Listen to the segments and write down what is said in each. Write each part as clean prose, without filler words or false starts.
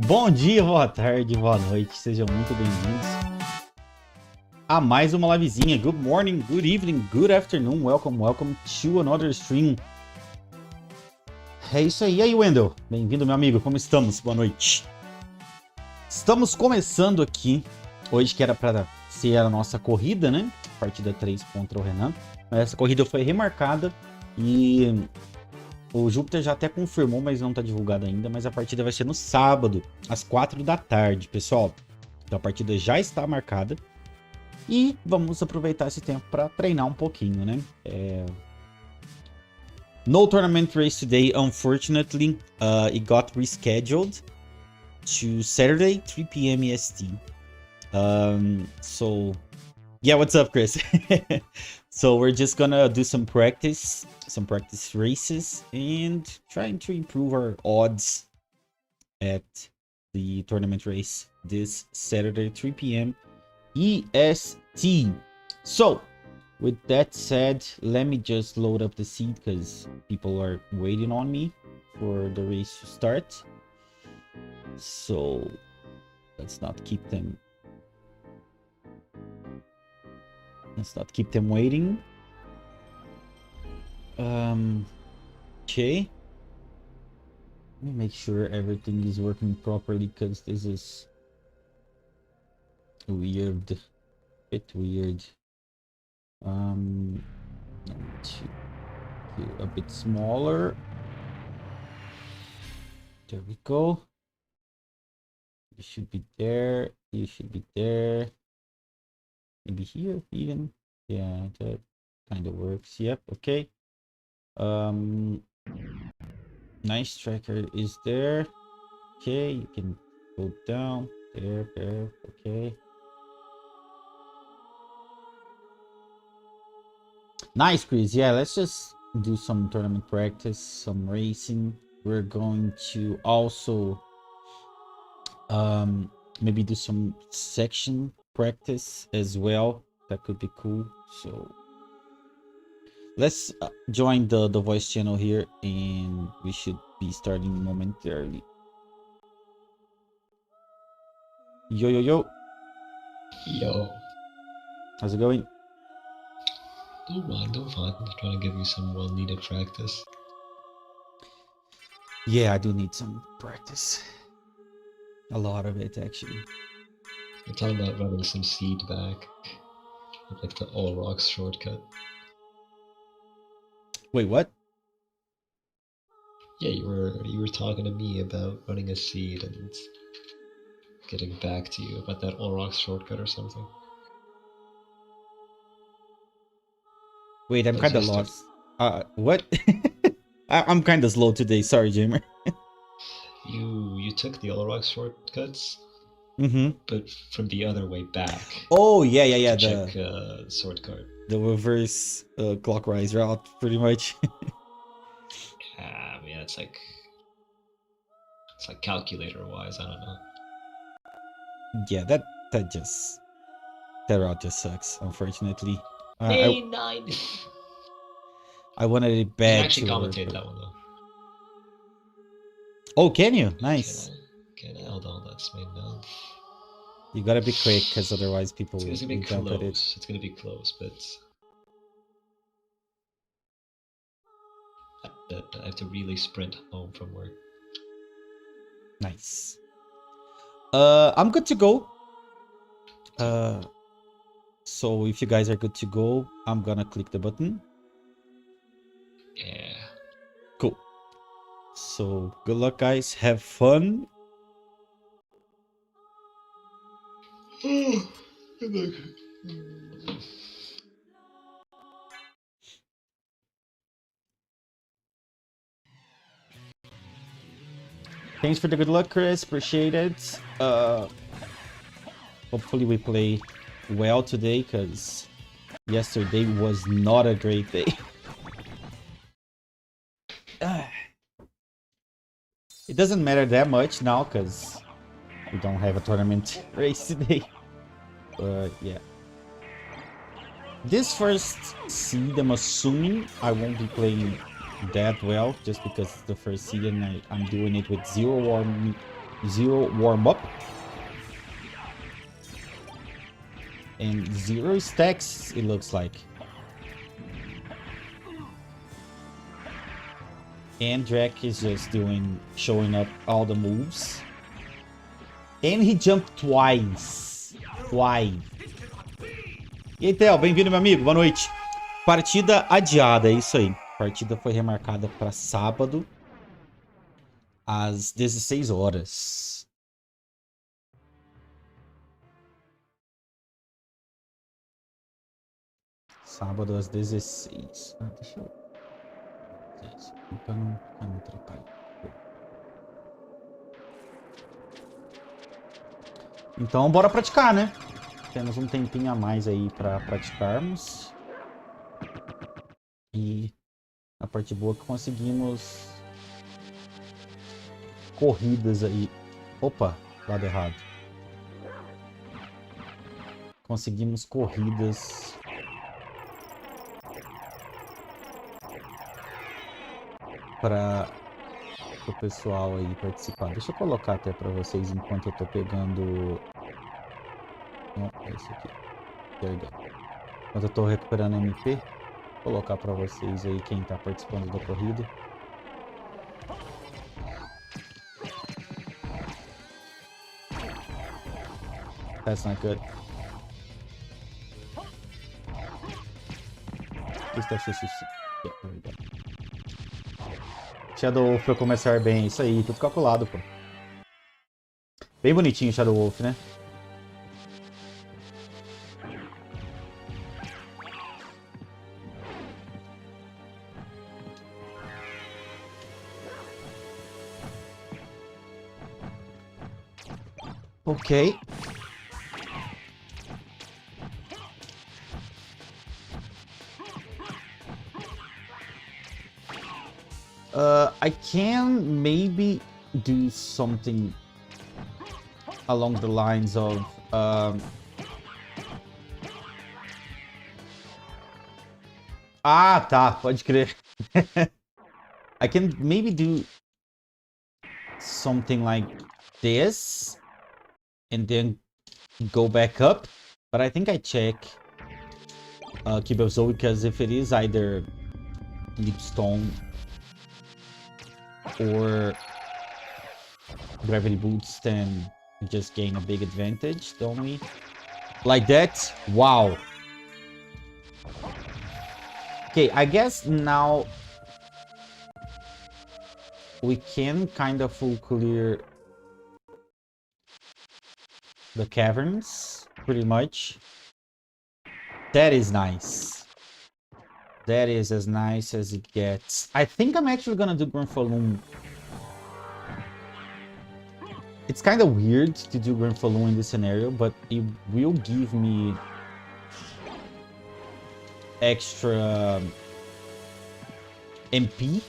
Bom dia, boa tarde, boa noite, sejam muito bem-vindos a mais uma livezinha. Good morning, good evening, good afternoon, welcome to another stream. É isso aí, e aí, Wendel? Bem-vindo, meu amigo, como estamos? Boa noite. Estamos começando aqui, hoje que era para ser a nossa corrida, né? Partida 3 contra o Renan. Essa corrida foi remarcada e o Júpiter já até confirmou, mas não tá divulgado ainda. Mas a partida vai ser no sábado, às 4 da tarde, pessoal. Então a partida já está marcada. E vamos aproveitar esse tempo para treinar um pouquinho, né? No tournament race today, unfortunately. It got rescheduled to Saturday, 3 p.m. EST. So, yeah, what's up, Chris? So we're just gonna do some practice races and trying to improve our odds at the tournament race this Saturday, 3 p.m. EST. So, with that said, let me just load up the seat because people are waiting on me for the race to start. So, let's not keep them waiting. Okay. Let me make sure everything is working properly because this is weird. Bit weird. Let me do a bit smaller. There we go. You should be there. You should be there. Maybe here even. Yeah, that kind of works. Yep, okay. Nice tracker is there. Okay, you can go down. There, okay. Nice, Chris. Yeah, let's just do some tournament practice, some racing. We're going to also maybe do some section practice as well. That could be cool. So let's join the voice channel here, and we should be starting momentarily. Yo. How's it going? Doing fine. Trying to give you some well-needed practice. Yeah, I do need some practice. A lot of it, actually. I'm talking about running some seed back, like the all rocks shortcut. Wait, what? Yeah, you were talking to me about running a seed and getting back to you about that all rocks shortcut or something. Wait, I'm kind of lost. What? I'm kind of slow today. Sorry, Jamer. You took the all rocks shortcuts, but from the other way back. Oh yeah. To check sword card. The reverse clockwise route, pretty much. I mean, it's like calculator wise. I don't know. Yeah, that route just sucks, unfortunately. A9. I wanted it bad. You can actually commentate that one though. Oh, can you? Nice. Can I? Hold on, that's made now. You gotta be quick, because otherwise people will jump at it. It's gonna be close, but I have to really sprint home from work. Nice. I'm good to go. So if you guys are good to go, I'm gonna click the button. Yeah. Cool. So good luck, guys. Have fun. Good luck. Thanks for the good luck, Chris. Appreciate it. Hopefully we play well today, because yesterday was not a great day. It doesn't matter that much now, because we don't have a tournament race today. But yeah. This first seed, I'm assuming I won't be playing that well, just because it's the first seed and I'm doing it with zero 0 warm-up. And 0 stacks, it looks like. And Drek is just showing up all the moves. And he jumped twice. E aí, Theo, bem-vindo, meu amigo. Boa noite. Partida adiada, é isso aí. A partida foi remarcada para sábado, às 16 horas. Sábado às 16. Deixa eu... Pra não atrapalhar. Então, bora praticar, né? Temos um tempinho a mais aí pra praticarmos. E a parte boa é que conseguimos corridas aí. Opa, lado errado. Conseguimos corridas para o pessoal aí participar. Deixa eu colocar até para vocês enquanto eu tô pegando... Não, é esse aqui. Perdão. Enquanto eu tô recuperando MP, vou colocar para vocês aí quem tá participando da corrida. That's not good. This stuff is just... Yeah, there we go. Shadow Wolf pra começar bem, isso aí, tudo calculado, pô. Bem bonitinho o Shadow Wolf, né? Ok. I can maybe do something along the lines of Ah, tá, pode crer. I can maybe do something like this and then go back up, but I think I check Cube of Zoe, because if it is either Deep Stone or Gravity Boots, then we just gain a big advantage, don't we? Like that? Wow. Okay, I guess now we can kind of full clear the caverns, pretty much. That is nice. That is as nice as it gets. I think I'm actually gonna do Grimfalloon. It's kind of weird to do Grimfalloon in this scenario, but it will give me extra MP.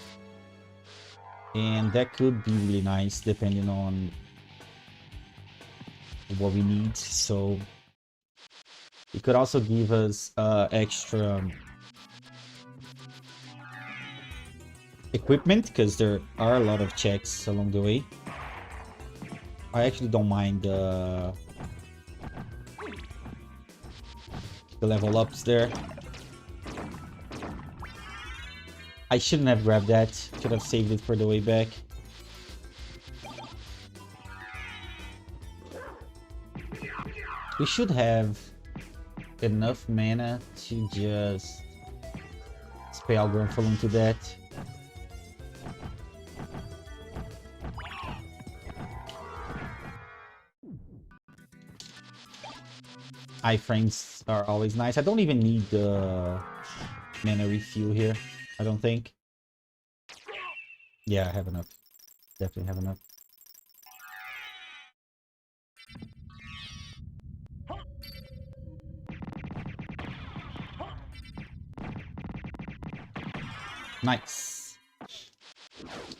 And that could be really nice depending on what we need. So it could also give us extra equipment, because there are a lot of checks along the way. I actually don't mind the level ups there. I shouldn't have grabbed that. Should have saved it for the way back. We should have enough mana to just spell Grimfall into that. Iframes are always nice. I don't even need the mana refuel here, I don't think. Yeah, I have enough. Definitely have enough. Nice.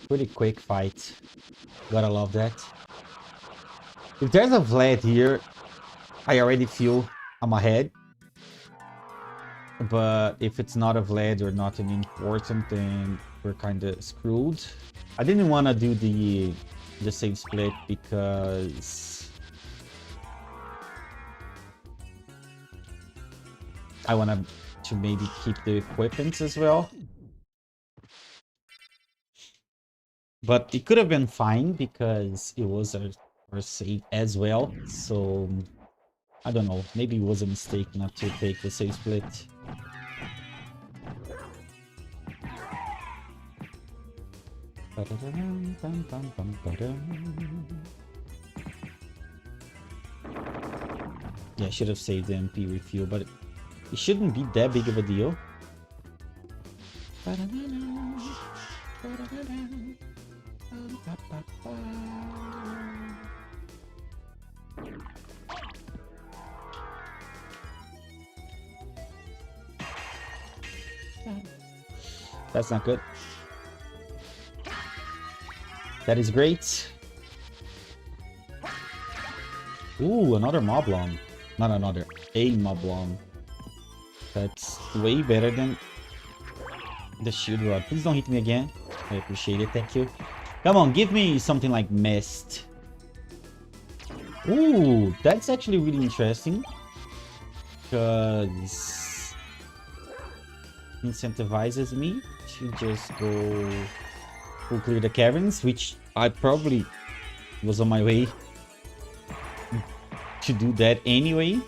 Pretty quick fight. Gotta love that. If there's a Vlad here, I already feel I'm ahead. But if it's not a Vlad or not an important, then we're kind of screwed. I didn't want to do the the save split because I want to maybe keep the equipments as well. But it could have been fine because it was our save as well. So I don't know. Maybe it was a mistake not to take the save split. Yeah, I should have saved the MP refuel, but it shouldn't be that big of a deal. That's not good. That is great. Ooh, another Moblong. Not another, a Moblong. That's way better than the shield rod. Please don't hit me again. I appreciate it, thank you. Come on, give me something like Mist. Ooh, that's actually really interesting. Because incentivizes me to just go full clear the caverns, which I probably was on my way to do that anyway.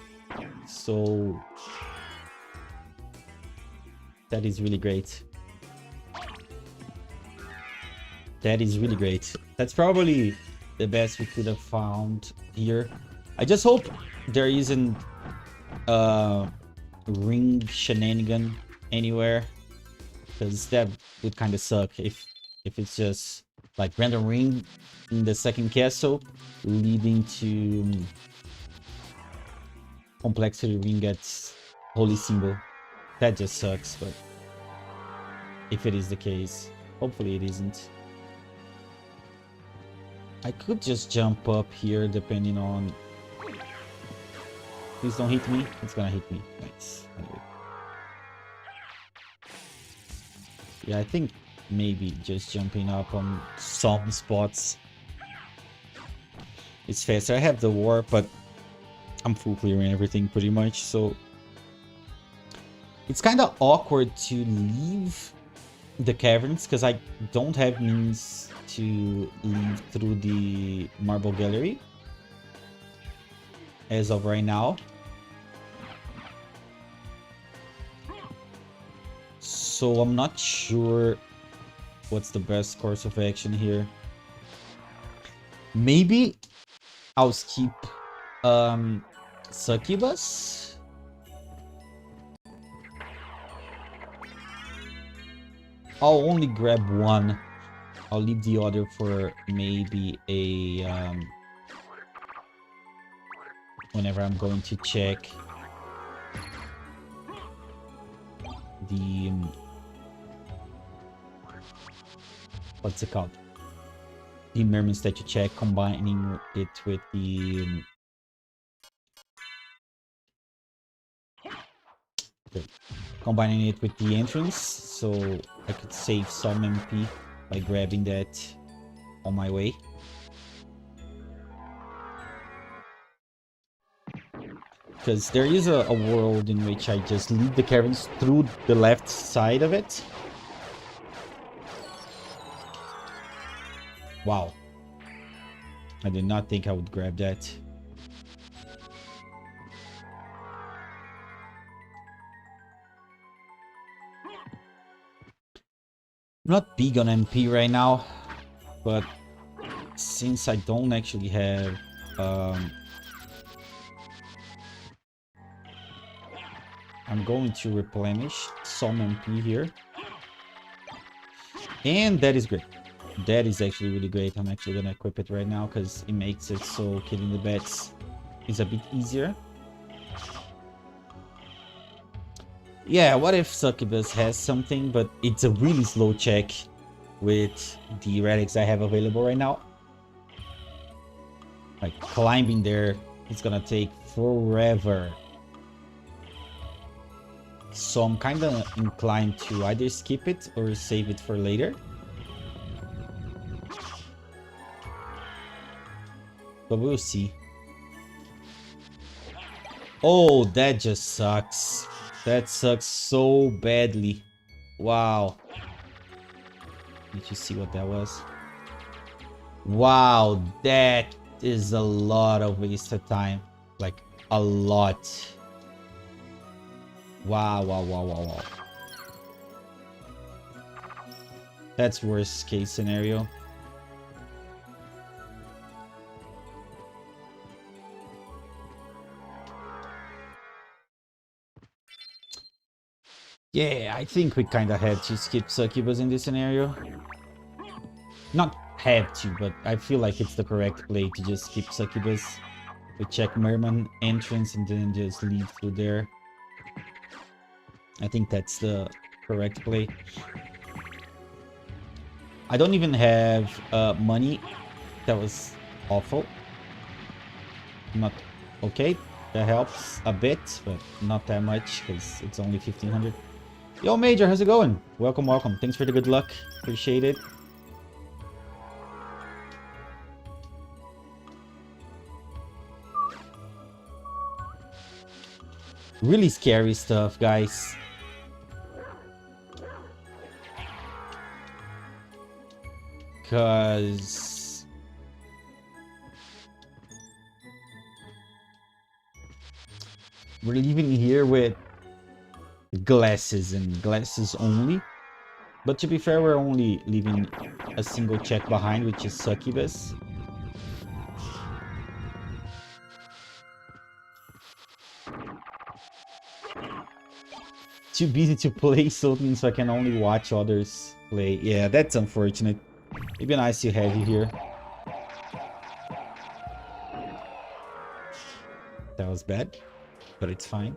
So that is really great. That is really great. That's probably the best we could have found here. I just hope there isn't ring shenanigan anywhere, because that would kind of suck if it's just like random ring in the second castle leading to complexity ring gets holy symbol. That just sucks, but if it is the case, hopefully it isn't. I could just jump up here depending on... Please don't hit me. It's gonna hit me. Nice. Anyway. Yeah, I think maybe just jumping up on some spots it's faster. I have the warp, but I'm full clearing everything pretty much, so it's kind of awkward to leave the caverns because I don't have means to leave through the marble gallery as of right now. So I'm not sure what's the best course of action here. Maybe I'll skip Succubus. I'll only grab one. I'll leave the other for maybe a whenever I'm going to check the what's it called? The Merman statue check, combining it with the entrance, so I could save some MP by grabbing that on my way. Because there is a world in which I just lead the caverns through the left side of it. Wow. I did not think I would grab that. I'm not big on MP right now, but since I don't actually have I'm going to replenish some MP here. And that is great. That is actually really great. I'm actually gonna equip it right now because it makes it so killing the bats is a bit easier. Yeah, what if Succubus has something, but it's a really slow check with the relics I have available right now. Like climbing there, it's gonna take forever. So I'm kind of inclined to either skip it or save it for later. But we'll see. Oh, that just sucks. That sucks so badly. Wow. Did you see what that was? Wow, that is a lot of wasted time. Like, a lot. Wow, wow, wow, wow, wow. That's worst case scenario. Yeah, I think we kind of had to skip Succubus in this scenario. Not have to, but I feel like it's the correct play to just skip Succubus. We check Merman entrance and then just leave through there. I think that's the correct play. I don't even have money. That was awful. Not okay. That helps a bit, but not that much because it's only 1500. Yo, Major, how's it going? Welcome, welcome. Thanks for the good luck. Appreciate it. Really scary stuff, guys. Because we're leaving here with glasses and glasses only. But to be fair, we're only leaving a single check behind, which is Succubus. Too busy to play something, so I can only watch others play. Yeah, that's unfortunate. It'd be nice to have you here. That was bad, but it's fine.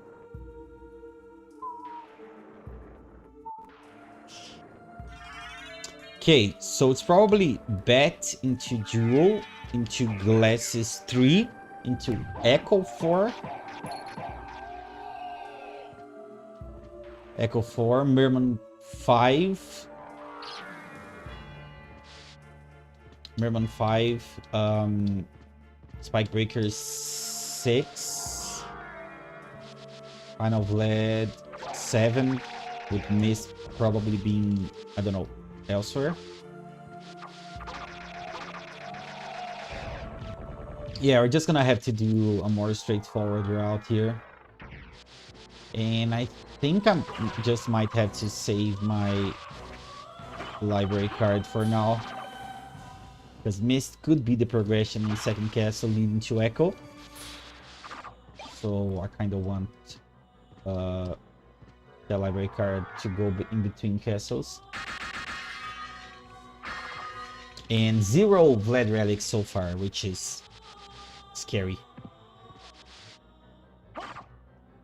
Okay, so it's probably bet into Jewel, into Glasses 3, into Echo 4. Echo 4, Merman 5. Merman 5, Spike Breakers 6. Final Vlad 7, with Mist probably being, I don't know, elsewhere. Yeah, we're just gonna have to do a more straightforward route here. And I think I just might have to save my library card for now. Because Mist could be the progression in second castle leading to Echo. So I kind of want the library card to go in between castles. And 0 Vlad relics so far, which is scary.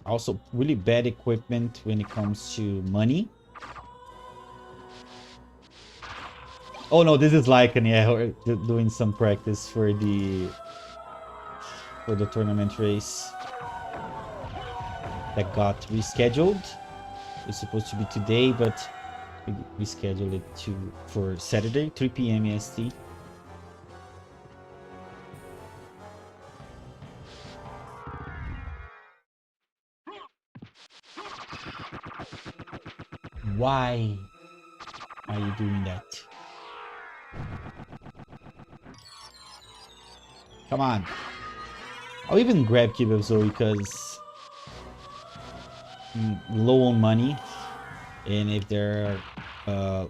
Also, really bad equipment when it comes to money. Oh no, this is Lycan, yeah, we're doing some practice for the tournament race that got rescheduled. It was supposed to be today, but we scheduled it for Saturday, 3 PM EST. Why are you doing that? Come on. I'll even grab Cube of Zoe because low on money. And if there are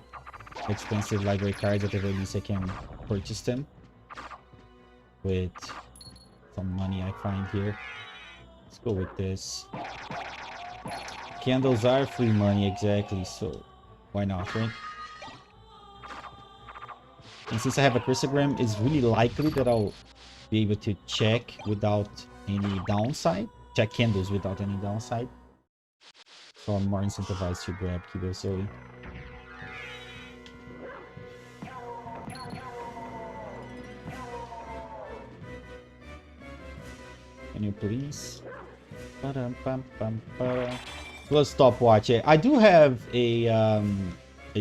expensive library cards, at the very least I can purchase them with some money I find here. Let's go with this. Candles are free money, exactly, so why not, right? And since I have a cryptogram, it's really likely that I'll be able to check without any downside. Check candles without any downside. So I'm more incentivized to grab Kibo Zoe. Can you please? Plus stopwatch. I do have a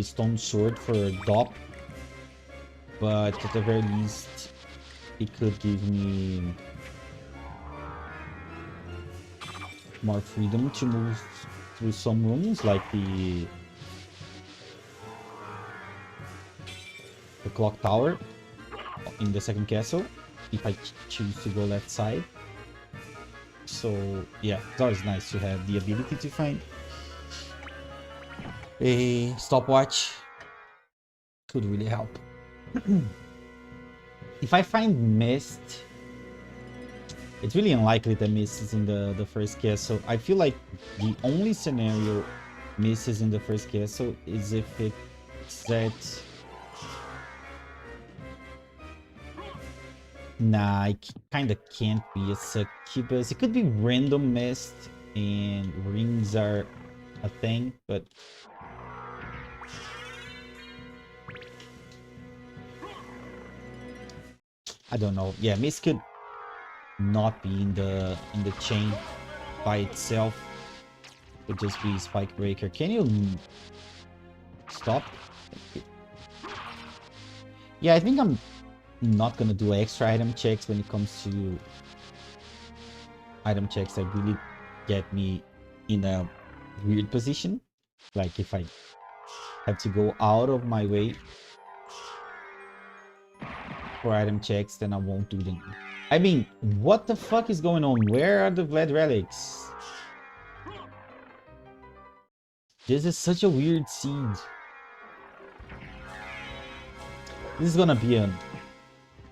stone sword for DOP, but at the very least it could give me more freedom to move through some rooms, like the clock tower in the second castle, if I choose to go left side. So yeah, it's always nice to have the ability to find a stopwatch. Could really help. If I find mist, it's really unlikely that mist is in the first castle. I feel like the only scenario mist is in the first castle is if it's that... Nah, it kinda can't be a succubus. It could be random mist and rings are a thing, but... I don't know. Yeah, mist could not be in the chain by itself. It could just be spike breaker. Can you stop? Yeah, I think I'm not gonna do extra item checks when it comes to item checks that really get me in a weird position. Like if I have to go out of my way for item checks, then I won't do them. I mean, what the fuck is going on? Where are the Vlad relics? This is such a weird seed. This is gonna be a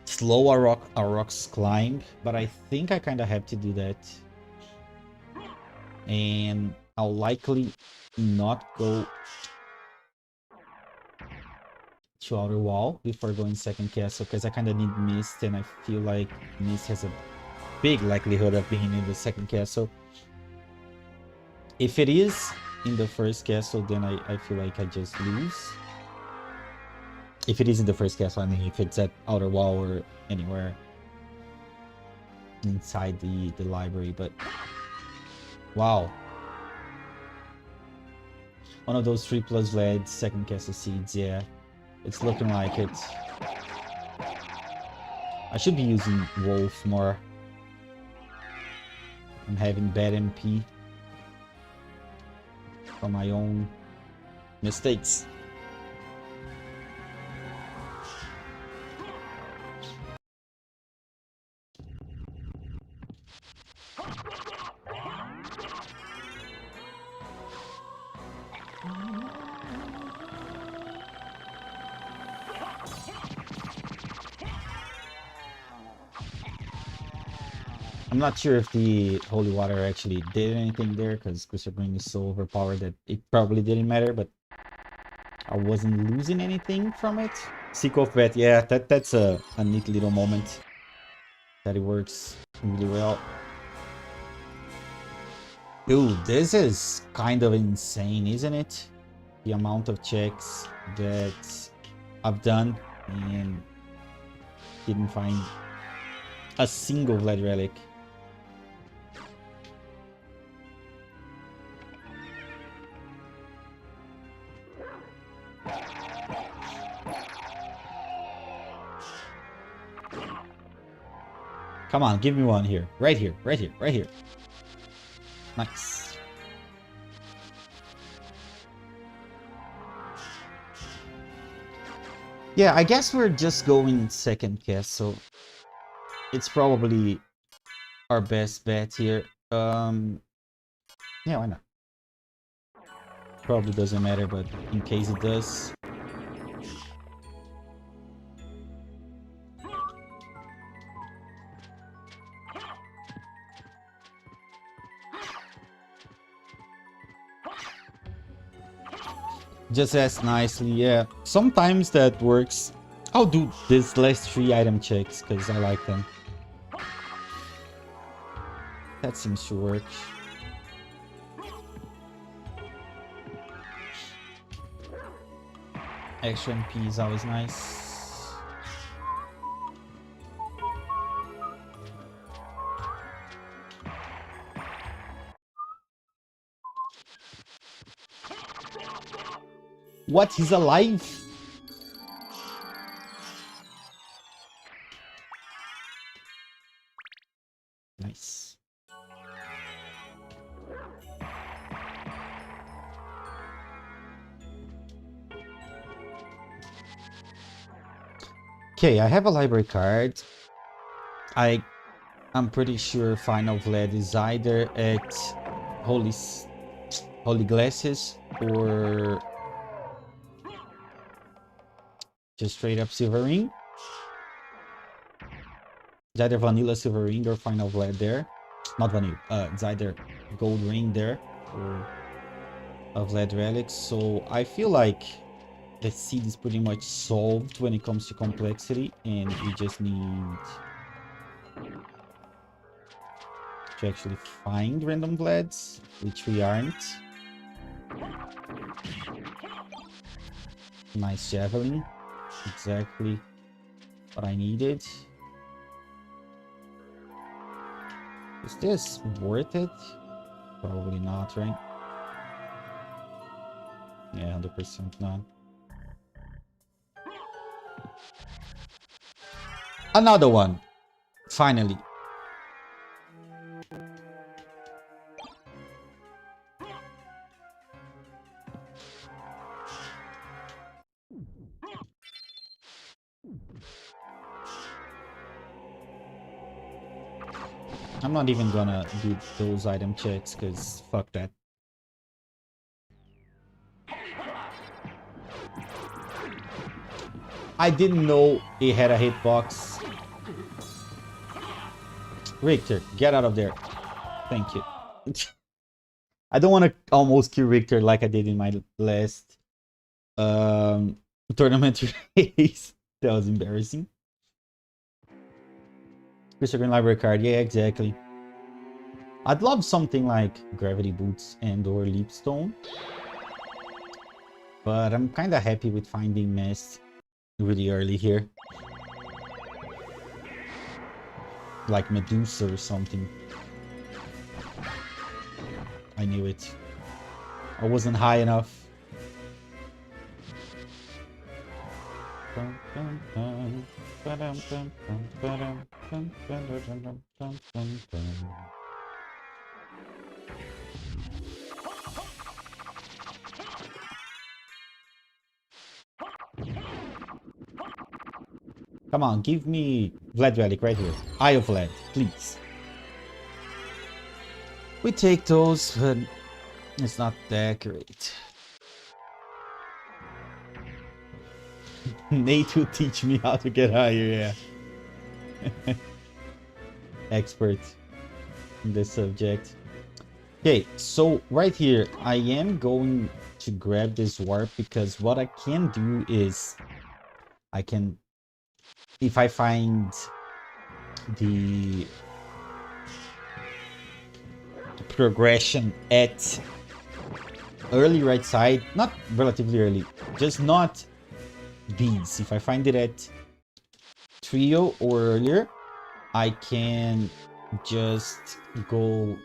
slow Aurochs climb, but I think I kind of have to do that. And I'll likely not go to outer wall before going second castle, because I kind of need mist, and I feel like mist has a big likelihood of being in the second castle. If it is in the first castle, then I feel like I just lose. If it is in the first castle, I mean, if it's at outer wall or anywhere inside the library, but wow. One of those 3+ lead second castle seeds, yeah. It's looking like it. I should be using Wolf more. I'm having bad MP from my own mistakes. I'm not sure if the holy water actually did anything there, because Crystal Green is so overpowered that it probably didn't matter, but I wasn't losing anything from it. Seek of Bet, yeah, that's a neat little moment. That it works really well. Dude, this is kind of insane, isn't it? The amount of checks that I've done and didn't find a single Vlad relic. Come on, give me one here. Right here, right here, right here. Nice. Yeah, I guess we're just going second castle. It's probably our best bet here. Yeah, why not? Probably doesn't matter, but in case it does. Just as nicely, yeah. Sometimes that works. I'll do this last 3 item checks because I like them. That seems to work. Extra MP is always nice. What? He's alive? Okay, I have a library card. I'm pretty sure Final Vlad is either at Holy Glasses or just straight up Silver Ring. It's either Vanilla Silver Ring or Final Vlad there. Not Vanilla. It's either Gold Ring there or a Vlad Relic. So I feel like the seed is pretty much solved when it comes to complexity, and we just need to actually find random Vlads, which we aren't. Nice Javelin. Exactly what I needed. Is this worth it? Probably not, right? Yeah, 100% not. Another one. Finally. I'm not even gonna do those item checks because fuck that. I didn't know it had a hitbox. Richter, get out of there. Thank you. I don't want to almost kill Richter like I did in my last tournament race. That was embarrassing. Crystal Green Library card, yeah, exactly. I'd love something like Gravity Boots and or Leapstone. But I'm kind of happy with finding Mist really early here. Like Medusa or something. I knew it. I wasn't high enough. Come on, give me Vlad Relic right here. Eye of Vlad, please. We take those, but it's not that great. Nate will teach me how to get higher, yeah. Expert in this subject. Okay, so right here, I am going to grab this warp because what I can do is I can, if I find the progression at early right side, not relatively early, just not these. If I find it at trio or earlier, I can just go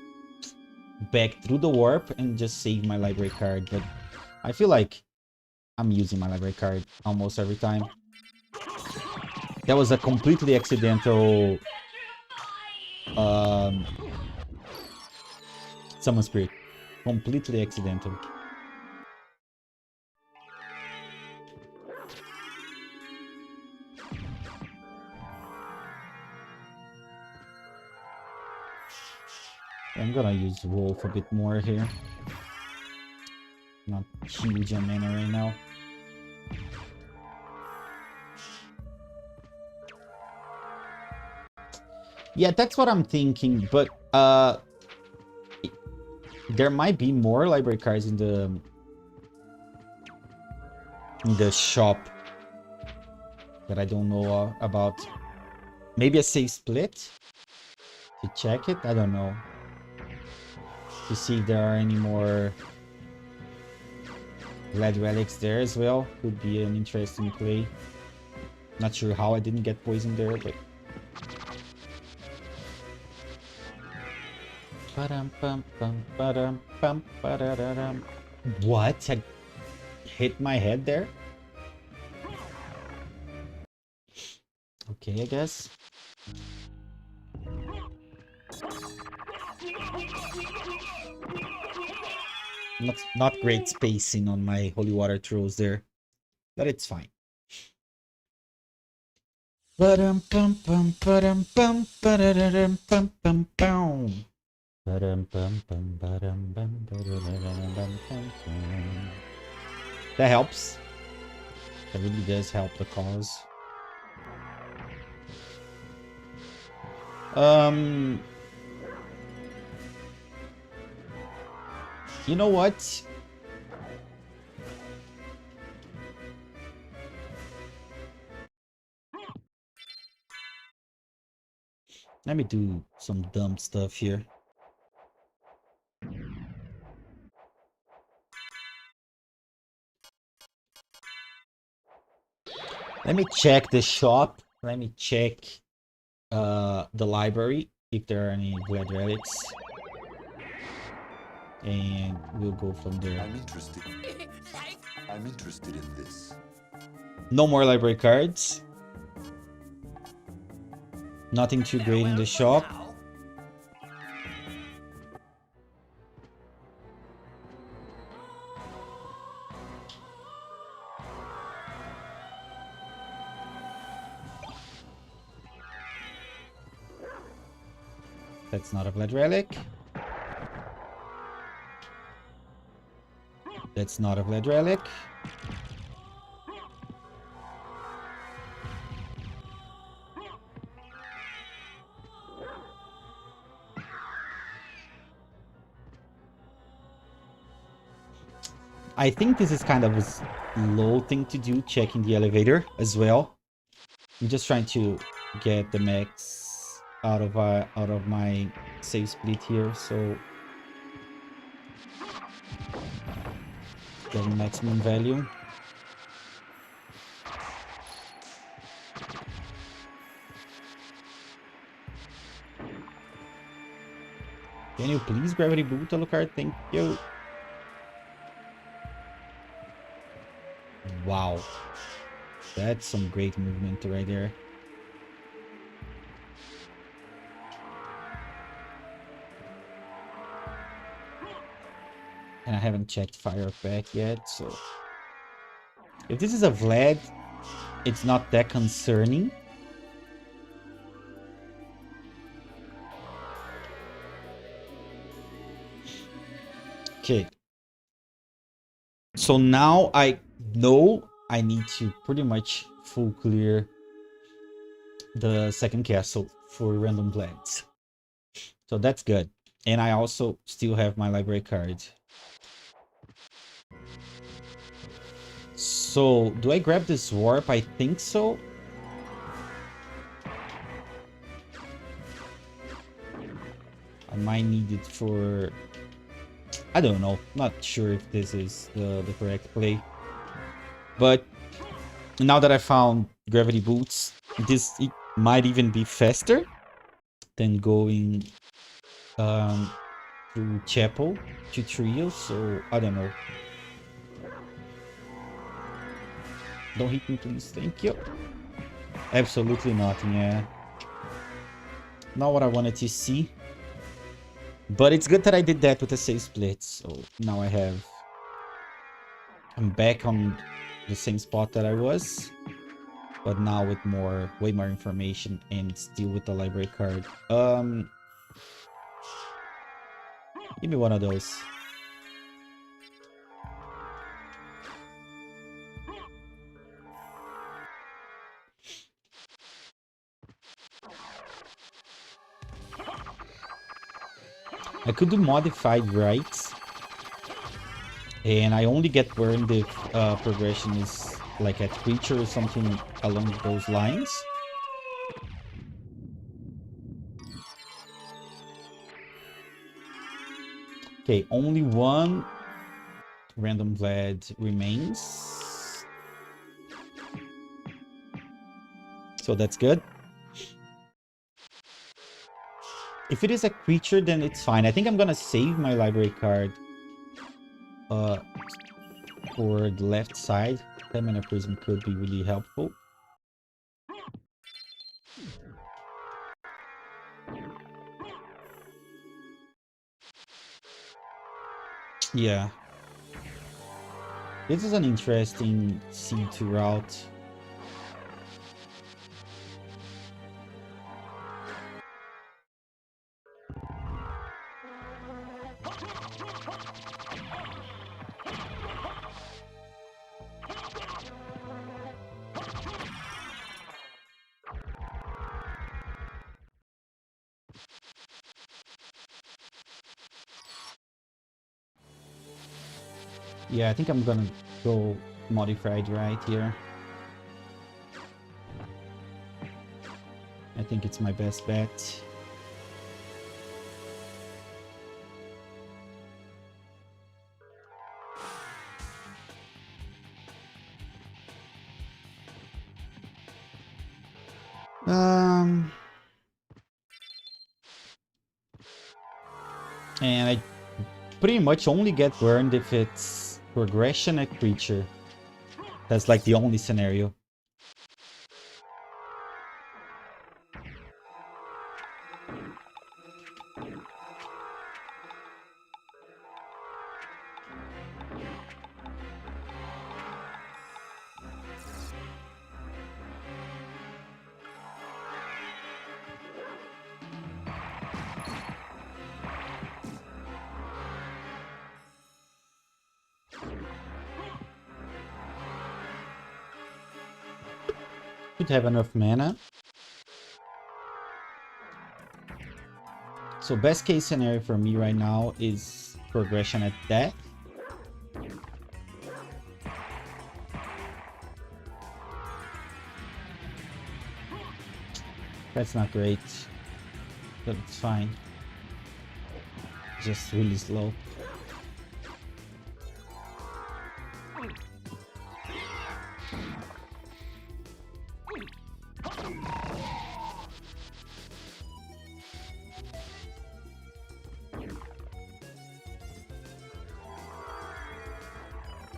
back through the warp and just save my library card. But I feel like I'm using my library card almost every time. That was a completely accidental Summon Spirit. Completely accidental. I'm gonna use Wolf a bit more here. Not huge on mana right now. Yeah, that's what I'm thinking, but there might be more library cards in the shop that I don't know about. Maybe a safe split to check it. I don't know. To see if there are any more Vlad relics there as well. Could be an interesting play. Not sure how I didn't get poisoned there, but what? I hit my head there? Okay, I guess. Not great spacing on my holy water throws there, but it's fine. Ba-dum bum bum ba-dum bum ba-da-da-dum bum bum bum. Ba-dum bum bum ba-dum bum ba-da-da-dum bum bum bum. That helps. That really does help the cause. You know what? Let me do some dumb stuff here. Let me check the shop. Let me check the library if there are any Vlad relics. And we'll go from there. I'm interested in this. No more library cards. Nothing too great in the shop. That's not a Vlad relic. That's not a Vlad relic. I think this is kind of a slow thing to do, checking the elevator as well. I'm just trying to get the max out of my save split here, so getting maximum value. Can you please gravity boot Alucard? Thank you. Wow. That's some great movement right there. And I haven't checked fire back yet, so... If this is a Vlad, it's not that concerning. Okay. So now I know I need to pretty much full clear the second castle for random Vlads. So that's good. And I also still have my library card. So, do I grab this warp? I think so. I might need it for... I don't know. Not sure if this is the correct play. But now that I found gravity boots, this it might even be faster than going through Chapel to Trio. So, I don't know. Don't hit me, please. Thank you. Absolutely nothing, yeah. Not what I wanted to see. But it's good that I did that with a save split. So now I'm back on the same spot that I was. But now with way more information and still with the library card. Give me one of those. I could do modified rights, and I only get burned if progression is like at creature or something along those lines. Okay, only one random Vlad remains. So that's good. If it is a creature, then it's fine. I think I'm gonna save my library card for the left side. 10-mana prism could be really helpful. Yeah. This is an interesting C2 route. Yeah, I think I'm gonna go modified right here. I think it's my best bet. And I pretty much only get burned if it's progression at creature. That's like the only scenario. Should have enough mana. So best case scenario for me right now is progression at death. That's not great, but it's fine. Just really slow.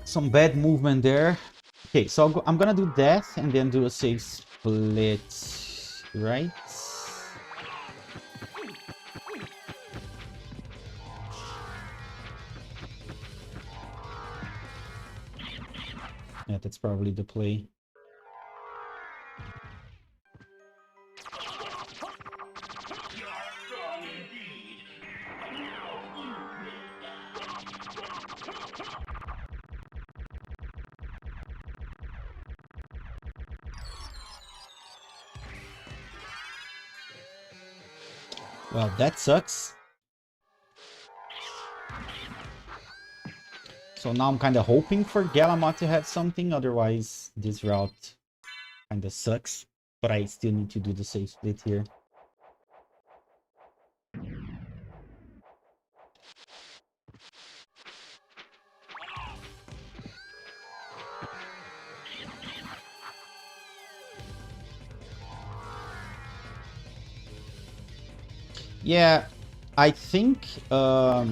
Some bad movement there. Okay, so I'm gonna do death and then do a save split, right? Yeah, that's probably the play. Well, that sucks. So now I'm kind of hoping for Galamot to have something, otherwise this route kind of sucks. But I still need to do the save split here. Yeah, I think there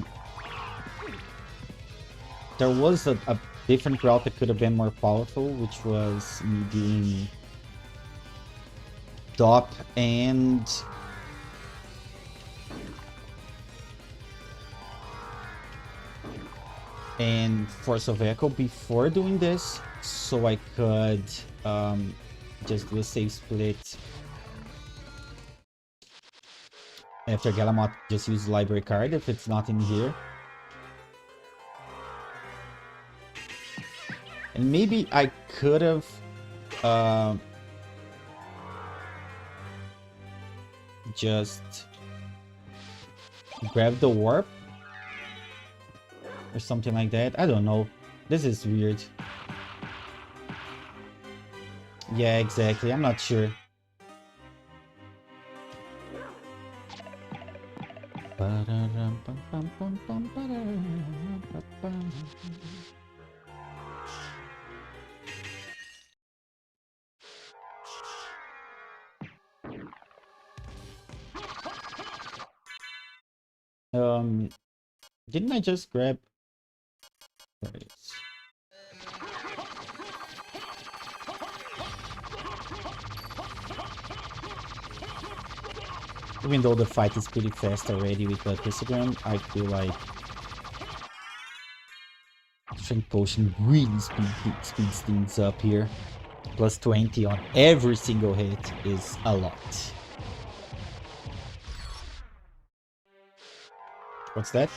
was a different route that could have been more powerful, which was me doing Dop and Force of Echo before doing this, so I could just do a save split. After Galamot, just use library card if it's not in here. And maybe I could have just grabbed the warp or something like that. I don't know. This is weird. Yeah, exactly. I'm not sure. Didn't I just grab? There it is. Even though the fight is pretty fast already with the histogram, I feel like Strength Potion really speeds things up here. Plus 20 on every single hit is a lot. What's that?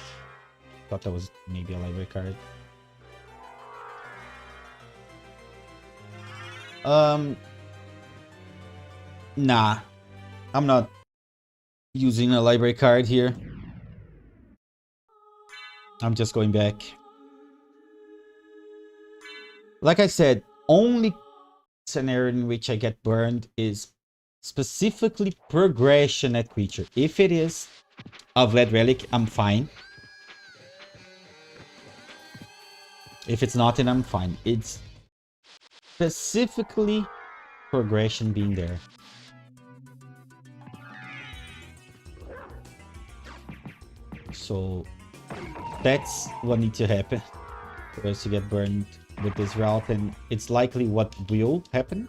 Thought that was maybe a library card. Nah. I'm not using a library card here. I'm just going back. Like I said, only scenario in which I get burned is specifically progression at creature. If it is a Vlad Relic, I'm fine. If it's not, then I'm fine. It's specifically progression being there. So that's what needs to happen for us to get burned with this route, and it's likely what will happen.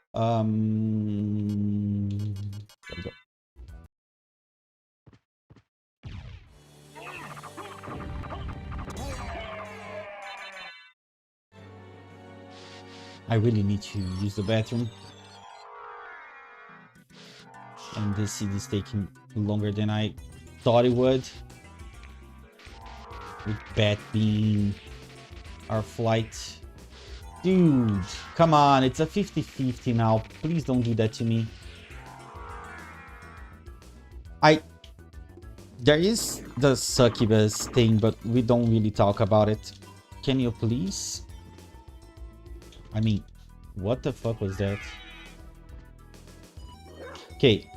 There we go. I really need to use the bathroom. And this seed is taking longer than I thought it would. With Bat being our flight. Dude, come on, it's a 50-50 now. Please don't do that to me. There is the succubus thing, but we don't really talk about it. Can you please? I mean, what the fuck was that? Okay.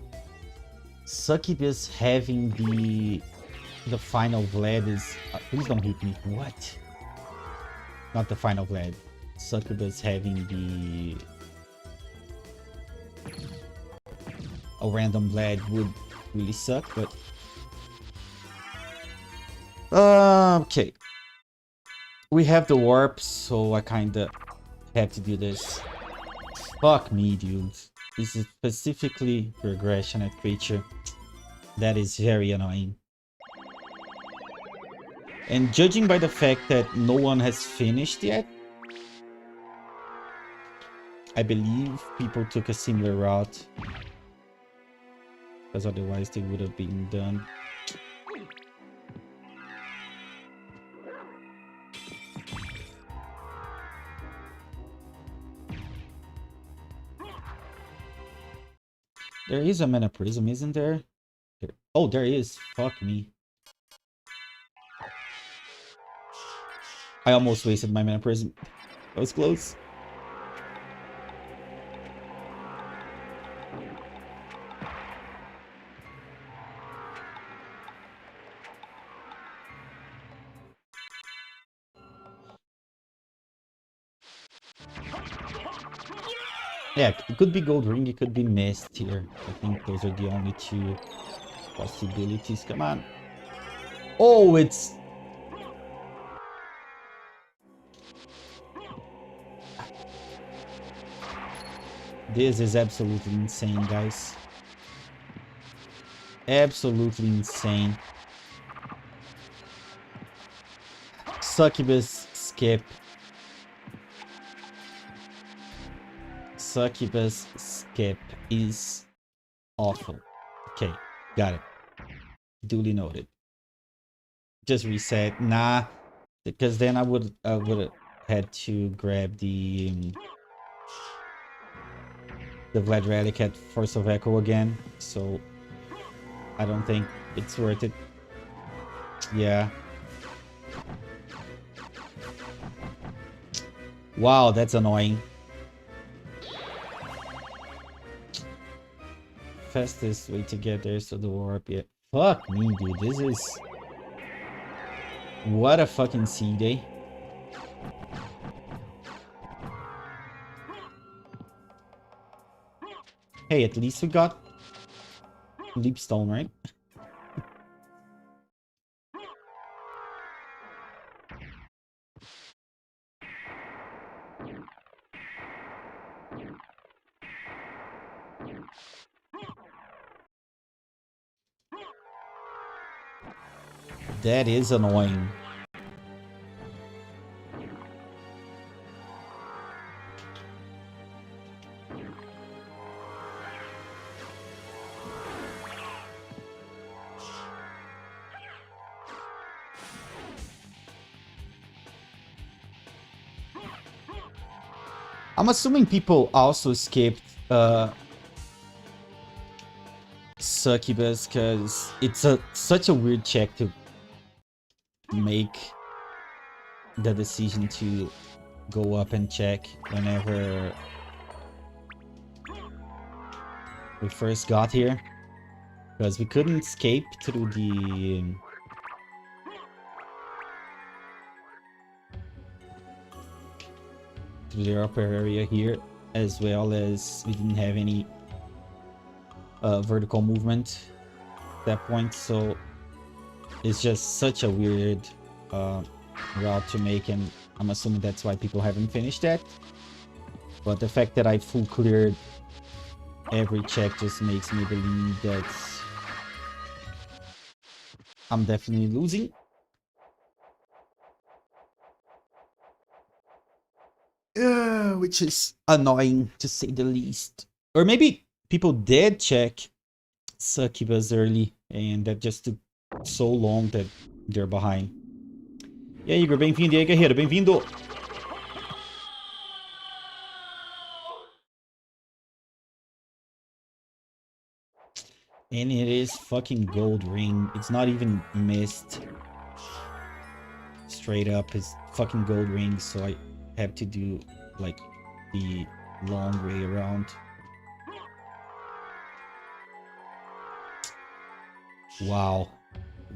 Succubus having the final Vlad is... please don't hit me. What? Not the final Vlad. Succubus having a random Vlad would really suck, but... okay. We have the warp, so I kinda have to do this. Fuck me, dude. This is specifically regression at creature. That is very annoying. And judging by the fact that no one has finished yet, I believe people took a similar route. Because otherwise they would have been done. There is a mana prism, isn't there? Oh, there is. Fuck me. I almost wasted my mana prism. That was close. Yeah, it could be Gold Ring, it could be Mist here. I think those are the only two possibilities. Come on. Oh, it's... This is absolutely insane, guys. Absolutely insane. Succubus skip. Succubus skip is awful. Okay, got it. Duly noted. Just reset. Nah, because then I would have had to grab the Vlad Relic at Force of Echo again. So I don't think it's worth it. Yeah. Wow, that's annoying. Fastest way to get there is to the warp. Yeah. Fuck me, dude. This is... What a fucking seed, eh? Hey, at least we got Leapstone, right? That is annoying. I'm assuming people also skipped Succubus because it's such a weird check to make the decision to go up and check whenever we first got here, because we couldn't escape through the upper area here, as well as we didn't have any vertical movement at that point, so it's just such a weird route to make, and I'm assuming that's why people haven't finished that. But the fact that I full cleared every check just makes me believe that I'm definitely losing. Which is annoying to say the least. Or maybe people did check Succubus early and that just took so long that they're behind. E aí, Igor, bem-vindo. E aí, guerreiro, bem-vindo. And it is fucking gold ring. It's not even missed. Straight up, it's fucking gold ring, so I have to do like the long way around. Wow.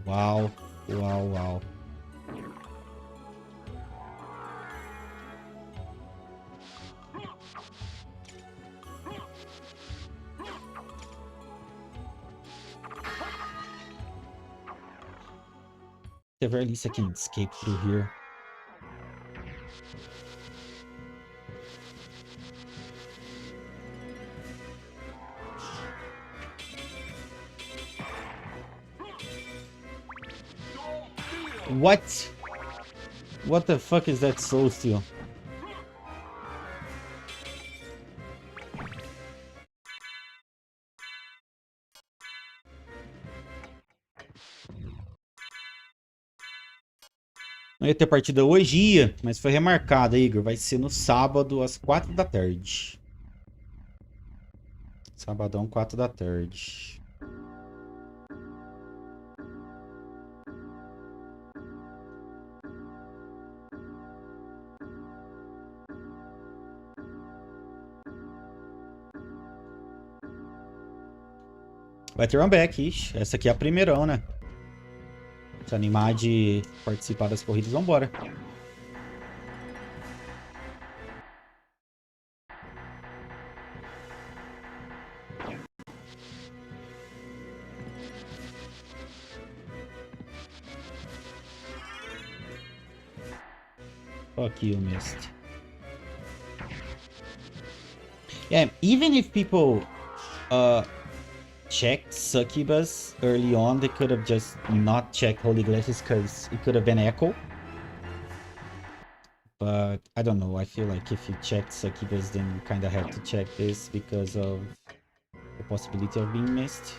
Wow. Wow, wow. At the very least I can escape through here. What? What the fuck is that soul steal? Não ia ter partida hoje, ia, mas foi remarcada, Igor. Vai ser no sábado, às 4 da tarde. Sabadão, 4 da tarde. Vai ter run back, ixi. Essa aqui é a primeirão, né? Se animar de participar das corridas, vambora. Fuck you, missed. Yeah, even if people checked Succubus early on, they could have just not checked Holy Glasses because it could have been Echo. But I don't know, I feel like if you checked Succubus, then you kind of had to check this because of the possibility of being missed.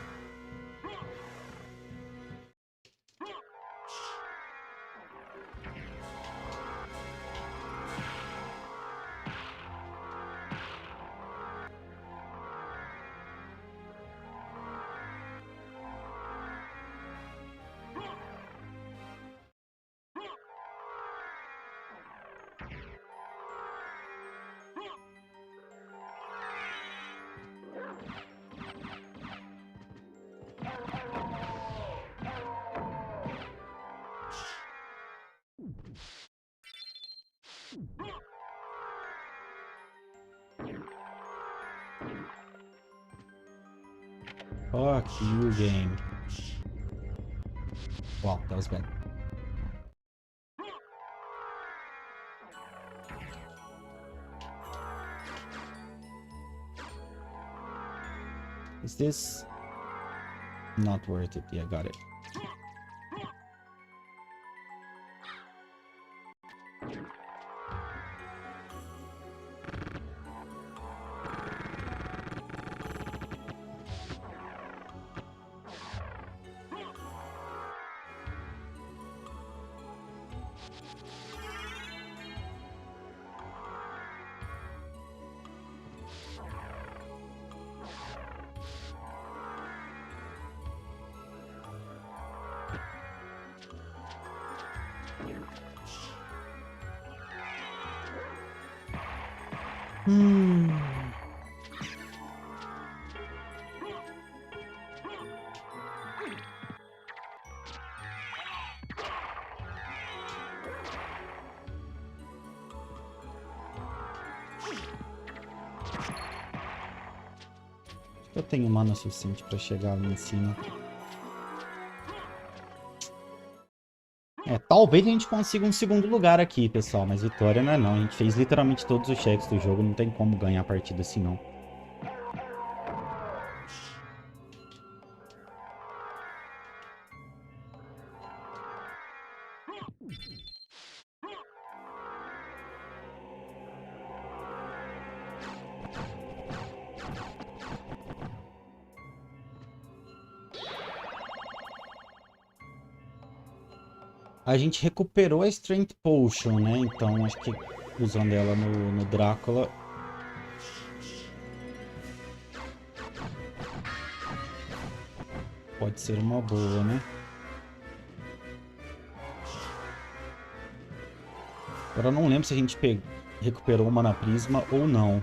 Fuck you, game. Wow, that was bad. Is this not worth it? Yeah, got it. Eu tenho mana suficiente pra chegar ali em cima. Talvez a gente consiga um segundo lugar aqui, pessoal. Mas vitória não é não. A gente fez literalmente todos os cheques do jogo. Não tem como ganhar a partida assim, não. A gente recuperou a Strength Potion, né? Então acho que usando ela no Drácula... pode ser uma boa, né? Agora eu não lembro se a gente recuperou o Mana Prisma ou não.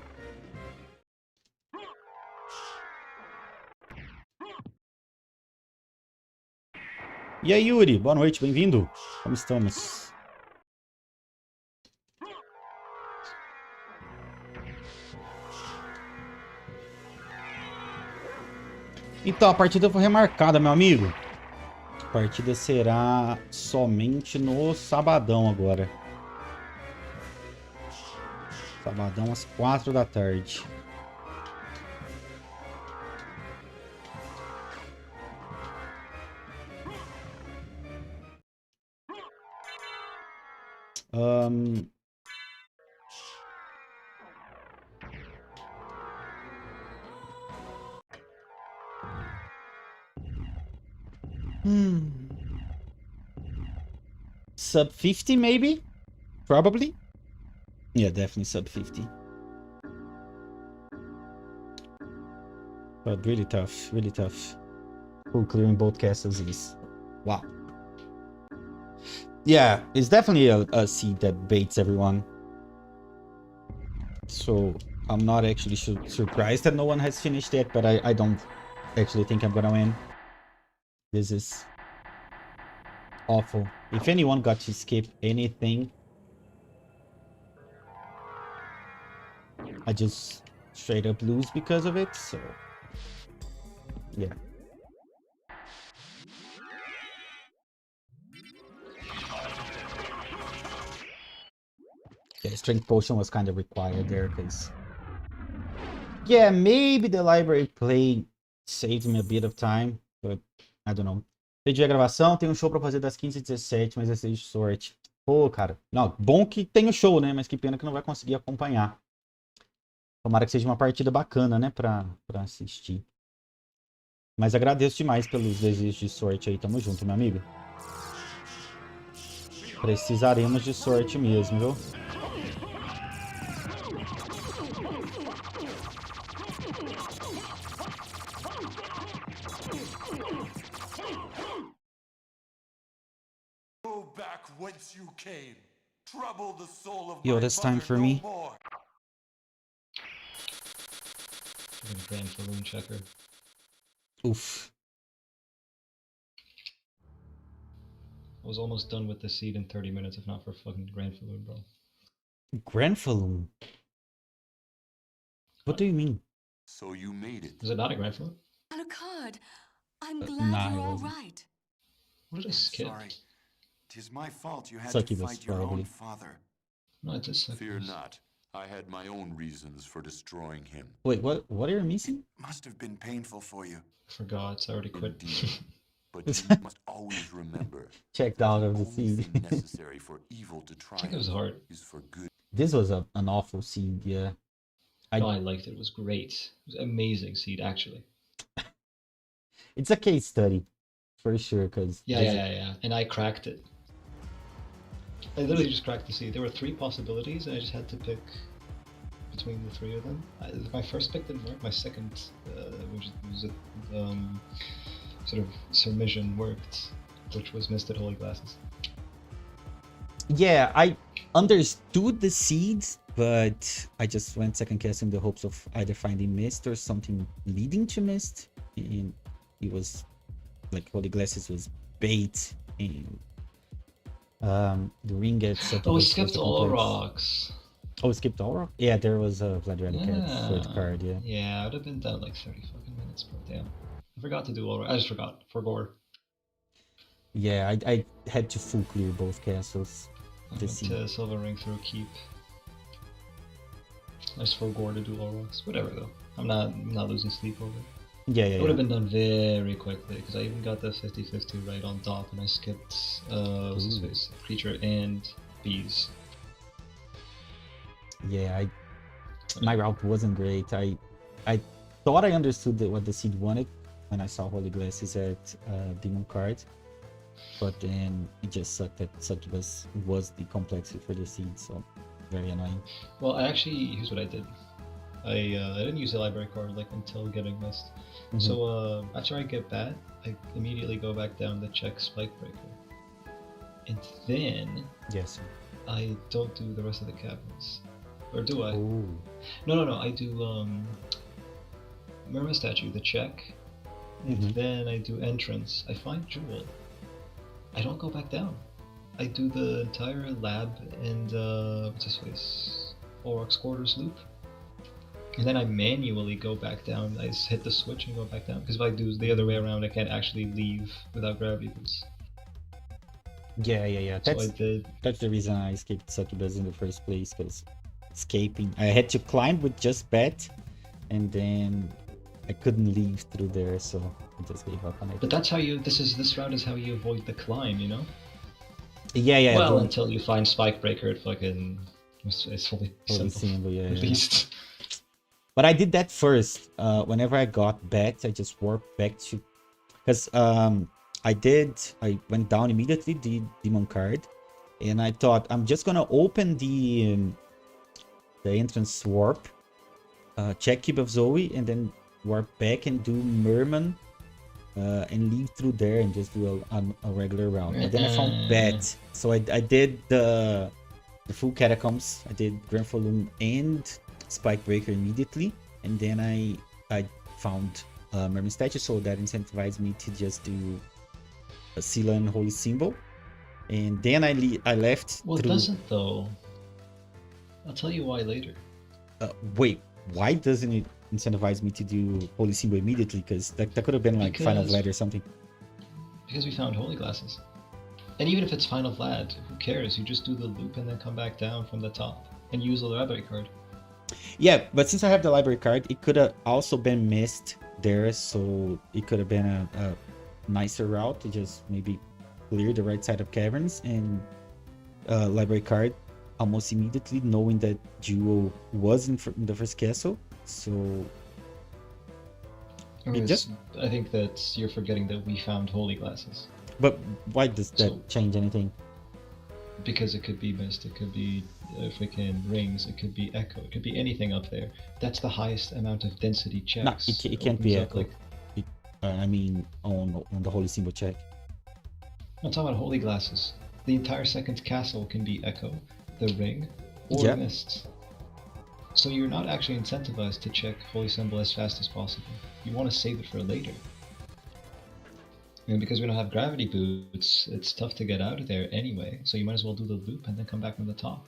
E aí, Yuri? Boa noite, bem-vindo. Como estamos? Então, a partida foi remarcada, meu amigo. A partida será somente no sabadão agora. Sabadão às 4 da tarde. Sub 50 maybe? Probably? Yeah, definitely sub 50. But really tough, really tough. Full clearing both castles is... wow. Yeah, it's definitely a seed that baits everyone. So, I'm not actually surprised that no one has finished it, but I don't actually think I'm gonna win. This is awful. If anyone got to skip anything, I just straight up lose because of it, so... yeah. Yeah, Strength Potion was kind of required there, because... yeah, maybe the library play saved me a bit of time, but I don't know. Perdi a gravação, tem um show pra fazer das 15 às 17, mas é de sorte. Pô, cara, não, bom que tem o show, né, mas que pena que não vai conseguir acompanhar. Tomara que seja uma partida bacana, né, pra assistir. Mas agradeço demais pelos desejos de sorte aí, tamo junto, meu amigo. Precisaremos de sorte mesmo, viu? Yo, that's time for me. Grand Balloon Checker. Oof. I was almost done with the seed in 30 minutes, if not for fucking Grand Balloon, bro. Grand Balloon? What do you mean? So you made it. Is it not a Grand Balloon? Alucard, I'm glad nah, you're it all wasn't. right. What did I skip? Sorry. 'Tis my fault you had Succubus, to fight your probably. own father. No, I did suck. Fear not. I had my own reasons for destroying him. Wait, what are you missing? Must have been painful for you. Forgot, I already quit. Indeed. But you must always remember. Checked out of the only seed. thing necessary for evil to I think it was triumph hard. is for good. This was an awful seed, yeah. No, I liked it. It was great. It was amazing seed, actually. It's a case study, for sure, because... Yeah. And I cracked it. I literally just cracked the seed. There were 3 possibilities, and I just had to pick between the 3 of them. My first pick didn't work. My second, which was a sort of submission, worked, which was Misted Holy Glasses. Yeah, I understood the seeds but I just went second cast in the hopes of either finding mist or something leading to mist, and it was like Holy Glasses was bait, and the ring gets Oh, we succubus was skipped the all complex. rocks. Oh, we skipped all rock? Yeah, there was a Blood Relic at third Yeah. card, yeah. Yeah, I would have been done like 30 fucking minutes, bro. Damn. I forgot to do all. I just forgot. For gore. Yeah, I had to full clear both castles I to went see. to Silver Ring through Keep. I just forgot to do all rocks. Whatever though. I'm not losing sleep over it. Yeah, It would have been done very quickly because I even got the 50-50 right on top and I skipped what's his Ooh. face? Creature and bees. Yeah, my route wasn't great. I thought I understood what the seed wanted when I saw Holy Glasses at Demon Card, but then it just sucked that Succubus was the complexity for the seed, so very annoying. Well, here's what I did. I didn't use the library card like until getting missed. Mhm. So after I get that, I immediately go back down to check Spike Breaker, and then Yes. I don't do the rest of the cabinets, or do I? Oh. No. I do Myrma statue, the check, and Mhm. then I do entrance. I find Jewel. I don't go back down. I do the entire lab and what's his face? Aurochs quarters loop. And then I manually go back down. I just hit the switch and go back down. Because if I do the other way around, I can't actually leave without gravity boots. Yeah. So I did. That's the reason I escaped Succubus in the first place, because escaping, I had to climb with just Bat, and then I couldn't leave through there, so I just gave up on it. But that's how you. This route is how you avoid the climb, you know. Yeah. Well, don't- until you find Spike Breaker, it fucking it's fully Holy simple. symbol, yeah. At least. But I did that first. Whenever I got Bat, I just warped back to, because I went down immediately the Demon Card, and I thought I'm just gonna open the entrance warp, check Cube of Zoe, and then warp back and do Merman, and leave through there and just do a regular round. But then I found Bat, so I did the full Catacombs. I did Granfalum and Spike Breaker immediately, and then I found Merman statue, so that incentivized me to just do a Scylla and Holy Symbol, and then I left. Well, it through... doesn't though. I'll tell you why later. Wait, why doesn't it incentivize me to do Holy Symbol immediately? Because that could have been like Final Vlad or something. Because we found Holy Glasses. And even if it's Final Vlad, who cares? You just do the loop and then come back down from the top and use the library card. Yeah, but since I have the library card, it could have also been missed there, so it could have been a nicer route to just maybe clear the right side of caverns and library card almost immediately, knowing that Jewel was in the first castle. So I think that you're forgetting that we found Holy Glasses. But why does that change anything? Because it could be mist, it could be freaking rings, it could be echo, it could be anything up there. That's the highest amount of density checks. No, it can't be echo. I mean, on the Holy Symbol check. I'm talking about Holy Glasses. The entire second castle can be echo, the ring, or mist. So you're not actually incentivized to check Holy Symbol as fast as possible. You want to save it for later. And because we don't have gravity boots, it's tough to get out of there anyway, so you might as well do the loop and then come back from the top.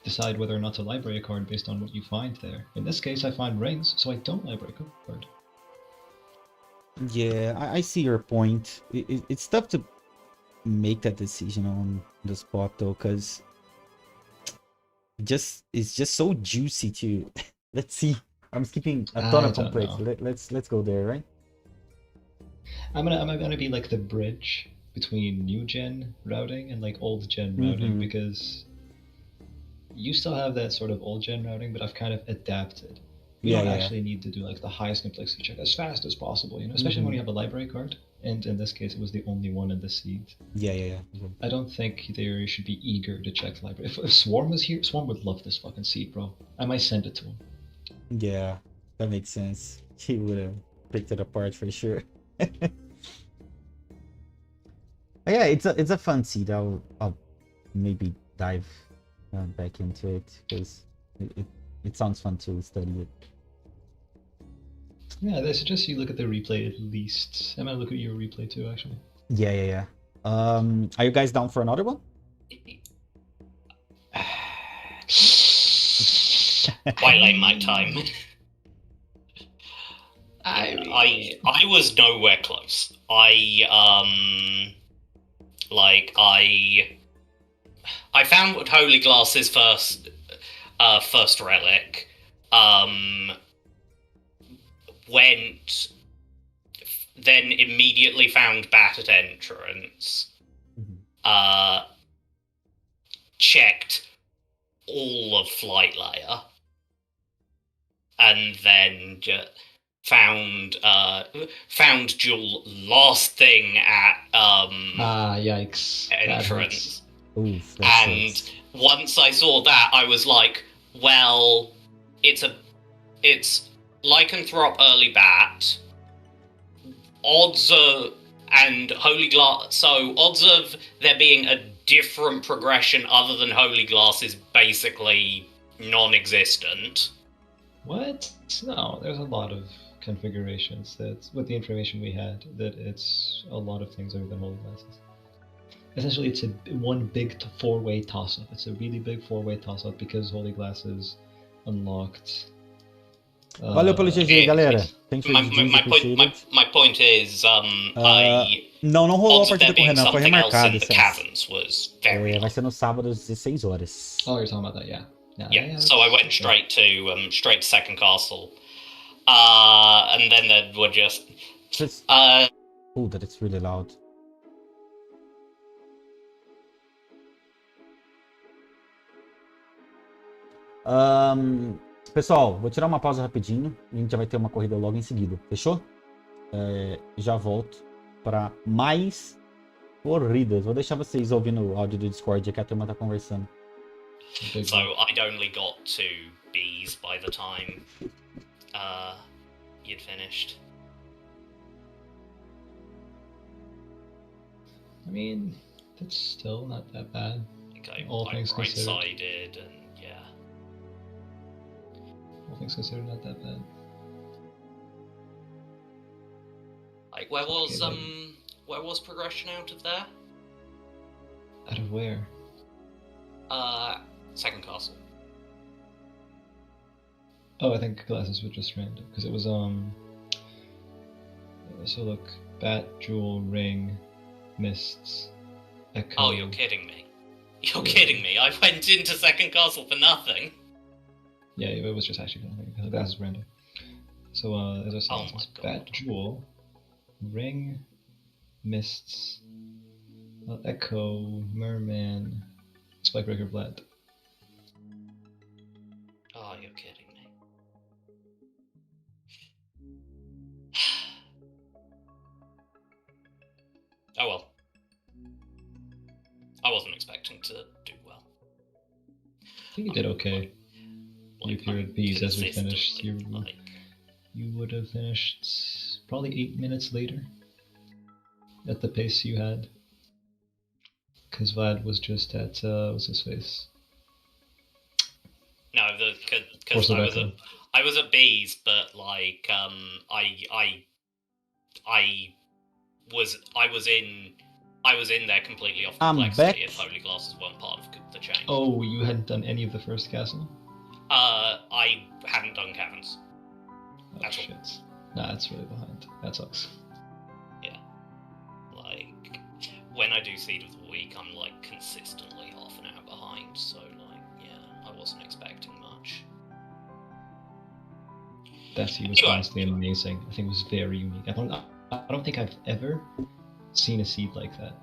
Decide whether or not to library a card based on what you find there. In this case, I find rings, so I don't library a card. Yeah, I see your point. It's tough to make that decision on the spot though, because it's just so juicy to. Let's see. I'm skipping a ton of complex. Let's go there, right? I'm gonna be like the bridge between new gen routing and like old gen routing, because you still have that sort of old gen routing, but I've kind of adapted. You don't actually need to do like the highest complexity check as fast as possible, you know, especially when you have a library card. And in this case, it was the only one in the seed. Yeah. I don't think they should be eager to check the library. If Swarm was here, Swarm would love this fucking seed, bro. I might send it to him. Yeah, that makes sense. He would have picked it apart for sure. Yeah, it's a fun seed. I'll maybe dive back into it because it sounds fun to study it. Yeah, I suggest you look at the replay at least. I might look at your replay too, actually. Yeah. Are you guys down for another one? Twilight my time. I was nowhere close. I found Holy Glass's first relic. Went, then immediately found Bat at entrance. Checked all of Flight Layer, and then found Jewel last thing at yikes. entrance. Oof, And once I saw that, I was like, well, it's Lycanthrope early Bat. Odds of there being a different progression other than Holy Glass is basically non-existent. What? No, there's a lot of configurations that, with the information we had, that it's a lot of things other than Holy Glasses. Essentially, it's one big four-way toss-up. It's a really big four-way toss-up because Holy Glasses unlocked. Valeu pelo GG, galera. Thanks for My point is, não rolou a odds of there partida being correndo, não. Foi something else remarcada. in the caverns was very Vai ser no sábado às 16 horas. Oh, you're talking about that, yeah. Yeah, so I went straight to Second Castle, and then there were just. Oh, that it's really loud. Pessoal, vou tirar uma pausa rapidinho. A gente já vai ter uma corrida logo em seguida, fechou? Já volto para mais corridas. Vou deixar vocês ouvindo o áudio do Discord que a turma tá conversando. So I'd only got 2 Bs by the time you'd finished. I mean, that's still not that bad. Okay, all things considered. right-sided and yeah. All things considered, not that bad. Like, where was progression out of there? Out of where? Second Castle. Oh, I think glasses were just random because it was So look, Bat, Jewel, Ring, Mists, Echo. Oh, you're kidding me. You're kidding me. I went into Second Castle for nothing. Yeah, it was just actually nothing. Glasses random. So as I said, Oh my God. Bat, Jewel, Ring, Mists, Echo, Merman, Spikebreaker, Bled. Oh, you're kidding me. Oh well. I wasn't expecting to do well. I think you did okay. You period B's as we finished. You would have finished probably 8 minutes later at the pace you had. Because Vlad was just at, what's his face? No, because I was at B's, but like I was in there completely off complexity if Holy Glasses weren't part of the change. Oh, you hadn't done any of the first castle? I hadn't done caverns. Oh shit. Nah, that's really behind. That sucks. Yeah. Like, when I do Seed of the Week, I'm like consistently half an hour behind, so like, yeah, I wasn't expecting much. That seed was honestly amazing. I think it was very unique. I don't think I've ever seen a seed like that.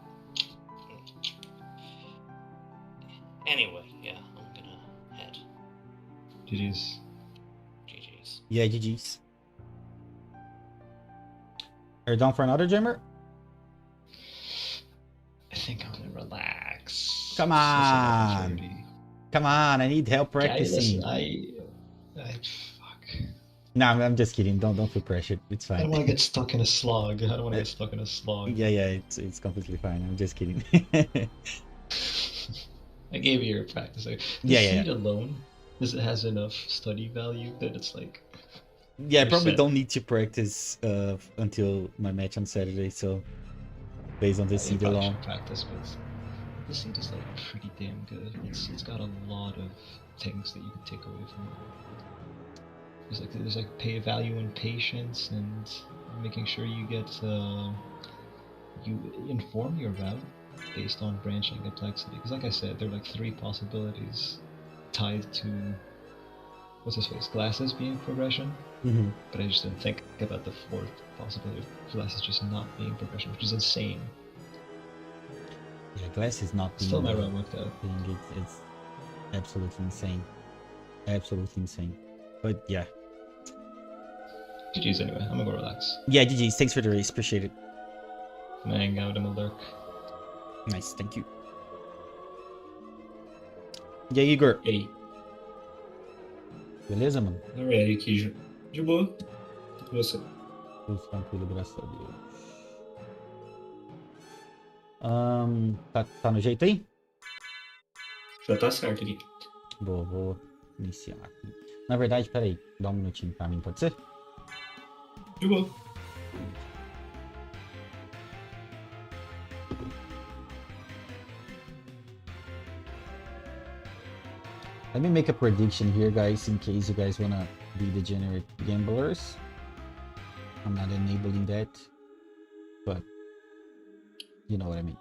Anyway, yeah, I'm gonna head. GG's. GG's. Yeah, GG's. Are you down for another, Jimmer? I think I'm gonna relax. Come on. Come on, I need help practicing. I fuck. No, I'm just kidding. Don't feel pressured. It's fine. I don't want to get stuck in a slog. I don't want to get stuck in a slog. Yeah, it's completely fine. I'm just kidding. I gave you your practice. Like, the Yeah. seed alone, it has enough study value that it's like. Yeah, I You're probably set. don't need to practice until my match on Saturday, so based on the You seed probably alone. should practice, but the seed is like pretty damn good. It's got a lot of things that you can take away from it. There's like pay value in patience and making sure you get you inform your route based on branching complexity. Because like I said, there are like 3 possibilities tied to what's his face, glasses being progression. Mm-hmm. But I just didn't think about the 4th possibility of glasses just not being progression, which is insane. Yeah, glass is not being Still my run worked out. it's absolutely insane. Absolutely insane. But yeah. GG's anyway, I'm gonna go relax. Yeah, GG's. Thanks for the race. Appreciate it. I'm gonna hang out in the lurk. Nice, thank you. E aí, Igor? E aí? Beleza, mano? Alright, aqui de boa. E você? Tudo tranquilo, graças a Deus. Tá no jeito aí? Já tá certo aqui. Boa, vou iniciar aqui. Na verdade, peraí. Dá um minutinho pra mim, pode ser? De boa. Let me make a prediction here, guys, in case you guys wanna be degenerate gamblers. I'm not enabling that, but you know what I mean.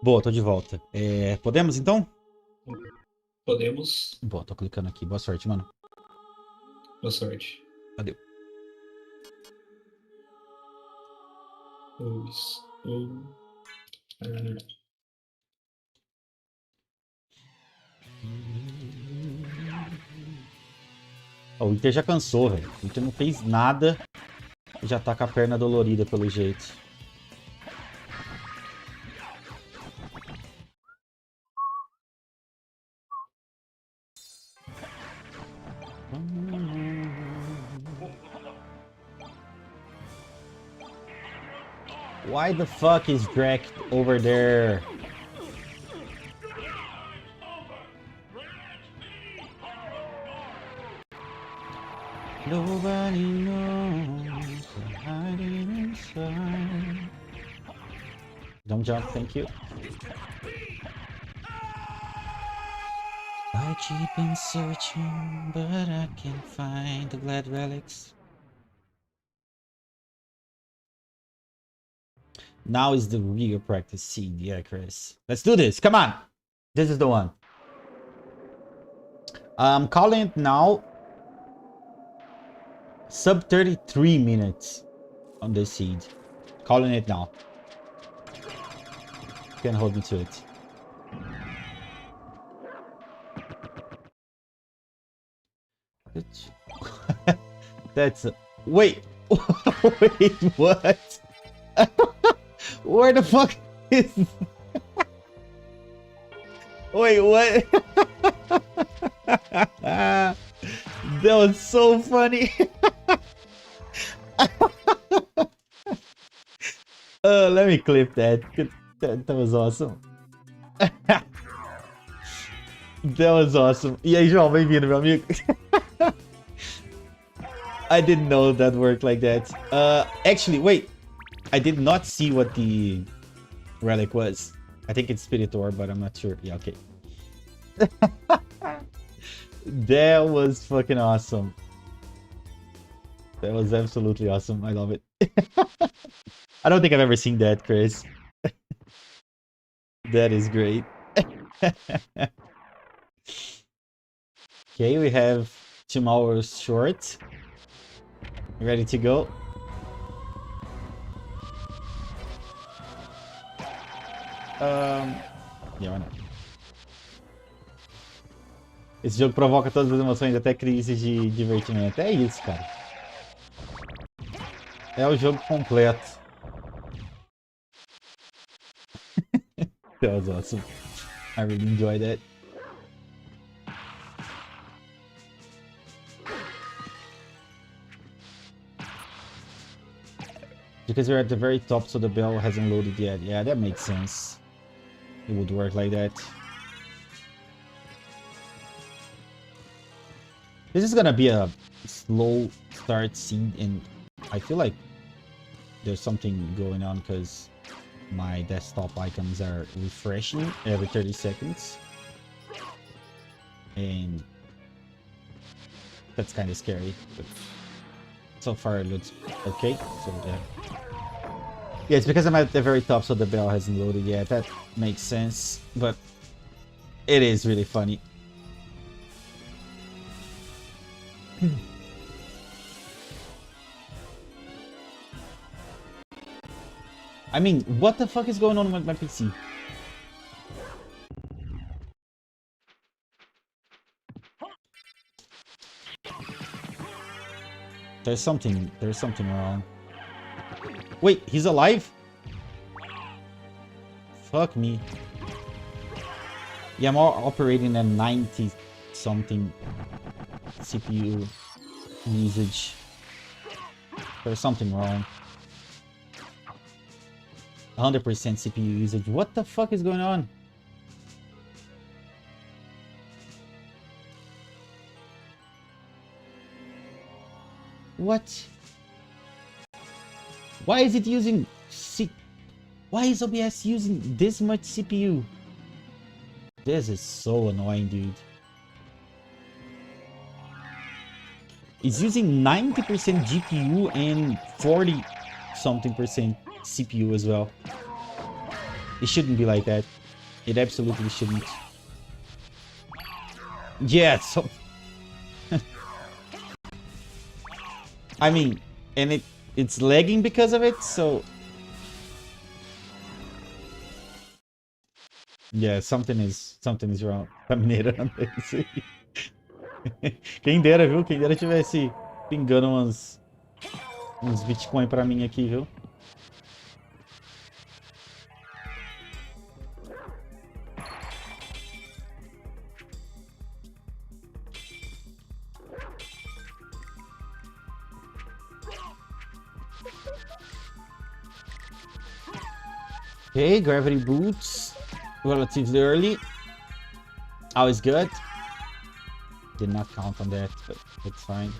Boa, tô de volta. Podemos então? Podemos. Boa, tô clicando aqui. Boa sorte, mano. Boa sorte. Valeu. O Inter já cansou, velho. O Inter não fez nada e já tá com a perna dolorida pelo jeito. Why the fuck is Drake over there? Nobody knows I'm hiding inside. Don't jump, thank you. I keep on searching, but I can't find the glad relics. Now is the real practice scene. Yeah, Chris. Let's do this. Come on. This is the one. I'm calling it now. Sub 33 minutes on the seed. Calling it now. Can't hold me to it. That's wait. Wait, what? Where the fuck is wait, what? That was so funny. Let me clip that. That was awesome. That was awesome. E aí, João, bem-vindo, meu amigo. I didn't know that worked like that. Actually, wait. I did not see what the relic was. I think it's Spiritor, but I'm not sure. Yeah, okay. That was fucking awesome. That was absolutely awesome. I love it. I don't think I've ever seen that, Chris. That is great. Okay, we have 2 hours short. Ready to go? Yeah, why not? Esse jogo provoca todas as emoções, até crises de divertimento. É isso, cara. É o jogo completo. That was awesome. I really enjoyed that. Because you're at the very top, so the bell hasn't loaded yet. Yeah, that makes sense. It would work like that. This is gonna be a slow start scene, and I feel like there's something going on because my desktop icons are refreshing every 30 seconds. And that's kind of scary, but so far it looks okay. So yeah, it's because I'm at the very top, so the bell hasn't loaded yet. That makes sense, but it is really funny. I mean, what the fuck is going on with my PC? There's something wrong. Wait, he's alive? Fuck me. Yeah, I'm operating at 90 something CPU usage. There's something wrong. 100% CPU usage. What the fuck is going on? What? Why is it using Why is OBS using this much CPU? This is so annoying, dude. It's using 90% GPU and 40 something percent CPU as well. It shouldn't be like that. It absolutely shouldn't. Yeah, so I mean, and it's lagging because of it, so yeah, something is wrong. Caminheira não sei. Quem dera, viu? Quem dera tivesse pingando uns Bitcoin pra mim aqui, viu? Okay, gravity boots. Relatively early. Always good. Did not count on that, but it's fine.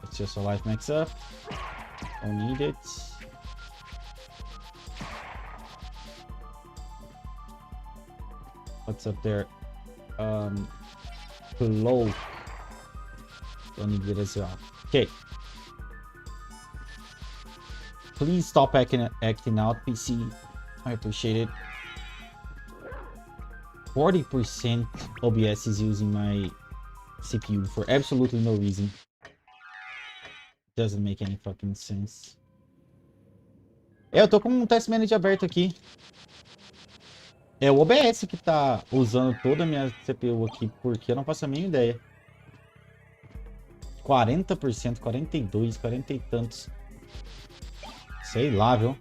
It's just a life mix up. Don't need it. What's up there? Cloak. Don't need it as well. Okay. Please stop acting out, PC. I appreciate it. 40% OBS is using my CPU for absolutely no reason. Doesn't make any fucking sense. Eu tô com Test Manager aberto aqui. É o OBS que tá usando toda a minha CPU aqui, porque eu não faço a mínima ideia. 40%, 42%, 40 e tantos. Sei lá, viu?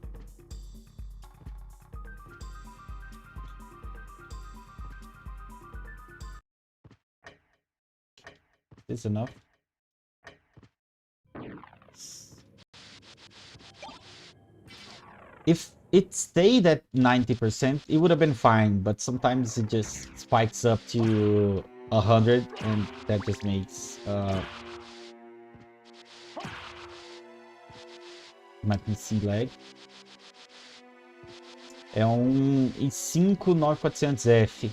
Is enough. If it stayed at 90%, it would have been fine, but sometimes it just spikes up to 100, and that just makes my PC lag. É um i5 9400F.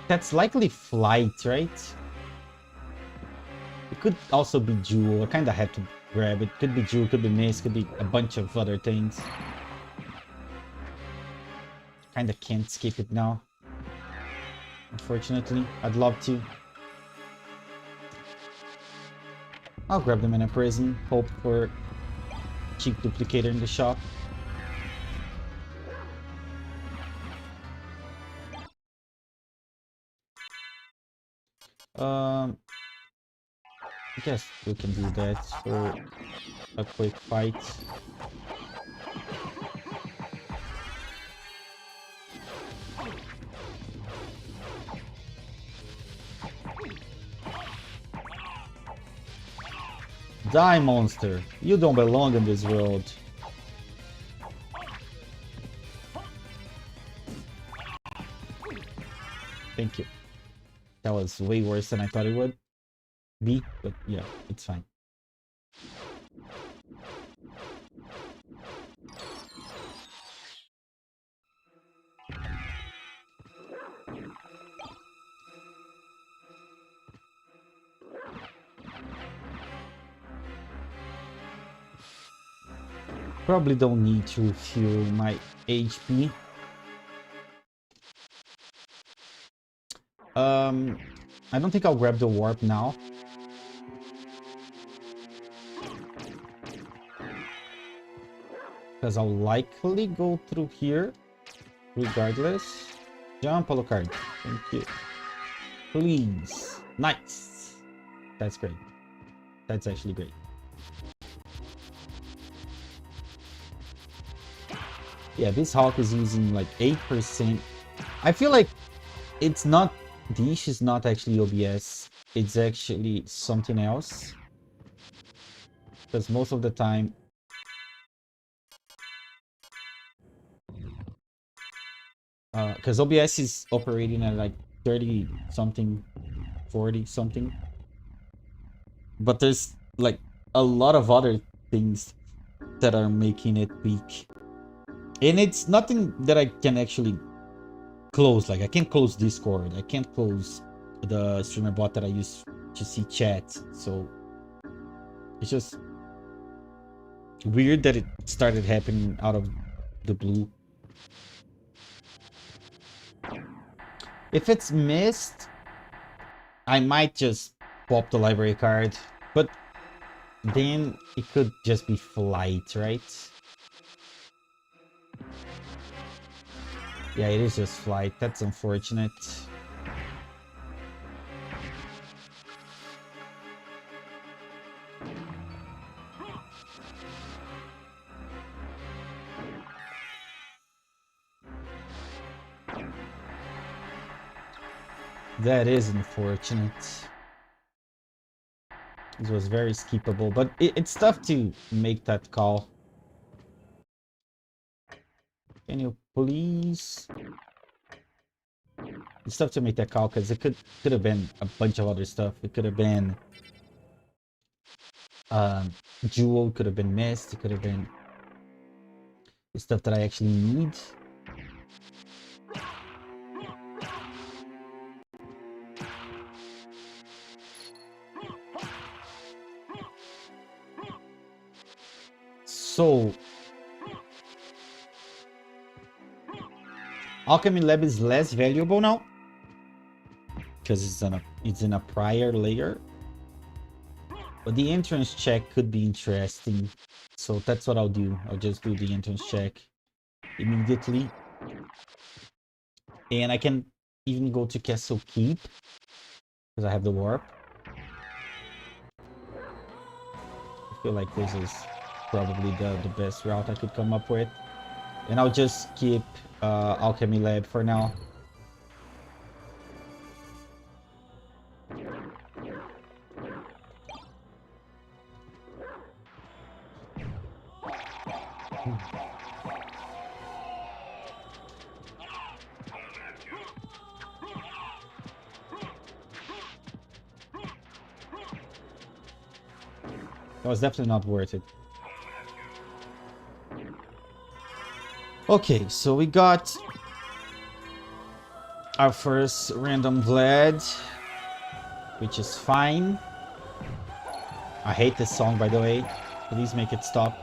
That's likely flight, right? It could also be Jewel. I kind of had to grab it. Could be Jewel, could be Miss, could be a bunch of other things. Kind of can't skip it now. unfortunately. I'd love to. I'll grab them in a prison, hope for cheap duplicator in the shop. I guess we can do that for a quick fight. Die, monster! You don't belong in this world. Thank you. That was way worse than I thought it would be, but yeah, it's fine. Probably don't need to refuel my HP. I don't think I'll grab the warp now. Because I'll likely go through here regardless. Jump, Alucard. Thank you. Please. Nice. That's great. That's actually great. Yeah, this Hulk is using like 8%. I feel like it's not... The issue is not actually OBS. It's actually something else. Because most of the time... Because OBS is operating at like 30 something, 40 something. But there's like a lot of other things that are making it weak. And it's nothing that I can actually close. Like I can't close Discord. I can't close the streamer bot that I use to see chat. So it's just weird that it started happening out of the blue. If it's missed, I might just pop the library card, but then it could just be flight, right? Yeah, it is just flight. That's unfortunate. That is unfortunate. This was very skippable, but it's tough to make that call. Can you please? It's tough to make that call because it could have been a bunch of other stuff. It could have been Jewel could have been missed. It could have been the stuff that I actually need. So Alchemy Lab is less valuable now because it's in a prior layer. But the entrance check could be interesting. So that's what I'll do. I'll just do the entrance check immediately. And I can even go to Castle Keep because I have the warp. I feel like this is probably the best route I could come up with. And I'll just keep Alchemy Lab for now. That was definitely not worth it. Okay, so we got our first random Vlad, which is fine. I hate this song, by the way. Please make it stop.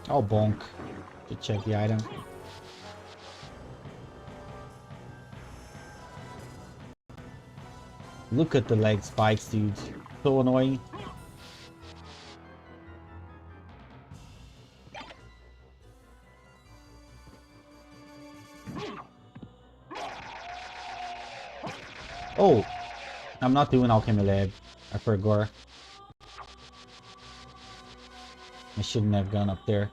I'll bonk to check the item. Look at the leg spikes, dude. So annoying. Oh, I'm not doing Alchemy Lab. I forgot. I shouldn't have gone up there.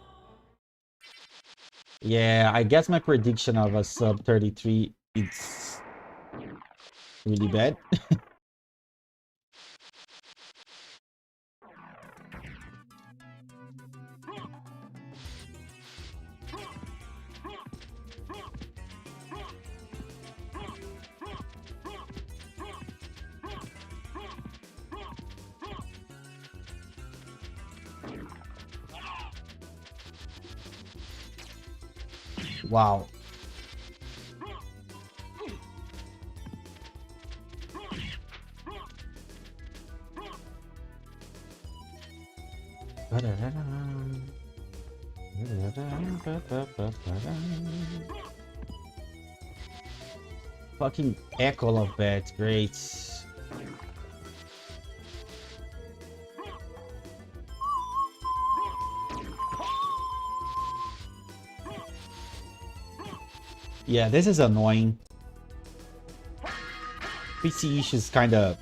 Yeah, I guess my prediction of a sub 33, it's really bad. Wow. Fucking echo of that, great. Yeah, this is annoying. PC issues kinda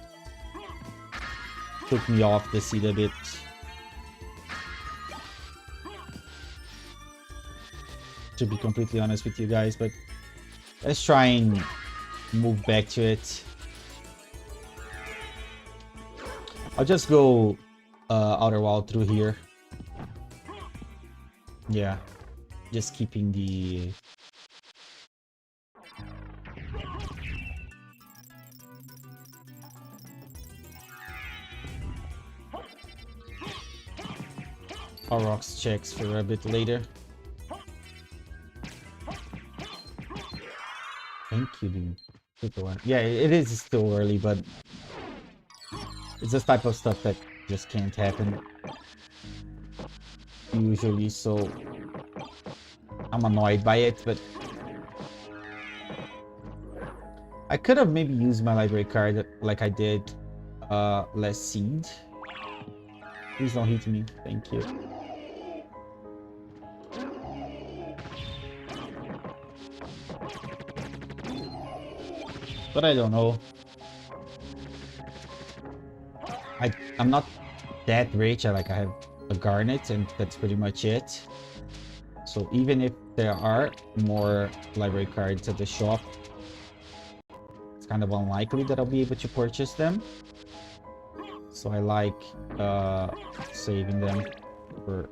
took me off the seat a bit. To be completely honest with you guys, but let's try and move back to it. I'll just go outer wall through here. Yeah, just keeping the our rocks checks for a bit later. Thank you, dude. Super one. Yeah, it is still early, but it's this type of stuff that just can't happen usually, so I'm annoyed by it, but I could have maybe used my library card like I did last seed. Please don't hit me. Thank you. But I don't know. I'm not that rich. I have a garnet and that's pretty much it. So even if there are more library cards at the shop, it's kind of unlikely that I'll be able to purchase them. So I like saving them for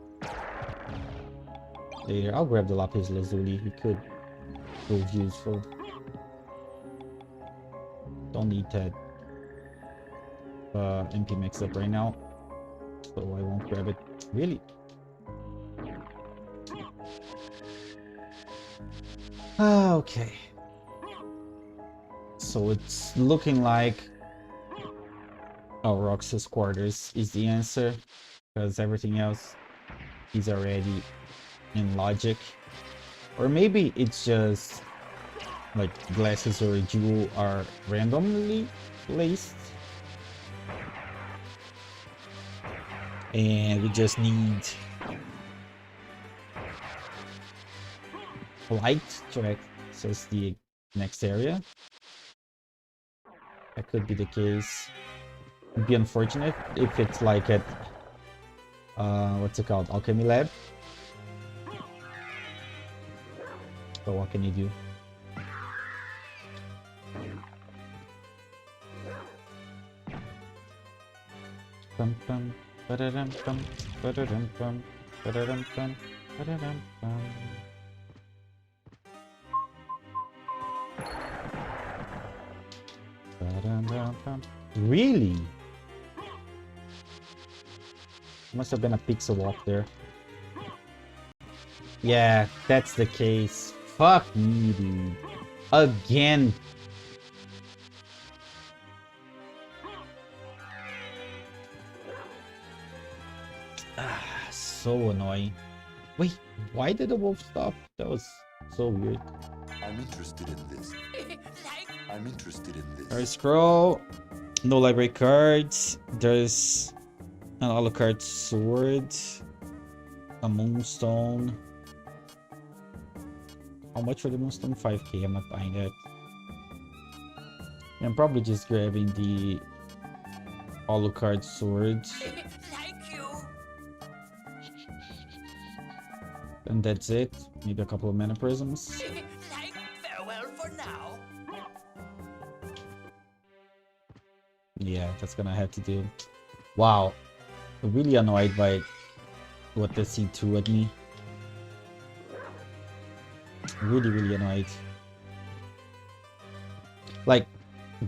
later. I'll grab the lapis lazuli. It could prove useful. Don't need that MP mix up right now, so I won't grab it. Really? Okay. So it's looking like Roxas quarters is the answer, because everything else is already in logic. Or maybe it's just like glasses or a jewel are randomly placed. And we just need light to access the next area. That could be the case. It'd be unfortunate if it's like at what's it called? Alchemy Lab. But what can you do? Pum pum ba-da-dum pum ba-da-dum pum ba-da-dum pum ba-da-dum pum. Ba-dum pum. Really? Must have been a pixel walk there. Yeah, that's the case. Fuck me, dude. Again. So annoying. Wait, why did the wolf stop? That was so weird. I'm interested in this. I'm interested in this. Alright, scroll. No library cards. There's an Alucard sword. A moonstone. How much for the moonstone? 5k. I'm not buying that. I'm probably just grabbing the Alucard sword. Thank you. And that's it. Maybe a couple of mana prisms. Farewell for now. Yeah, that's gonna have to do. Wow. I'm really annoyed by what the seed threw at me. Really annoyed. Like,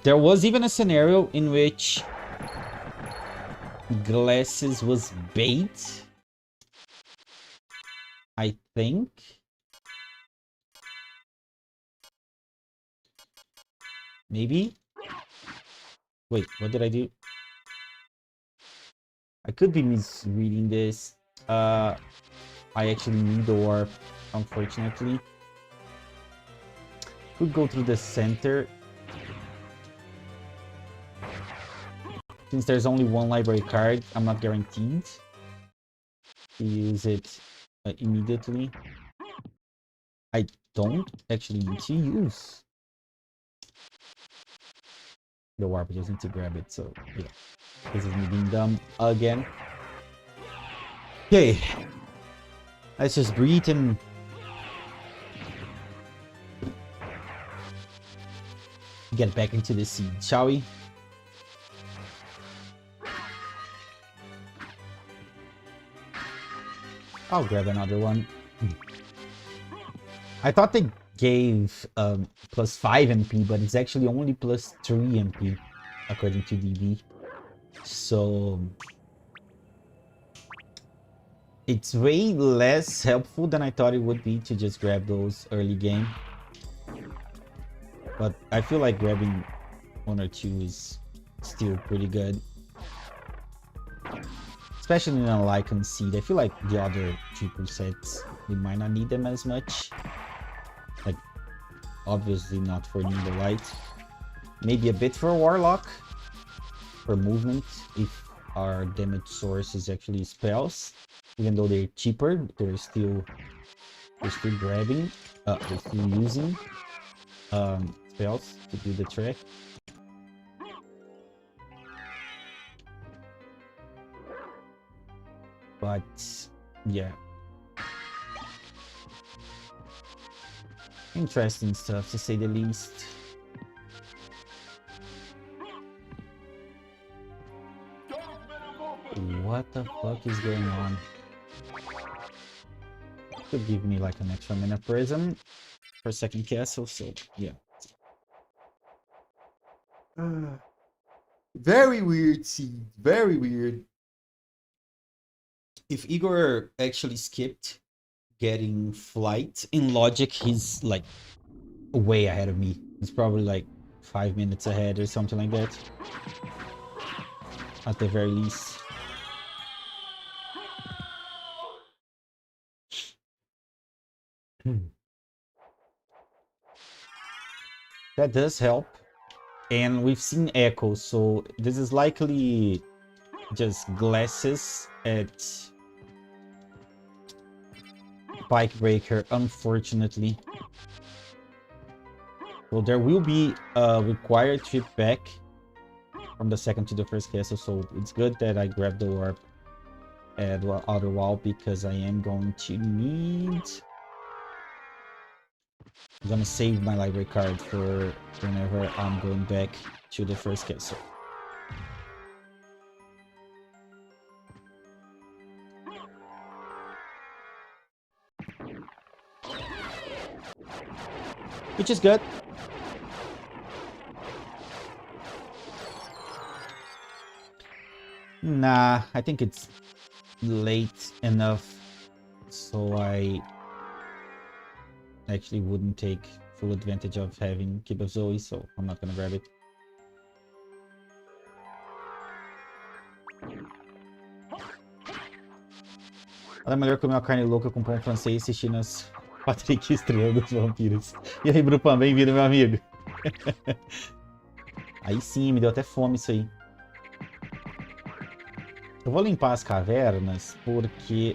there was even a scenario in which glasses was bait. I think. Maybe? Wait, what did I do? I could be misreading this. I actually need the warp, unfortunately. Could go through the center. Since there's only one library card, I'm not guaranteed to use it immediately. I don't actually need to use the warp, I just need to grab it, so yeah. This is me being dumb again. Okay. Let's just breathe and get back into the seed, shall we? I'll grab another one. I thought they gave plus 5 MP, but it's actually only plus 3 MP according to DB. So it's way less helpful than I thought it would be to just grab those early game. But I feel like grabbing 1 or 2 is still pretty good. Especially in a Lycan seed. I feel like the other triple sets, we might not need them as much. Like, obviously not for Needle Light. Maybe a bit for Warlock. For movement, if our damage source is actually spells. Even though they're cheaper, they're still grabbing. They're still using spells to do the trick. But yeah, interesting stuff to say the least. What the fuck is going on? Could give me like an extra mana prism for second castle, so yeah. Very weird seed, very weird. If Igor actually skipped getting flight, in logic he's like way ahead of me. He's probably like 5 minutes ahead or something like that. At the very least. That does help. And we've seen echoes, so this is likely just glasses at Spike Breaker, unfortunately. So there will be a required trip back from the second to the first castle, so it's good that I grabbed the warp at the other wall because I am going to need... I'm gonna save my library card for whenever I'm going back to the first castle. Which is good. Nah, I think it's late enough so I actually wouldn't take full advantage of having Keep of Zoe, so I'm not gonna grab it. Olha, melhor comer uma carne louca com pão francês assistindo as Patrick Estrela dos Vampiros. E aí, Brupan, bem-vindo, meu amigo. Aí sim, me deu até fome isso aí. Eu vou limpar as cavernas porque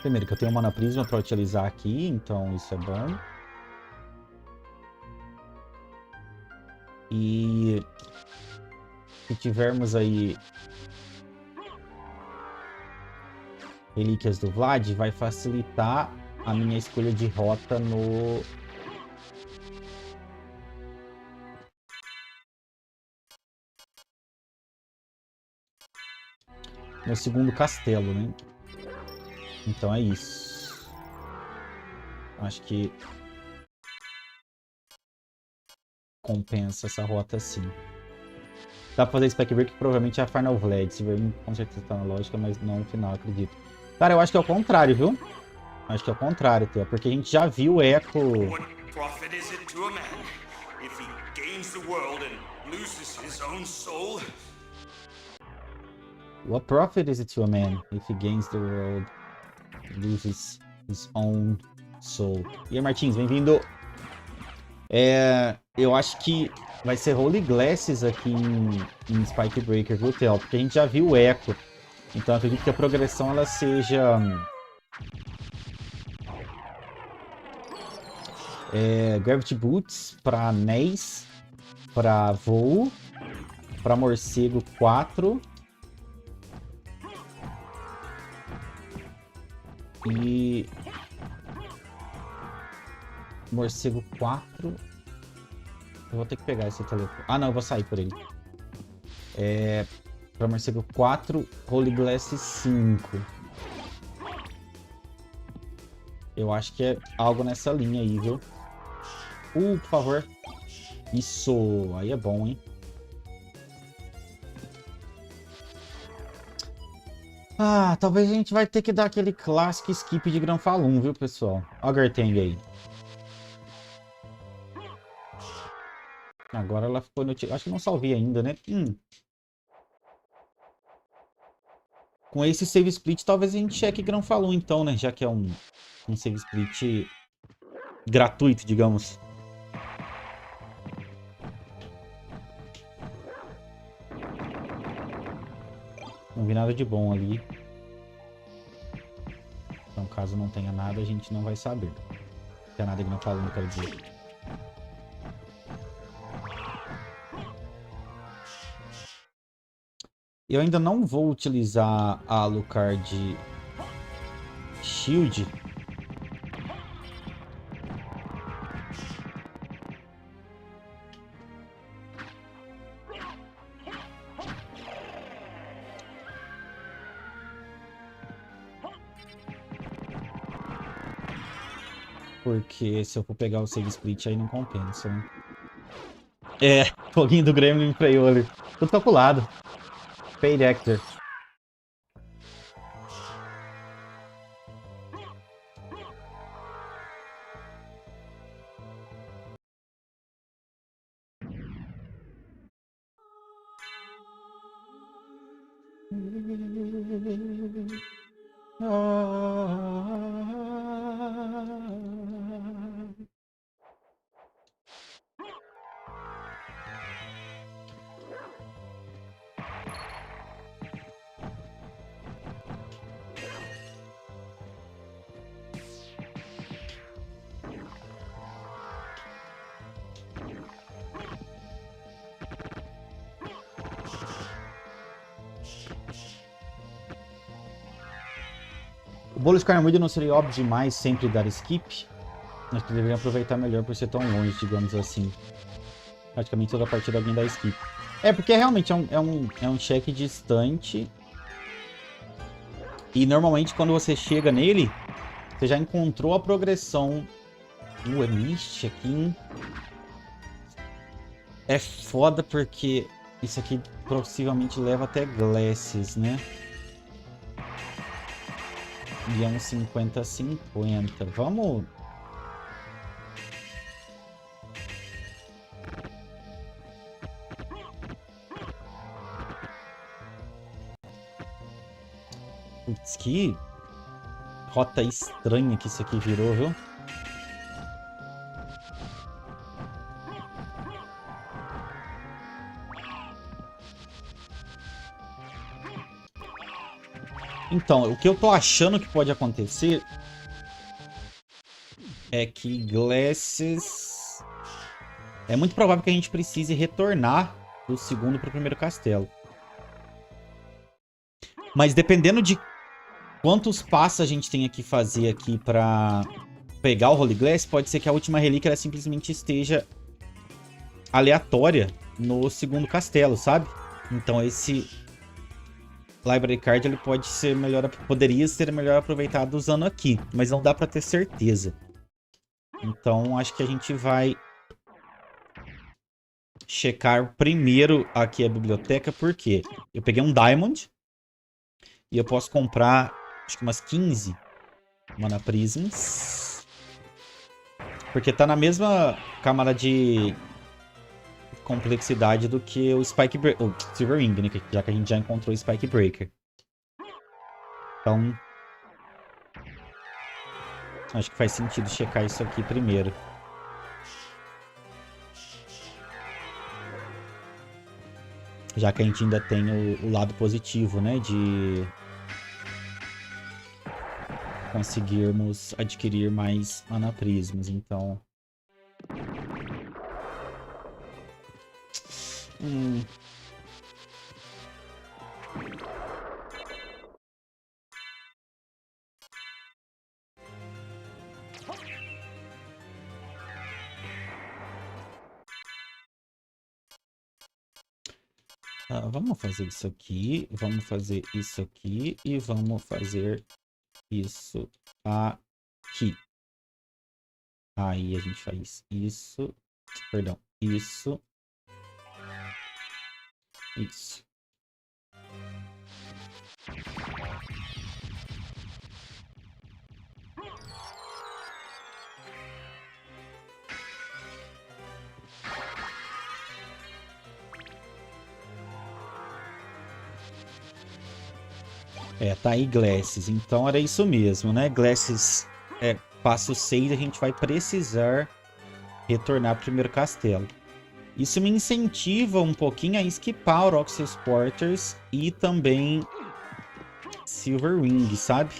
primeiro que eu tenho mana prisma para utilizar aqui, então isso é bom. E se tivermos aí relíquias do Vlad, vai facilitar a minha escolha de rota no segundo castelo, né? Então é isso. Acho que compensa essa rota sim. Dá pra fazer Spec Break que provavelmente é a Final Vlad. Se com certeza tá na lógica, mas não no final, acredito. Cara, eu acho que é o contrário, viu? Acho que é o contrário, Theo, porque a gente já viu o Echo. What profit is it to a man if he gains the world and loses his own soul? What profit is it to a man if he gains the world, loses his own soul? E aí, Martins, bem-vindo. Eu acho que vai ser Holy Glasses aqui em Spike Breaker, viu, Theo? Porque a gente já viu o Echo. Então, acredito que a progressão ela seja Gravity Boots para anéis, para voo, para morcego 4 e morcego 4. Eu vou ter que pegar esse telefone. Ah, não, eu vou sair por ele. Para morcego 4, Holy Glass 5. Eu acho que é algo nessa linha aí, viu? Por favor. Isso. Aí é bom, hein? Ah, talvez a gente vai ter que dar aquele clássico skip de Granfalum, viu, pessoal? Olha a Garteng aí. Agora ela ficou no... Acho que não salvei ainda, né? Com esse save split, talvez a gente cheque Granfalum, então, né? Já que é um save split gratuito, digamos. Não vi nada de bom ali. Então, caso não tenha nada, a gente não vai saber. Não tem nada que não falou, quero dizer. Eu ainda não vou utilizar a Alucard Shield. Porque se eu for pegar o save split aí não compensa, né? Foguinho do Grêmio me freou ali. Tudo calculado. Fade Actor. O bolo de carne moída não seria óbvio demais sempre dar skip? Acho que deveriam aproveitar melhor por ser tão longe, digamos assim. Praticamente toda a partida alguém dá skip. Porque realmente é um check distante. E normalmente quando você chega nele, você já encontrou a progressão. É Mist aqui, hein? É foda porque isso aqui possivelmente leva até Glasses, né? E é um 50-50. Vamos... Putz, que rota estranha que isso aqui virou, viu? Então, o que eu tô achando que pode acontecer é que Glasses... É muito provável que a gente precise retornar do segundo pro primeiro castelo. Mas dependendo de quantos passos a gente tenha que fazer aqui pra pegar o Holy Glass, pode ser que a última relíquia ela simplesmente esteja aleatória no segundo castelo, sabe? Então esse Library Card ele pode ser melhor, poderia ser melhor aproveitado usando aqui, mas não dá pra ter certeza. Então acho que a gente vai checar primeiro aqui a biblioteca, porque eu peguei um Diamond e eu posso comprar acho que umas 15 Mana Prisms, porque tá na mesma camada de complexidade do que o Spike Breaker, o Silver Ring, né? Já que a gente já encontrou o Spike Breaker. Então, acho que faz sentido checar isso aqui primeiro. Já que a gente ainda tem o lado positivo, né? De conseguirmos adquirir mais Mana Prismas, então... Vamos fazer isso aqui, vamos fazer isso aqui e vamos fazer isso aqui. Aí a gente faz isso, perdão, isso, isso. Tá aí Glasses. Então era isso mesmo, né? Glasses, passo 6, a gente vai precisar retornar pro primeiro castelo. Isso me incentiva um pouquinho a esquipar o Roxas Porters e também Silver Ring, sabe?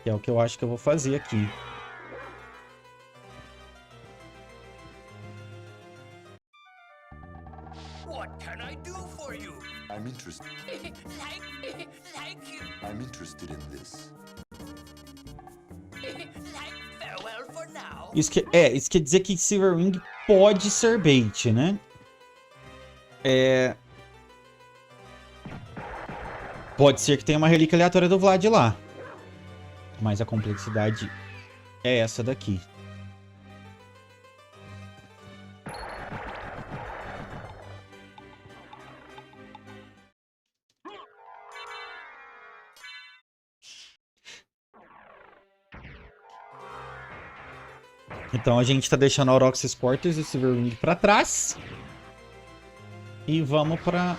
Que é o que eu acho que eu vou fazer aqui. What can I do for you? I'm interested. Thank you. I'm interested in this. Farewell for now. Isso quer dizer que Silver Ring pode ser bait, né? Pode ser que tenha uma relíquia aleatória do Vlad lá. Mas a complexidade é essa daqui. Então a gente tá deixando a Auroxis Porters e o Silver Ring pra trás. E vamos pra...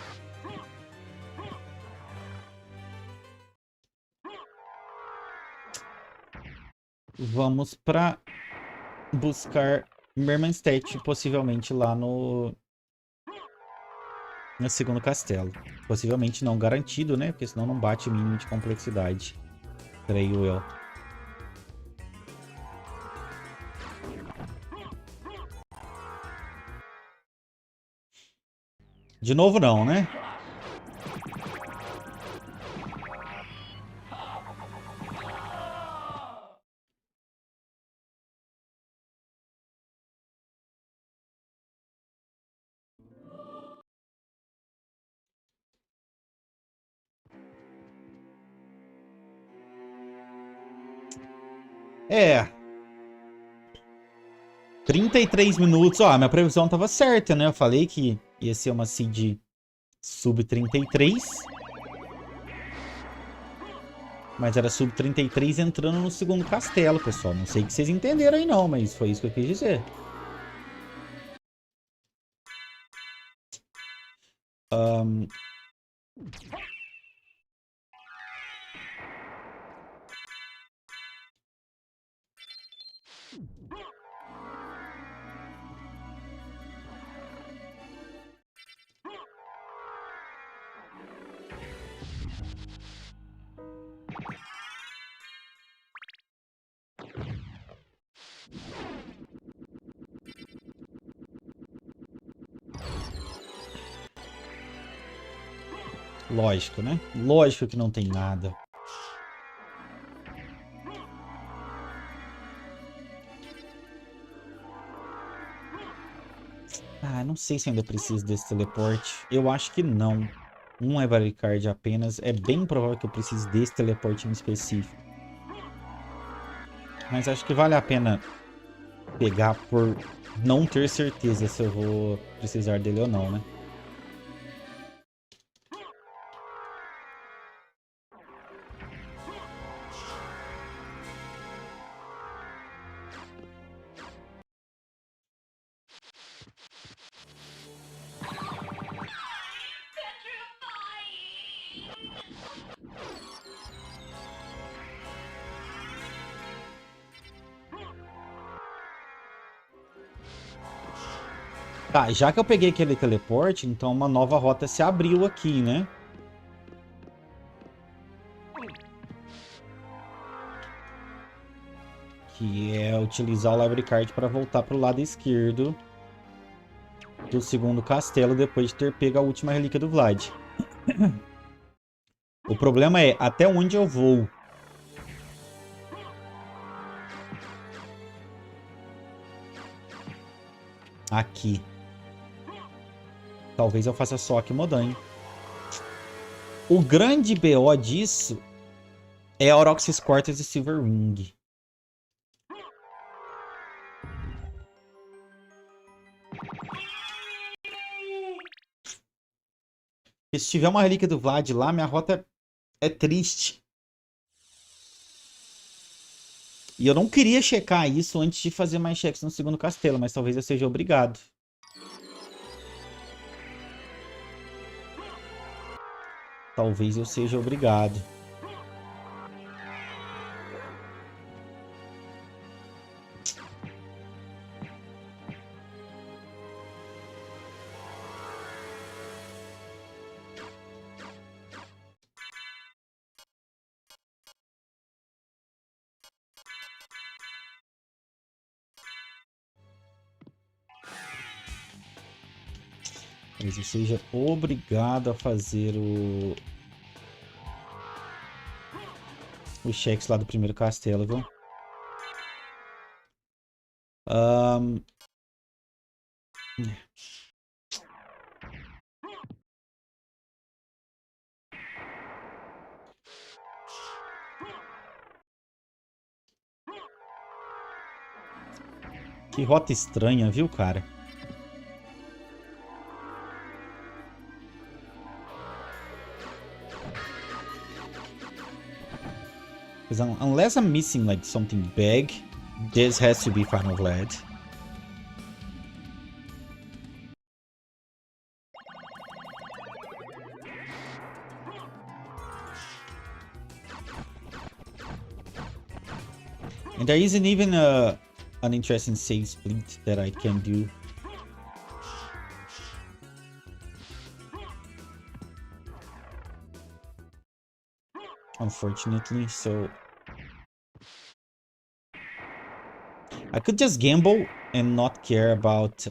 Vamos pra buscar Mermanstedt, possivelmente lá no segundo castelo. Possivelmente não garantido, né? Porque senão não bate o mínimo de complexidade. Creio eu. De novo não, né? É. 33 minutos. Ó, minha previsão tava certa, né? Eu falei que ia ser uma seed sub 33. Mas era sub 33 entrando no segundo castelo, pessoal. Não sei o que vocês entenderam aí não, mas foi isso que eu quis dizer. Lógico, né? Lógico que não tem nada. Ah, não sei se ainda preciso desse teleporte. Eu acho que não. Um é Card apenas. É bem provável que eu precise desse teleporte em específico. Mas acho que vale a pena pegar por não ter certeza se eu vou precisar dele ou não, né? Tá, já que eu peguei aquele teleporte, então uma nova rota se abriu aqui, né? Que é utilizar o Library Card para voltar para o lado esquerdo do segundo castelo depois de ter pego a última relíquia do Vlad. O problema é até onde eu vou. Aqui. Talvez eu faça só aqui Modan. O grande BO disso é a Auroxys Quarters e Silver Ring. E se tiver uma relíquia do Vlad lá, minha rota é triste. E eu não queria checar isso antes de fazer mais cheques no segundo castelo, mas talvez eu seja obrigado. Talvez eu seja obrigado. Talvez eu seja obrigado a fazer os cheques lá do primeiro castelo, viu? Que rota estranha, viu, cara? Because unless I'm missing like something big, this has to be Final Vlad. And there isn't even an interesting save split that I can do. Unfortunately, so I could just gamble and not care about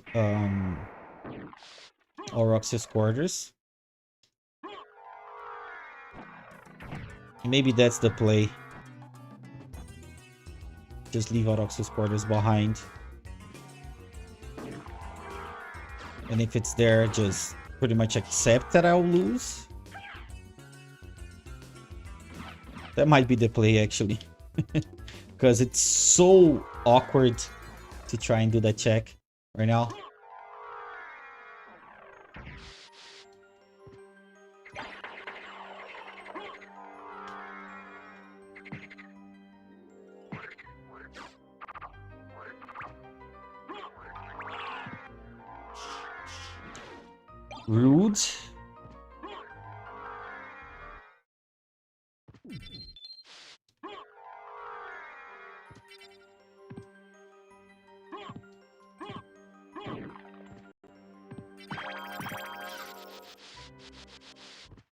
Auroxys Quarters. Maybe that's the play. Just leave Auroxys Quarters behind. And if it's there, just pretty much accept that I'll lose. That might be the play, actually. Because it's so awkward to try and do that check right now. Rude.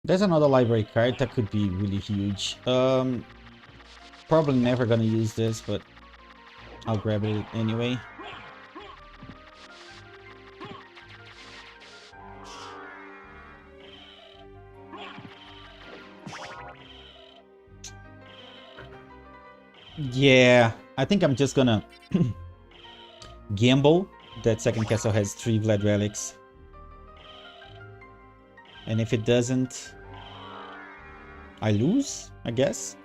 There's another library card that could be really huge. Probably never gonna use this, but I'll grab it anyway. Yeah, I think I'm just gonna gamble that second castle has 3 Vlad relics. And if it doesn't, I lose, I guess.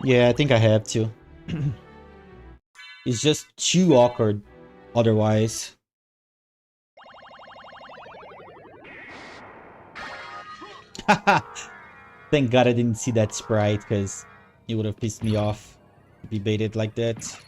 Yeah, I think I have to. It's just too awkward otherwise. Thank God I didn't see that sprite, because it would have pissed me off to be baited like that.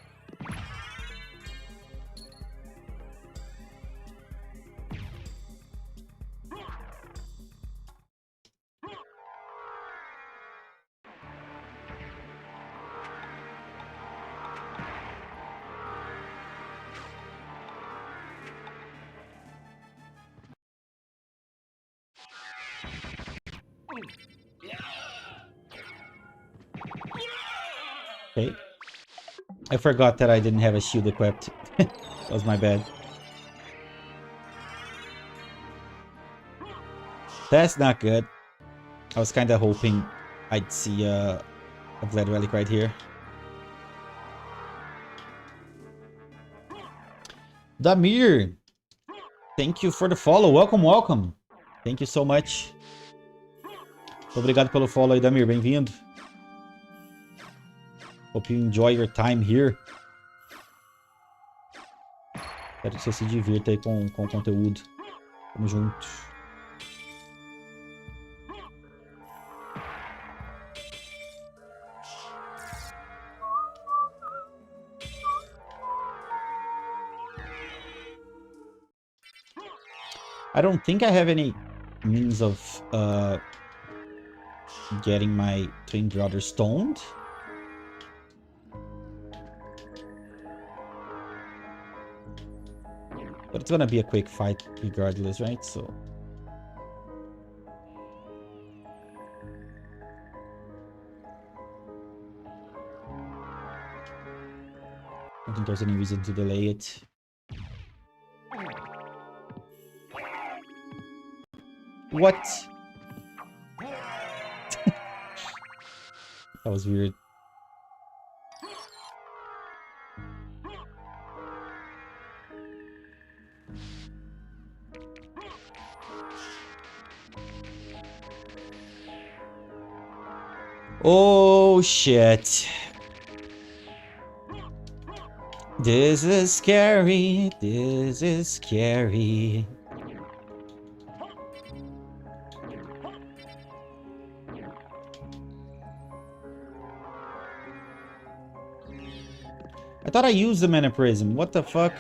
Okay. I forgot that I didn't have a shield equipped. That was my bad. That's not good. I was kind of hoping I'd see a Vlad relic right here. Damir! Thank you for the follow. Welcome, welcome. Thank you so much. Obrigado pelo follow aí, Damir. Bem-vindo. Hope you enjoy your time here. Espero que você se divirta aí com o conteúdo. Tamo junto. I don't think I have any means of getting my twin brother stoned. But it's gonna be a quick fight regardless, right? So I don't think there's any reason to delay it. What? That was weird. Oh shit. This is scary. This is scary. I thought I used the mana prism. What the fuck?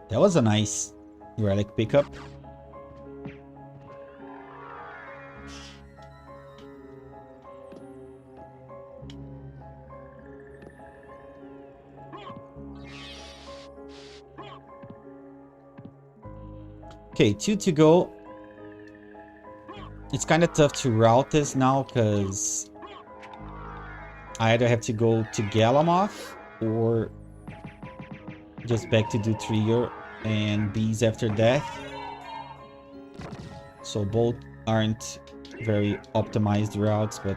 That was a nice relic pickup. Okay, 2 to go. It's kind of tough to route this now because I either have to go to Galamoth or just back to do Trigger and Bees after death. So both aren't very optimized routes, but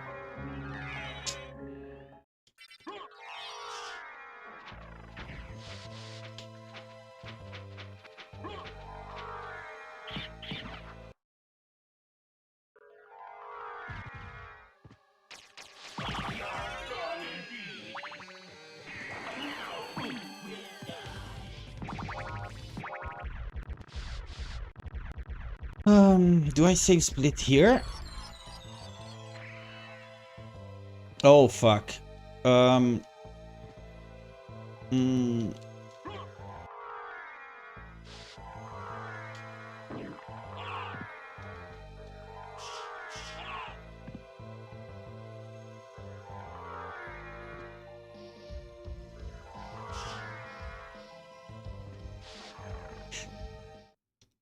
do I save split here? Oh fuck.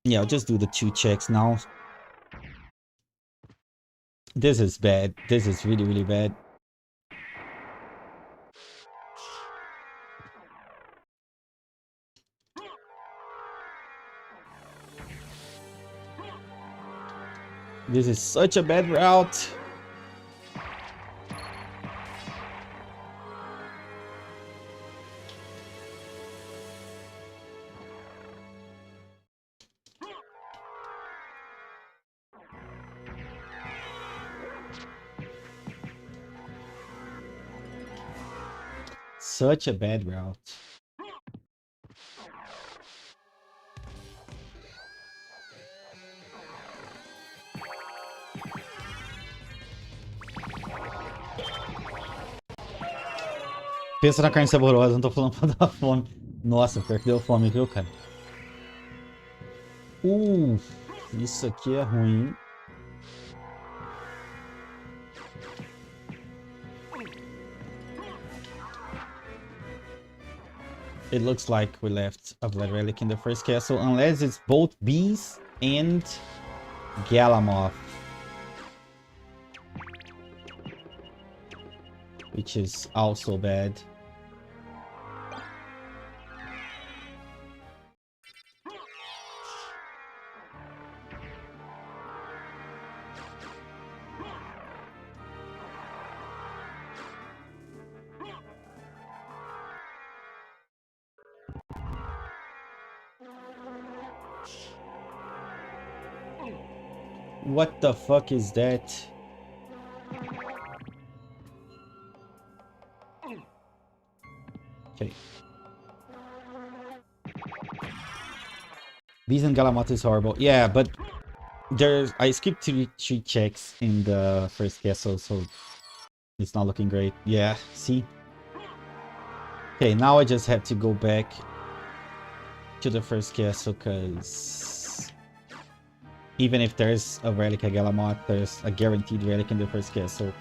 Yeah, I'll just do the 2 checks now. This is bad. This is really, really bad. This is such a bad route. Such a bad route. Pensa na carne saborosa, não tô falando pra dar fome. Nossa, pior que deu fome, viu, cara? Isso aqui é ruim. It looks like we left a Blood Relic in the first castle, unless it's both bees and Galamoth. Which is also bad. What the fuck is that? Okay. Bees and Galamoth is horrible. Yeah, but I skipped three checks in the first castle, so it's not looking great. Yeah, see? Okay, now I just have to go back to the first castle, because even if there's a relic at Galamoth, there's a guaranteed relic in the first castle.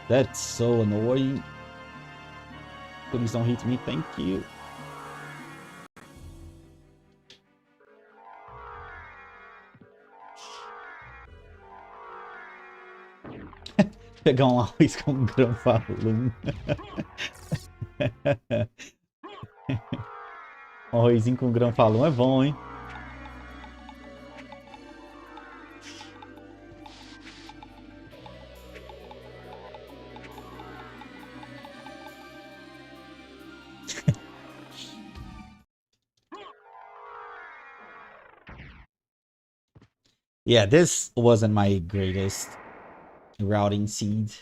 That's so annoying. Please don't hit me, thank you. Pegar um arroz com granfalum. Um arrozinho com granfalum é bom, hein? Yeah, this wasn't my greatest routing seed.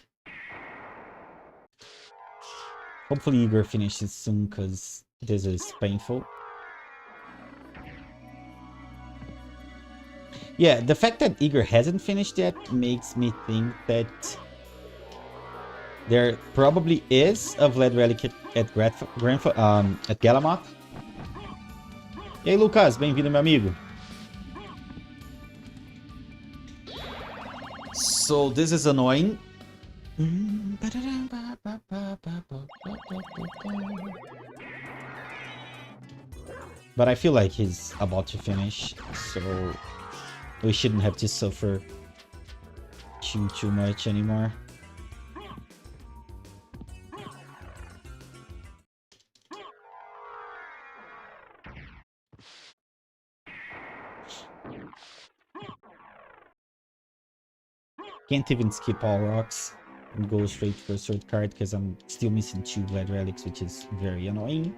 Hopefully Igor finishes soon, because this is painful. Yeah, the fact that Igor hasn't finished yet makes me think that there probably is a Vlad Relic at Galamoth. E aí, Lucas, bem-vindo, meu amigo. So this is annoying. But I feel like he's about to finish, so we shouldn't have to suffer too much anymore. Can't even skip all rocks and go straight for a sword card because I'm still missing 2 Vlad relics, which is very annoying.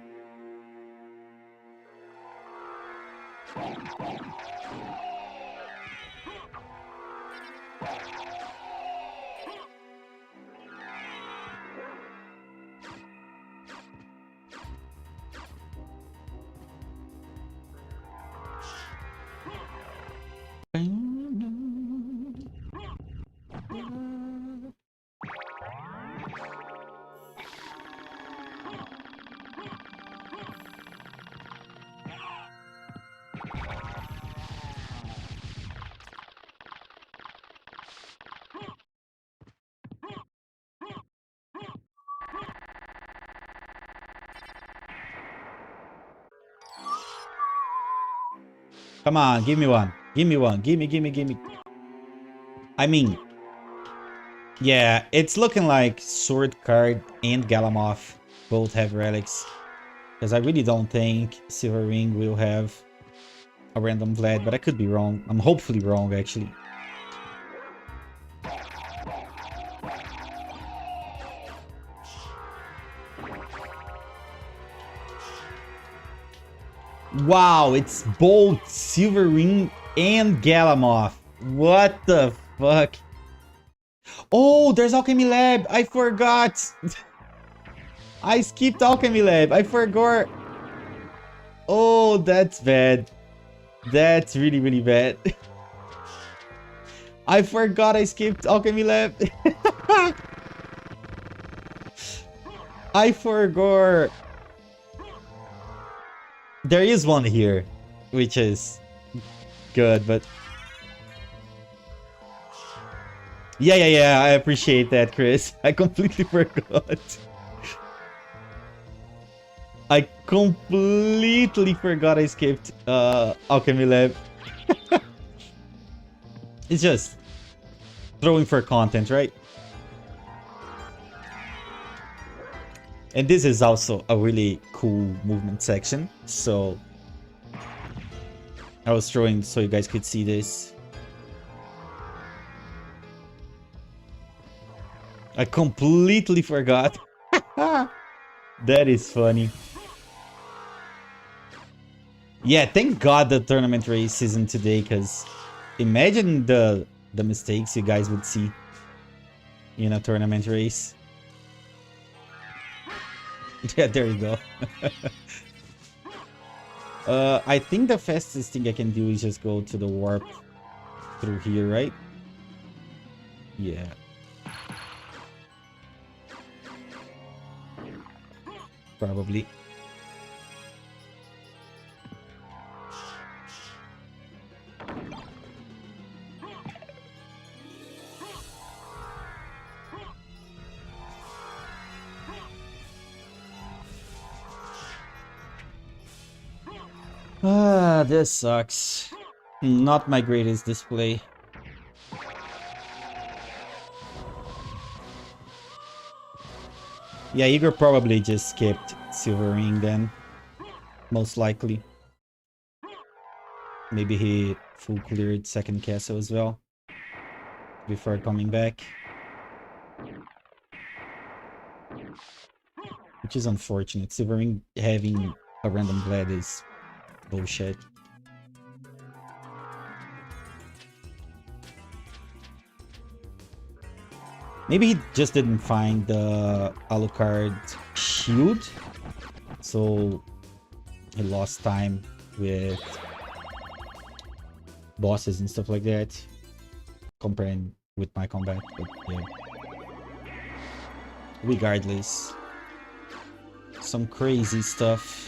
Come on, give me one. Give me one. Give me. I mean, yeah, it's looking like Sword Card and Galamoth both have relics. Because I really don't think Silver Ring will have a random Vlad, but I could be wrong. I'm hopefully wrong, actually. Wow, it's both Silver Ring and Galamoth. What the fuck? Oh, there's Alchemy Lab. I forgot. I skipped Alchemy Lab. I forgot. Oh, that's bad. That's really, really bad. I forgot I skipped Alchemy Lab. I forgot. There is one here, which is good, but... Yeah, I appreciate that, Chris. I completely forgot. I completely forgot I skipped Alchemy Lab. It's just throwing for content, right? And this is also a really cool movement section, so I was throwing so you guys could see this. I completely forgot. That is funny. Yeah, thank God the tournament race isn't today, because imagine the mistakes you guys would see in a tournament race. Yeah, there you go. I think the fastest thing I can do is just go to the warp through here, right? Yeah. Probably. Ah, this sucks. Not my greatest display. Yeah, Igor probably just skipped Silver Ring then. Most likely. Maybe he full cleared second castle as well before coming back. Which is unfortunate. Silver Ring having a random blade is bullshit. Maybe he just didn't find the Alucard shield, so he lost time with bosses and stuff like that, comparing with my combat, but yeah. Regardless, some crazy stuff.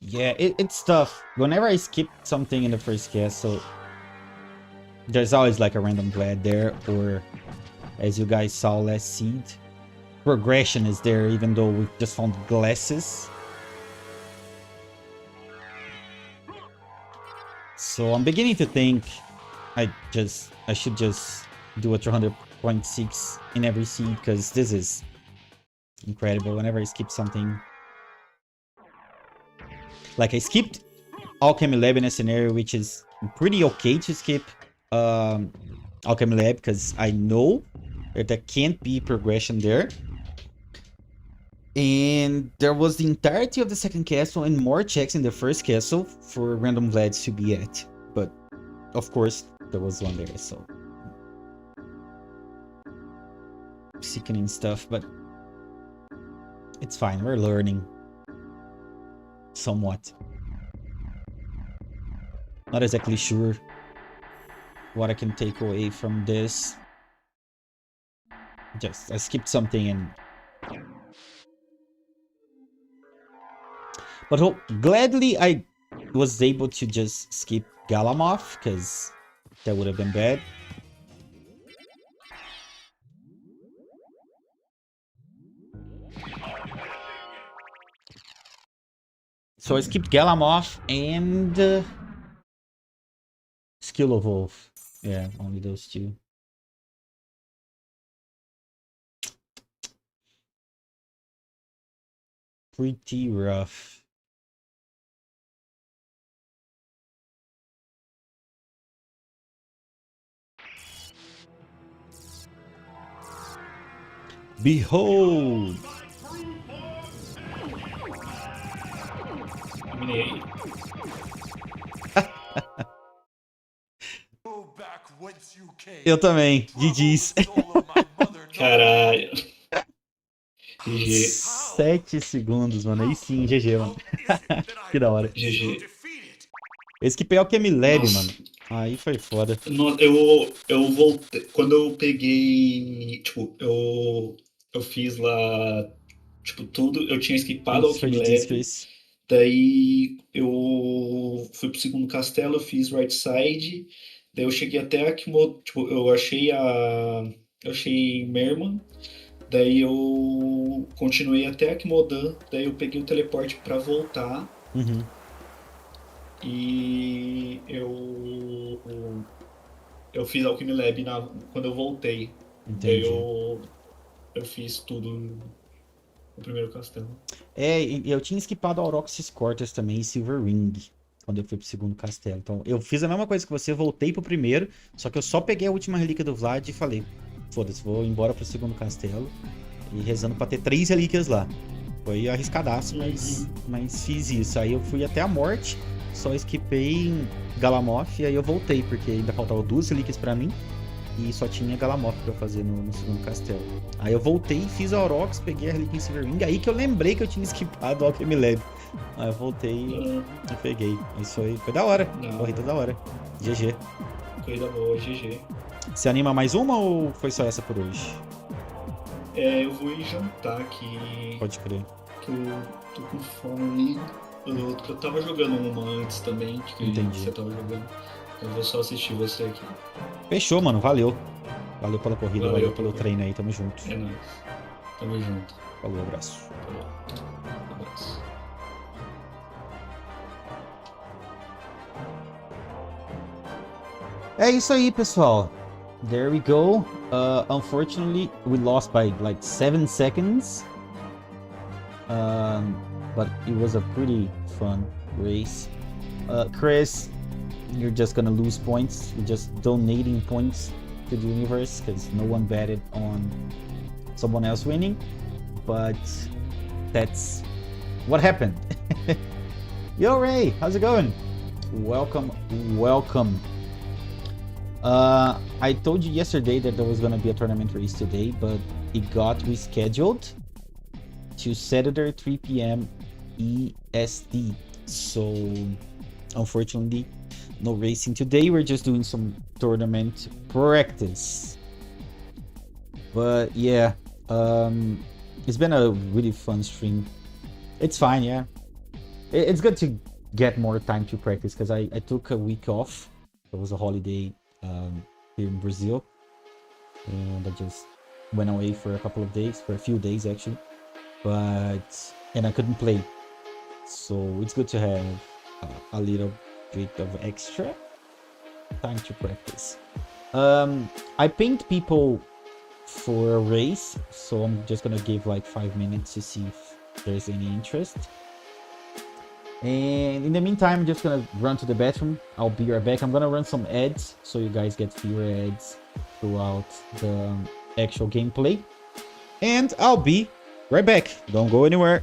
Yeah, it's tough. Whenever I skip something in the first castle, there's always like a random blade there, or as you guys saw last seed, progression is there even though we just found glasses. So I'm beginning to think I should just do a 300.6 in every seed, because this is incredible. Whenever I skip something, like I skipped Alchemy Lab in a scenario which is pretty okay to skip Alchemy Lab, because I know that there can't be progression there. And there was the entirety of the second castle and more checks in the first castle for random Vlads to be at. But of course there was one there, so sickening stuff, but it's fine, we're learning. Somewhat. Not exactly sure what I can take away from this. Just, I skipped something and... But gladly I was able to just skip Galamoth, because that would have been bad. So I skipped Galamoth and Skill of Wolf. Yeah, only those two. Pretty rough. Behold! Go back whence you came. Eu também, GG's. Caralho. GG. 7 segundos, mano. Aí sim, GG, mano. Que da hora. GG. Esse que pegar o Kemileb, Nossa. mano. Aí foi foda. Eu voltei. Quando eu peguei. Tipo, eu fiz lá. Tipo, tudo. Eu tinha skipado ao Isso foi de Lab. Disgrace. Daí eu fui pro segundo castelo, eu fiz right side. Daí eu cheguei até a Kimo. Tipo, eu achei Eu achei Merman. Daí eu continuei até a Kimodan. Daí eu peguei o teleporte pra voltar. Uhum. E eu fiz Alchemy Lab quando eu voltei. Entendi. Daí eu fiz tudo no primeiro castelo. É, e eu tinha skipado Auroxys Quarters também e Silver Ring. Quando eu fui pro segundo castelo. Então, eu fiz a mesma coisa que você, voltei pro primeiro. Só que eu só peguei a última relíquia do Vlad e falei: foda-se, vou embora pro segundo castelo. E rezando pra ter 3 relíquias lá. Foi arriscadaço, mas fiz isso. Aí eu fui até a morte. Só skipei Galamoth e aí eu voltei, porque ainda faltavam 2 relíquias pra mim. E só tinha Galamoth pra eu fazer no segundo castelo. Aí eu voltei, fiz a Aurox, peguei a relíquia em Silver Ring. Aí que eu lembrei que eu tinha skipado o Alchemy Lab. Aí eu voltei e peguei. Isso foi da hora. Corrida da hora. GG. Corrida boa, GG. Você anima mais uma ou foi só essa por hoje? Eu vou ir jantar aqui. Pode crer. Que eu tô com fome. Eu tava jogando uma antes também, que Entendi. você tava jogando. Eu vou só assistir você aqui. Fechou, mano. Valeu. Valeu pela corrida, valeu pelo Valeu. treino aí. Tamo junto. É nóis. Tamo junto. Falou, abraço. Falou. Abraço. É isso aí, pessoal. There we go. Unfortunately, we lost by like 7 seconds. But it was a pretty fun race. Chris, you're just gonna lose points. You're just donating points to the universe because no one betted on someone else winning. But that's what happened. Yo, Ray, how's it going? Welcome, welcome. I told you yesterday that there was gonna be a tournament race today, but it got rescheduled to Saturday 3 p.m. EST. So unfortunately, no racing today. We're just doing some tournament practice. But yeah, it's been a really fun stream. It's fine, yeah. It's good to get more time to practice because I took a week off. It was a holiday here in Brazil, and I just went away for a few days actually, and I couldn't play, so it's good to have a little bit of extra time to practice. I pinged people for a race, so I'm just gonna give like 5 minutes to see if there's any interest. And in the meantime, I'm just gonna run to the bathroom. I'll be right back. I'm gonna run some ads so you guys get fewer ads throughout the actual gameplay. And I'll be right back. Don't go anywhere.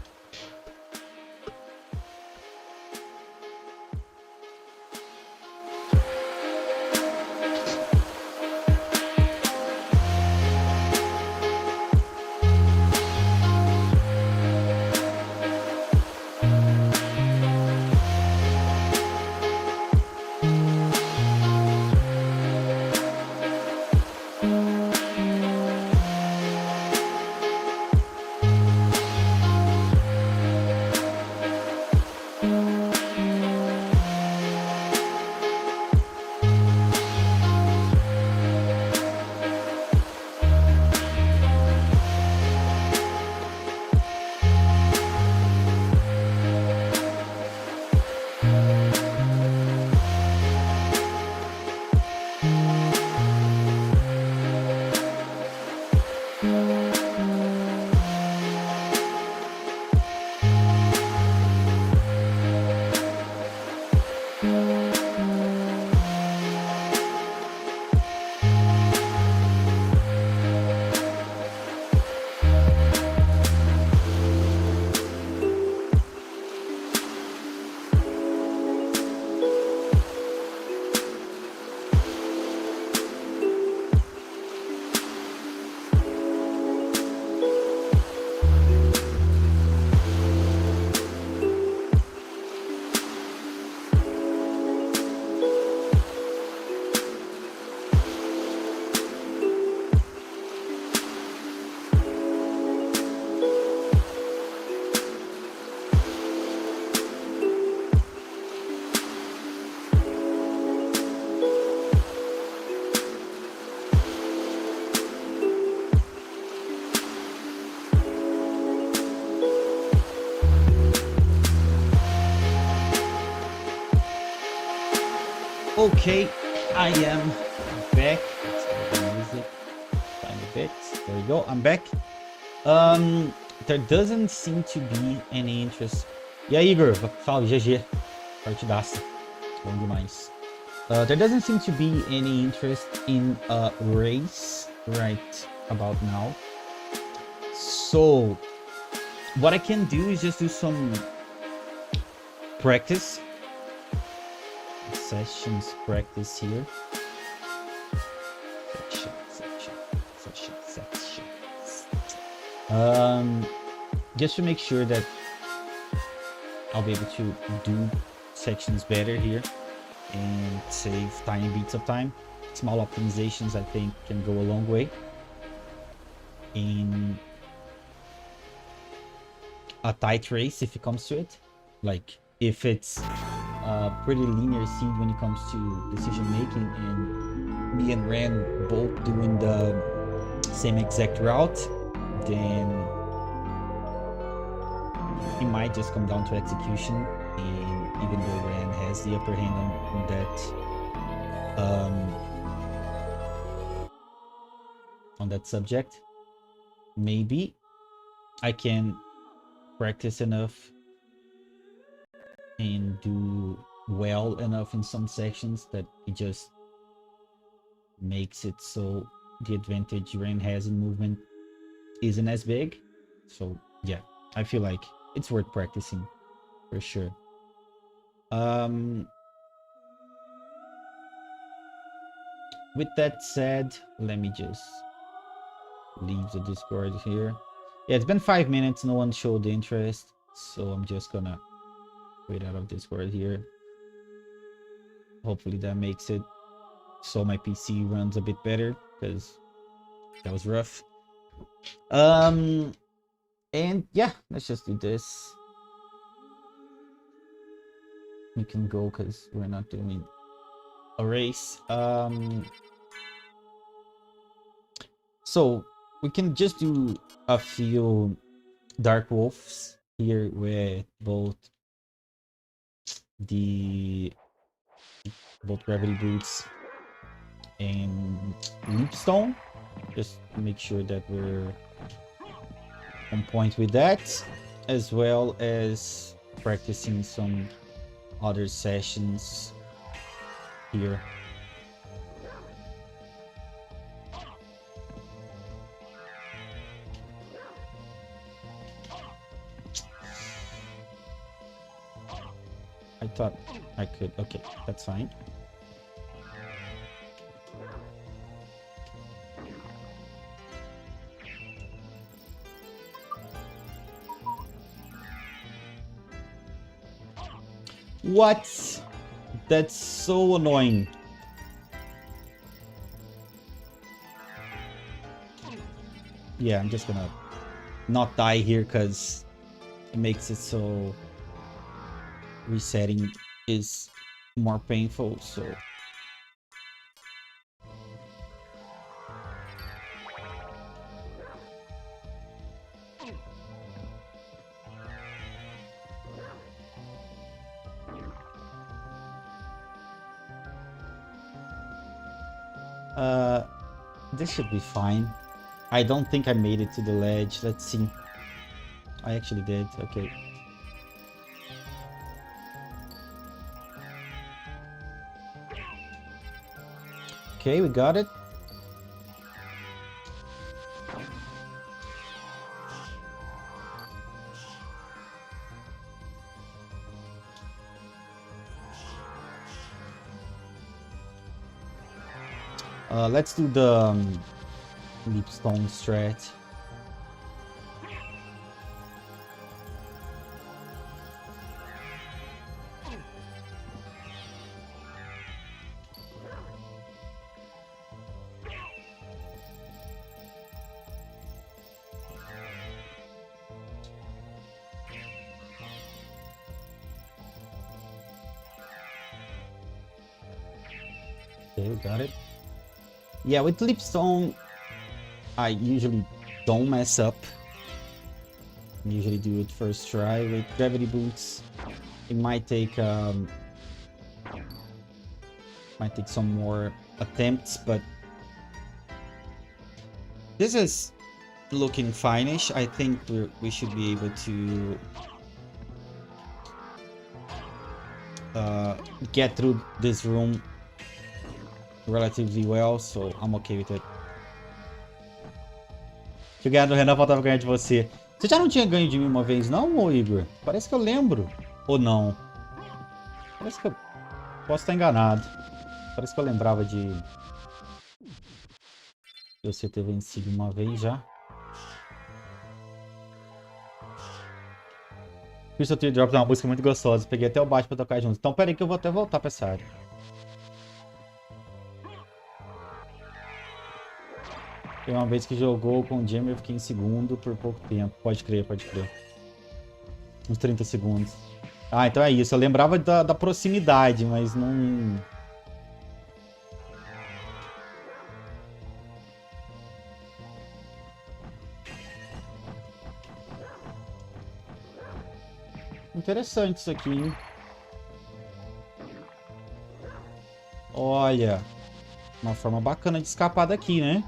Okay, I am back. Let's get the music tiny bit. There we go. I'm back. There doesn't seem to be any interest. E aí, Igor? Fala, GG. Partidaça. Bom demais. There doesn't seem to be any interest in a race right about now. So, what I can do is just do some practice. Sessions practice here. Just to make sure that I'll be able to do sections better here and save tiny bits of time. Small optimizations, I think, can go a long way in a tight race if it comes to it. Like if it's a pretty linear seed when it comes to decision making and me and Ran both doing the same exact route, then it might just come down to execution. And even though Ran has the upper hand on that subject, maybe I can practice enough and do well enough in some sections that it just makes it so the advantage Ran has in movement isn't as big. So yeah, I feel like it's worth practicing for sure. With that said, let me just leave the Discord here. Yeah, it's been 5 minutes, no one showed interest, so I'm just gonna quit out of Discord here. Hopefully that makes it so my PC runs a bit better, because that was rough. And yeah, let's just do this. We can go because we're not doing a race. So we can just do a few Dark Wolves here with both Gravity Boots and Leapstone, just to make sure that we're on point with that, as well as practicing some other sessions here. I thought I could. Okay, that's fine. What? That's so annoying. Yeah, I'm just gonna not die here because it makes it so resetting is more painful, so this should be fine. I don't think I made it to the ledge. Let's see. I actually did. Okay. Okay, we got it. Let's do the Leapstone strat. Okay, we got it. Yeah, with Leapstone, I usually don't mess up. I usually do it first try. With Gravity Boots, it might take Might take some more attempts, but this is looking fine-ish. I think we should be able to get through this room relatively well, so I'm okay with it. Se eu ganhar do Renan, faltava ganhar de você. Você já não tinha ganho de mim uma vez, não, ô Igor? Parece que eu lembro. Ou não? Parece que eu posso estar enganado. Parece que eu lembrava de você ter vencido uma vez já. Crystal Teardrop é uma música muito gostosa. Peguei até o baixo pra tocar junto. Então pera aí que eu vou até voltar pra essa área. Foi uma vez que jogou com o Jamie, eu fiquei em segundo por pouco tempo. Pode crer, pode crer. Uns 30 segundos. Ah, então é isso. Eu lembrava da proximidade, mas não... Interessante isso aqui, hein? Olha, uma forma bacana de escapar daqui, né?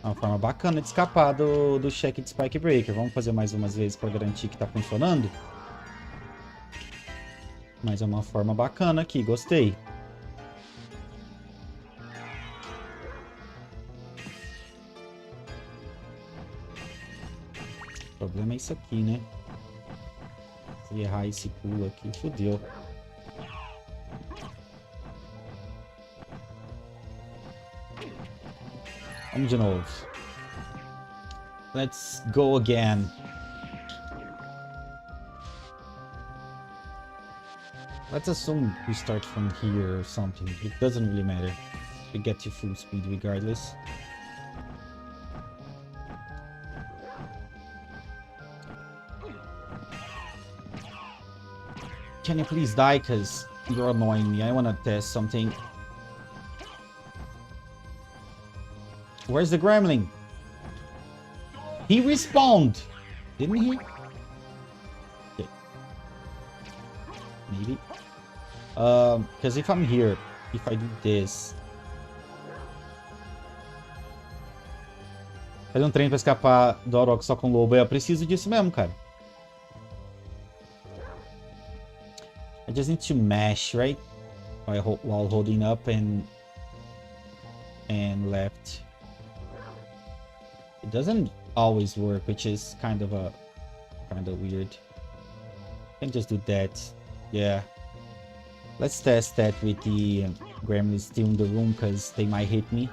Uma forma bacana de escapar do check de Spike Breaker. Vamos fazer mais umas vezes para garantir que tá funcionando. Mas é uma forma bacana aqui, gostei. O problema é isso aqui, né? Se errar esse pulo aqui, fodeu. Vamos de novo. Let's go again. Let's assume we start from here or something. It doesn't really matter. We get to full speed regardless. Can you please die? Because you're annoying me. I want to test something. Where's the gremlin? He respawned! Didn't he? Okay. Maybe. Because if I'm here, if I do this... Fazer um trem pra escapar do Auroch só com lobo. Eu preciso disso mesmo, cara. I just need to mash, right? While holding up and left. It doesn't always work, which is kind of weird. Can just do that. Yeah. Let's test that with the gremlins still in the room, because they might hit me.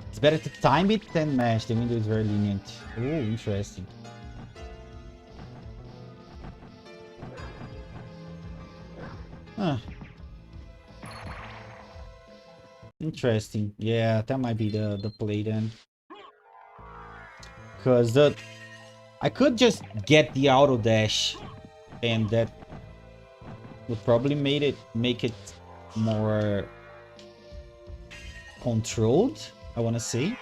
It's better to time it than mash. The window is very lenient. Oh, interesting. Huh. Interesting. Yeah, that might be the play then. Because I could just get the auto dash, and that would probably make it more controlled, I want to say.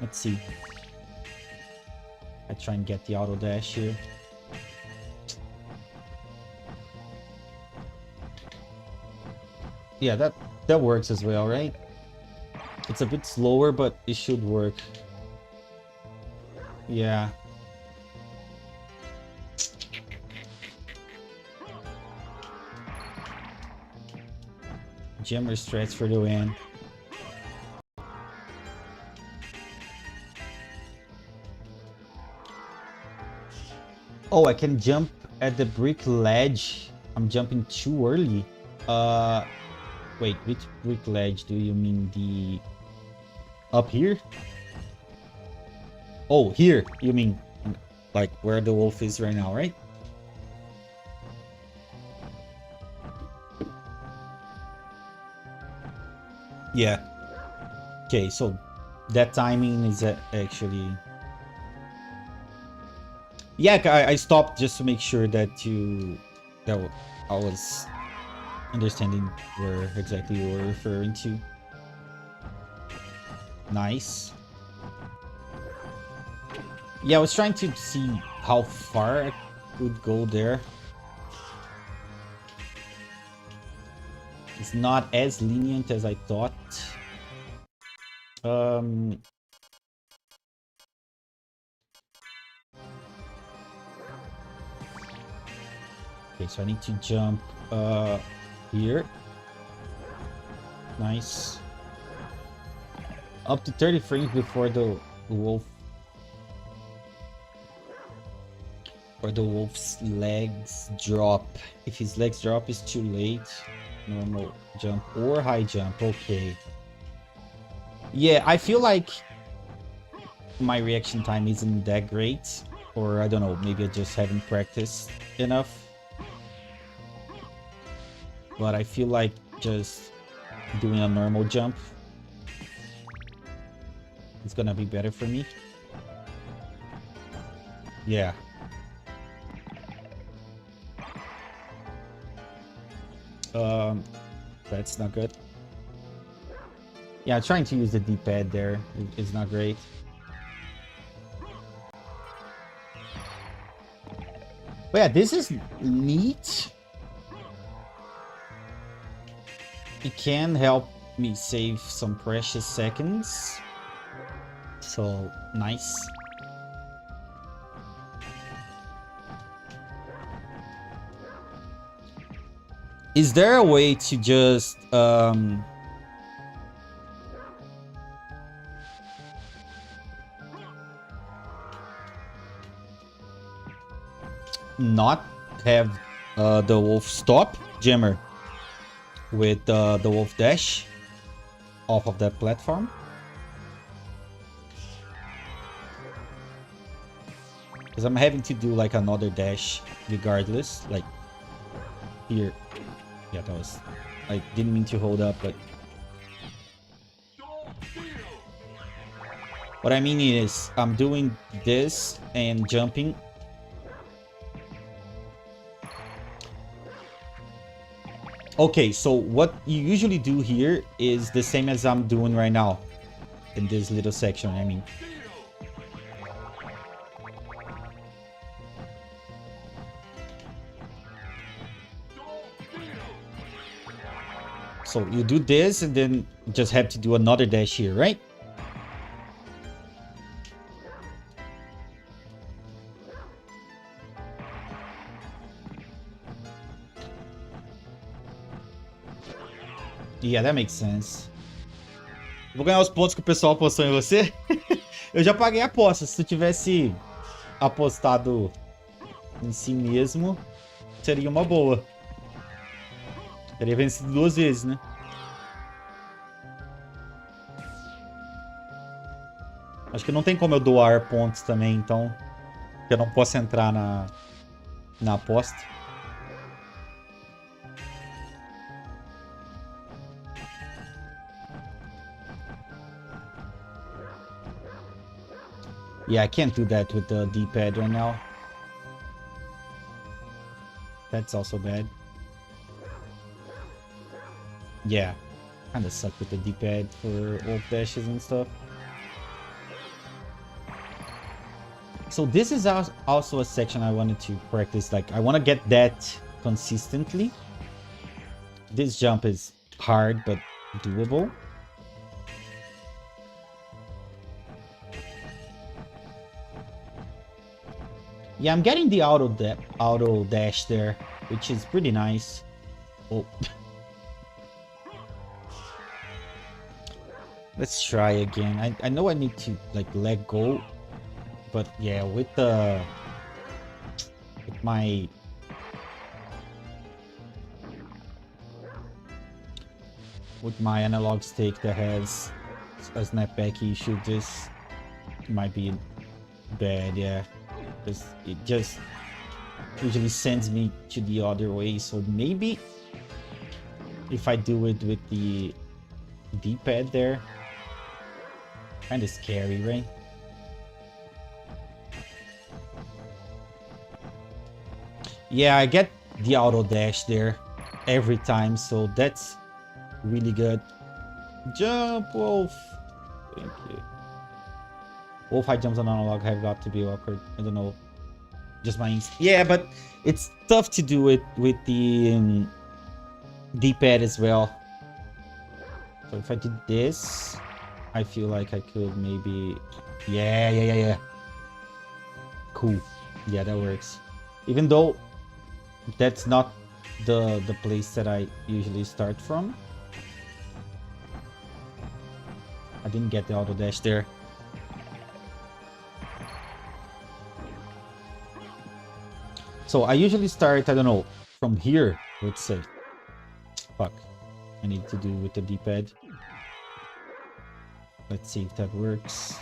Let's see. I try and get the auto dash here. Yeah, that works as well, right? It's a bit slower, but it should work. Yeah. Jammer stretch for the win. Oh, I can jump at the brick ledge. I'm jumping too early. Wait, which brick ledge do you mean? The... up here? Oh, here, you mean, like, where the wolf is right now, right? Yeah. Okay, so that timing is actually... Yeah, I stopped just to make sure that I was understanding where exactly you were referring to. Nice. Yeah, I was trying to see how far I could go there. It's not as lenient as I thought. Okay, so I need to jump here. Nice. Up to 30 frames before the wolf. Or the wolf's legs drop. If his legs drop, it's too late. Normal jump or high jump. Okay. Yeah, I feel like my reaction time isn't that great. Or I don't know, maybe I just haven't practiced enough. But I feel like just doing a normal jump is gonna be better for me. Yeah. That's not good. Yeah, trying to use the D-pad there is not great. But yeah, this is neat. It can help me save some precious seconds. So, nice. Is there a way to just not have the wolf stop Jammer with the wolf dash off of that platform? Because I'm having to do like another dash regardless, like here. Yeah, that was... I didn't mean to hold up, but... What I mean is, I'm doing this and jumping. Okay, so what you usually do here is the same as I'm doing right now. In this little section, I mean. So you do this and then just have to do another dash here, right? Yeah, that makes sense. Vou ganhar os pontos que o pessoal apostou em você. Eu já paguei a aposta. Se tu tivesse apostado em si mesmo, seria uma boa. Teria vencido 2 vezes, né? Acho que não tem como eu doar pontos também, então... Eu não posso entrar na aposta. Yeah, I can't do that with the D-pad right now. That's also bad. Yeah, kinda suck with the D-pad for wolf dashes and stuff. So this is also a section I wanted to practice. Like, I want to get that consistently. This jump is hard, but doable. Yeah, I'm getting the auto dash there, which is pretty nice. Oh. Let's try again. I know I need to like let go, but yeah, with my analog stick that has a snapback issue, this might be bad. Yeah, because it just usually sends me to the other way. So maybe if I do it with the D-pad there. Kind of scary, right? Yeah, I get the auto dash there every time, so that's really good. Jump, wolf. Thank you. Wolf high jumps on analog have got to be awkward. I don't know. Just my instinct. Yeah, but it's tough to do it with the D-pad as well. So if I did this, I feel like I could maybe... Yeah. Cool. Yeah, that works. Even though that's not the place that I usually start from. I didn't get the auto dash there. So I usually start, I don't know, from here, let's say. Fuck. I need to do with the D-pad. Let's see if that works.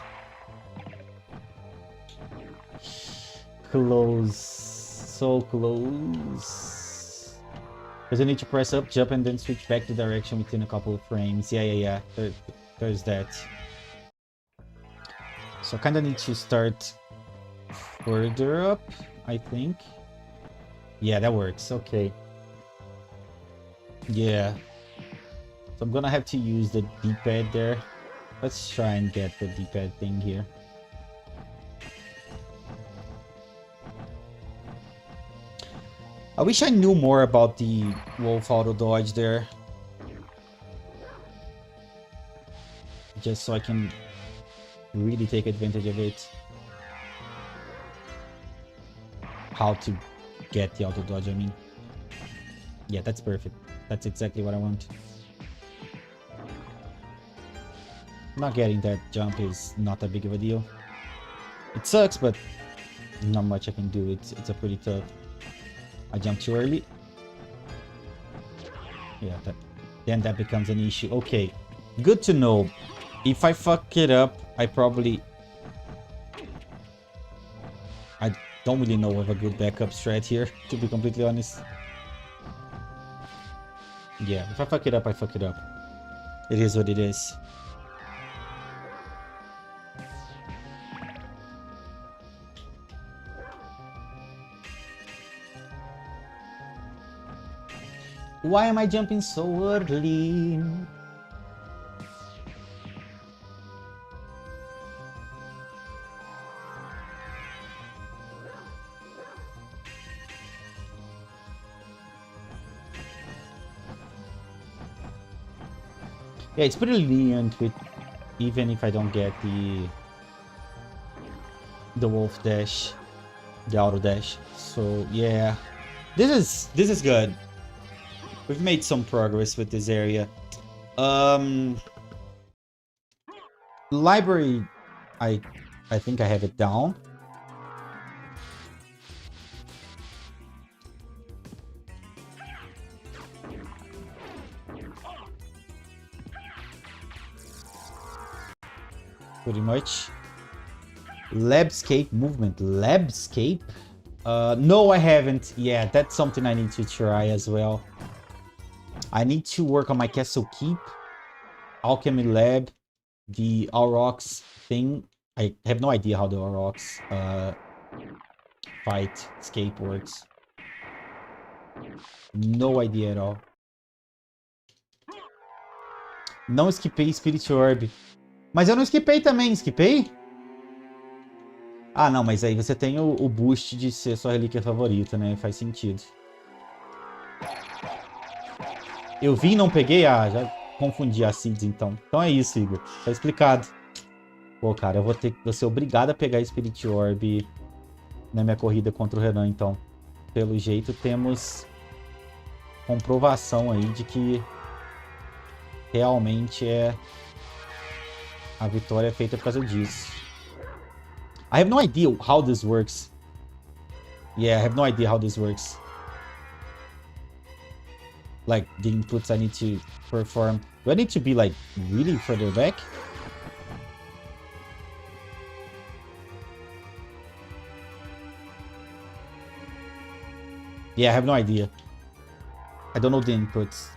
Close. So close. Because I need to press up, jump, and then switch back the direction within a couple of frames. Yeah. There's that. So I kind of need to start further up, I think. Yeah, that works. Okay. Yeah. So I'm gonna have to use the D-pad there. Let's try and get the D-pad thing here. I wish I knew more about the Wolf auto dodge there. Just so I can really take advantage of it. How to get the auto dodge, I mean. Yeah, that's perfect. That's exactly what I want. Not getting that jump is not that big of a deal. It sucks, but not much I can do. It's a pretty tough. I jumped too early. Yeah, then that becomes an issue. Okay, good to know. If I fuck it up, I don't really know of a good backup strat here, to be completely honest. Yeah, if I fuck it up, I fuck it up. It is what it is. Why am I jumping so early? Yeah, it's pretty lenient with even if I don't get the wolf dash, the auto dash. So yeah, this is good. We've made some progress with this area. Library, I think I have it down. Pretty much. Labscape movement. Labscape? No, I haven't. Yeah, that's something I need to try as well. I need to work on my Castle Keep, Alchemy Lab, the Aurochs thing. I have no idea how the Aurochs fight escape works. No idea at all. Não esquipei Spirit Orb. Mas eu não esquipei também, esquipei? Ah, não, mas aí você tem o boost de ser sua relíquia favorita, né? Faz sentido. Eu vi e não peguei? Ah, já confundi as seeds então. Então é isso, Igor. Tá explicado. Pô, cara, eu vou ser obrigado a pegar Spirit Orb na minha corrida contra o Renan, então. Pelo jeito, temos comprovação aí de que realmente a vitória é feita por causa disso. I have no idea how this works. Yeah, I have no idea how this works. Like, the inputs I need to perform. Do I need to be, like, really further back? Yeah, I have no idea. I don't know the inputs.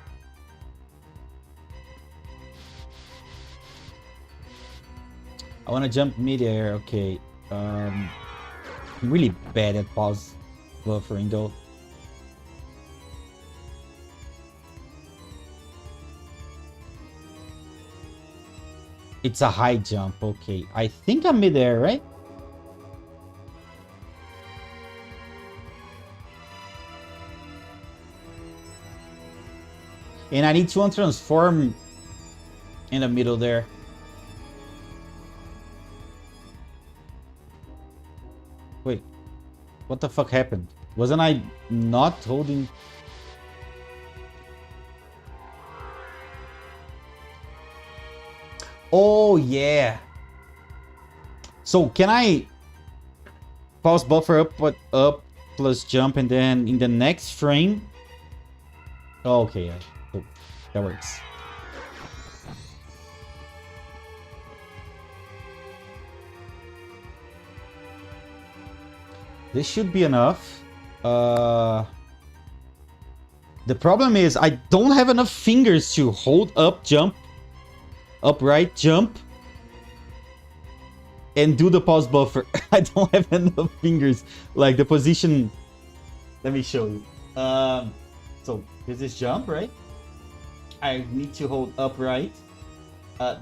I want to jump mid-air, okay. I'm really bad at pause buffering though. It's a high jump. Okay. I think I'm midair, right? And I need to untransform in the middle there. Wait. What the fuck happened? Wasn't I not holding... Oh, yeah. So, can I pause buffer up plus jump and then in the next frame? Oh, okay, yeah. Cool. That works. This should be enough. The problem is I don't have enough fingers to hold up, jump, upright, jump, and do the pause buffer. I don't have enough fingers. Like the position. Let me show you. So this is jump, right? I need to hold upright.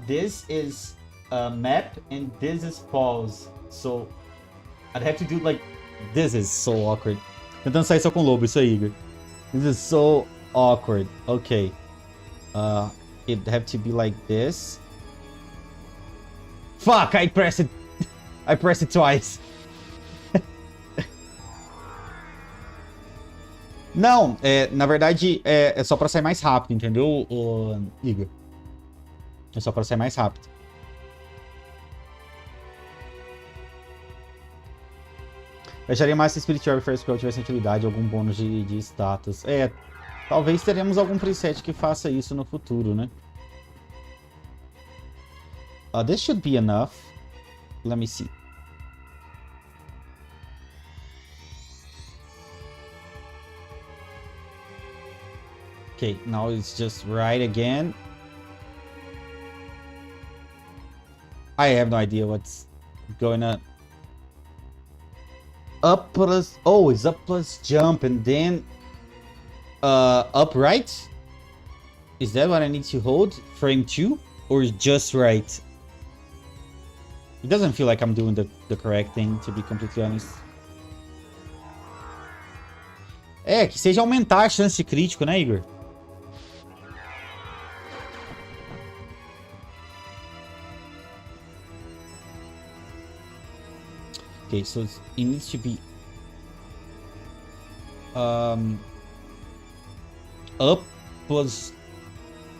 This is map, and this is pause. So I'd have to do like this. Is so awkward. Tentando sair só com lobo, isso aí, Igor. This is so awkward. Okay. It'd have to be like this. Fuck! I pressed it. I pressed it twice. Não, na verdade é só pra sair mais rápido, entendeu, Igor? É só pra sair mais rápido. Fecharia mais se Spirit Orb First Scroll tivesse utilidade, algum bônus de status. Talvez teremos algum preset que faça isso no futuro, né? This should be enough. Let me see. Okay, now it's just right again. I have no idea what's going on. Up plus... Oh, it's up plus jump and then... upright? Is that what I need to hold? Frame 2? Or just right? It doesn't feel like I'm doing the correct thing, to be completely honest. Que seja aumentar a chance de crítico, né, Igor? Okay, so it needs to be up plus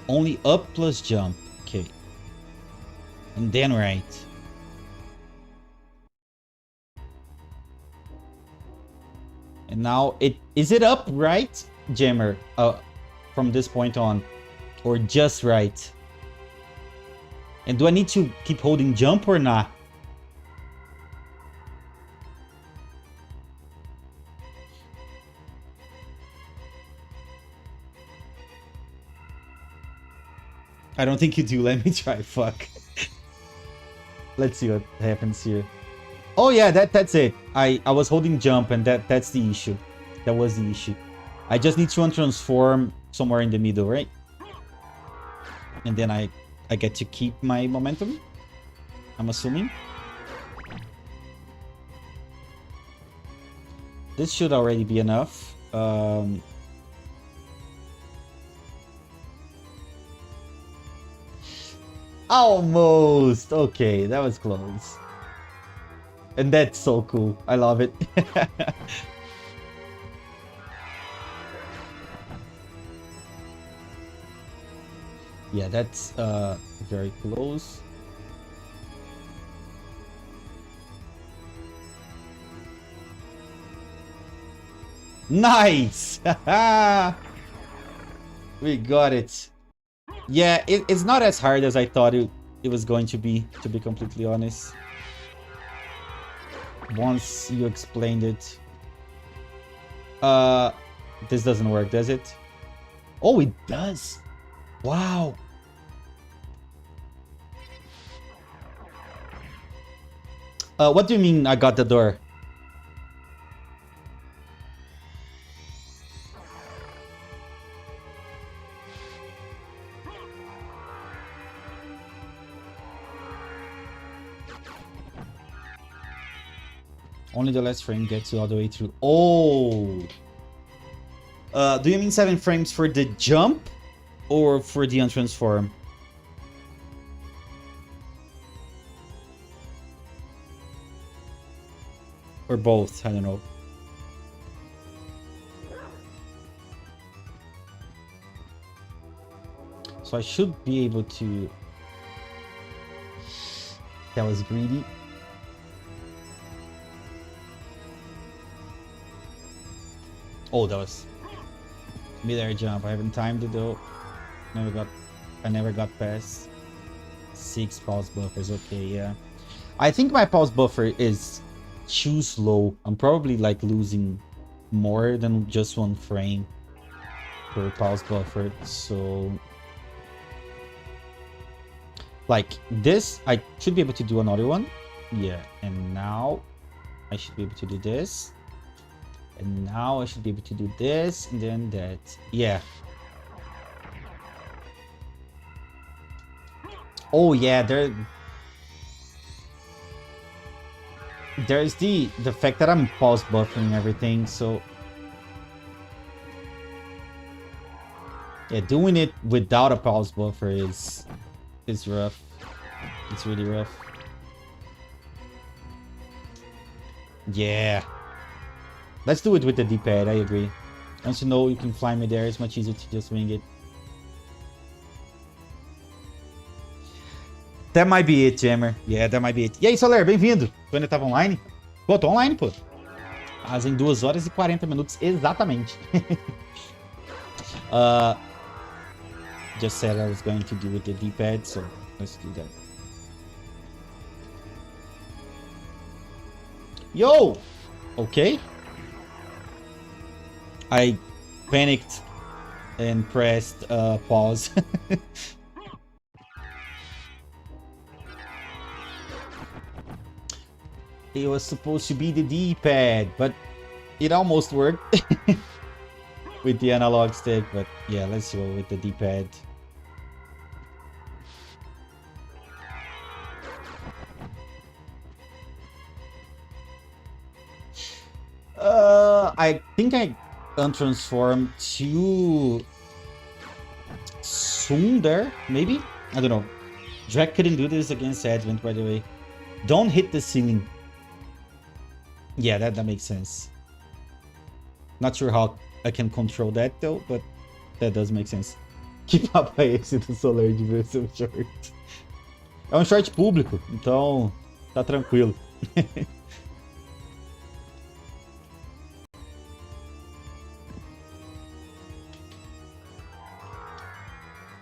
only up plus jump. Okay, and then right. And now is it up right, Jammer? From this point on, or just right? And do I need to keep holding jump or not? I don't think you do. Let me try. Fuck. Let's see what happens here. Oh yeah, that's it. I was holding jump and that's the issue. That was the issue. I just need to untransform somewhere in the middle, right? And then I get to keep my momentum, I'm assuming. This should already be enough. Almost. Okay, that was close. And that's so cool. I love it. Yeah, that's very close. Nice! We got it. Yeah, it's not as hard as I thought it was going to be completely honest. Once you explained it. This doesn't work, does it? Oh, it does. Wow. What do you mean I got the door? Only the last frame gets you all the way through. Oh! Do you mean 7 frames for the jump or for the untransform? Or both, I don't know. So I should be able to... That was greedy. Oh, that was mid-air jump. I haven't timed it though. I never got past 6 pulse buffers. Okay, yeah. I think my pulse buffer is too slow. I'm probably like losing more than just 1 frame per pulse buffer. So like this, I should be able to do another one. Yeah, and now I should be able to do this. And now I should be able to do this, and then that. Yeah. Oh yeah, there's the fact that I'm pulse buffering everything, so yeah, doing it without a pulse buffer is rough. It's really rough. Yeah. Let's do it with the D-pad, I agree. Once you know you can fly mid-air, it's much easier to just wing it. That might be it, Jammer. Yeah, that might be it. E aí, Soler, bem-vindo. Tu ainda tava online? Pô, tô online, pô. Fazem 2 horas e 40 minutos, exatamente. Just said I was going to do with the D-pad, so let's do that. Yo! Okay. I panicked and pressed pause. It was supposed to be the D-pad, but it almost worked with the analog stick. But yeah, let's go with the D-pad. I think I untransformed too soon there, maybe? I don't know. Drake couldn't do this against Advent, by the way. Don't hit the ceiling. Yeah, that makes sense. Not sure how I can control that though, but that does make sense. Que papo é esse do Solar de ver seu short? É um short público, então tá tranquilo.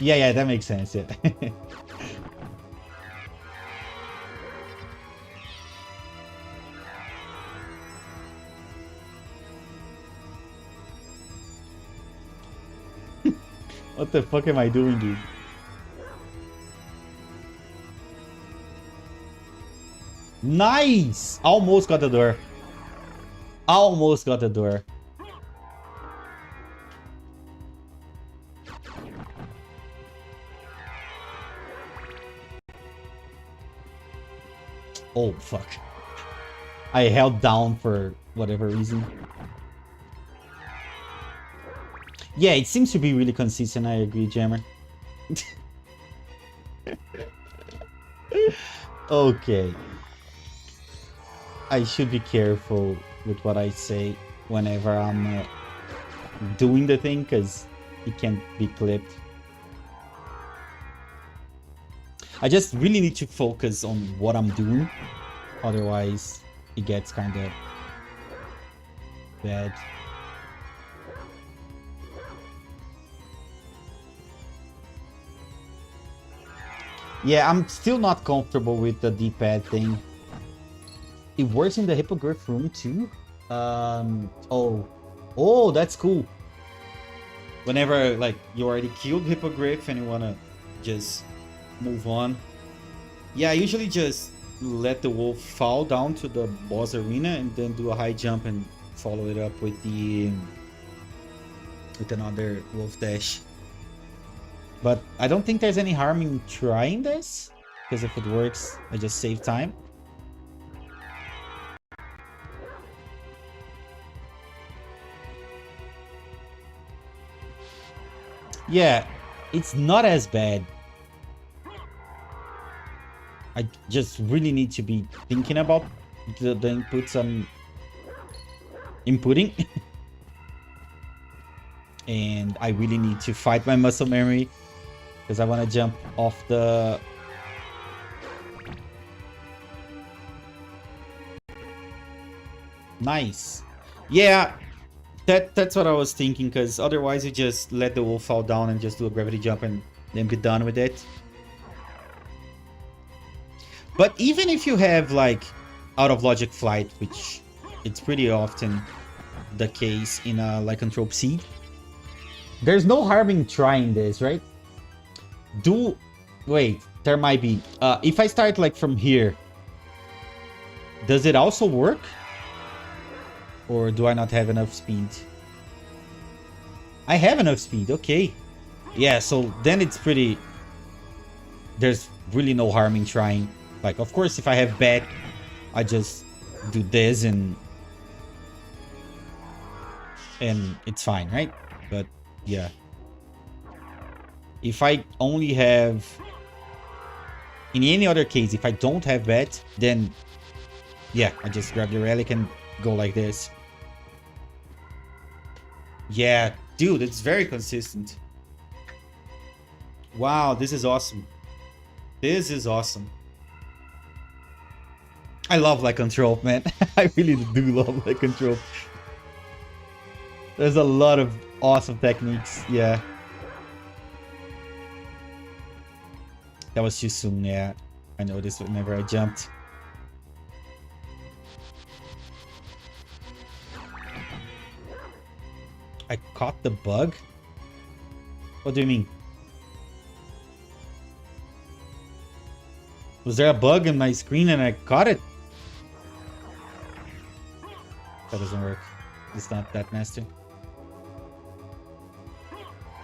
Yeah, that makes sense, yeah. What the fuck am I doing, dude? Nice! Almost got the door. Almost got the door. Oh, fuck. I held down for whatever reason. Yeah, it seems to be really consistent. I agree, Jammer. Okay. I should be careful with what I say whenever I'm doing the thing, because it can be clipped. I just really need to focus on what I'm doing. Otherwise, it gets kind of bad. Yeah, I'm still not comfortable with the D-pad thing. It works in the Hippogriff room too? Oh, that's cool. Whenever, like, you already killed Hippogriff and you wanna just move on. Yeah, I usually just let the wolf fall down to the boss arena and then do a high jump and follow it up with another wolf dash. But I don't think there's any harm in trying this, because if it works, I just save time. Yeah, it's not as bad. I just really need to be thinking about the inputs I'm inputting. And I really need to fight my muscle memory because I want to jump off the... Nice. Yeah, that's what I was thinking, because otherwise you just let the wolf fall down and just do a gravity jump and then be done with it. But even if you have like out of logic flight, which it's pretty often the case in a lycanthrope seed, there's no harm in trying this, right? Wait, there might be. If I start like from here, does it also work? Or do I not have enough speed? I have enough speed, okay. Yeah, so then it's pretty... There's really no harm in trying. Like, of course, if I have bat, I just do this and it's fine, right? But, yeah. If I only have... In any other case, if I don't have bat, then... Yeah, I just grab the relic and go like this. Yeah, dude, it's very consistent. Wow, this is awesome. This is awesome. I love lycanthrope, man. I really do love lycanthrope. There's a lot of awesome techniques, yeah. That was too soon, yeah. I noticed whenever I jumped. I caught the bug? What do you mean? Was there a bug in my screen and I caught it? That doesn't work. It's not that nasty.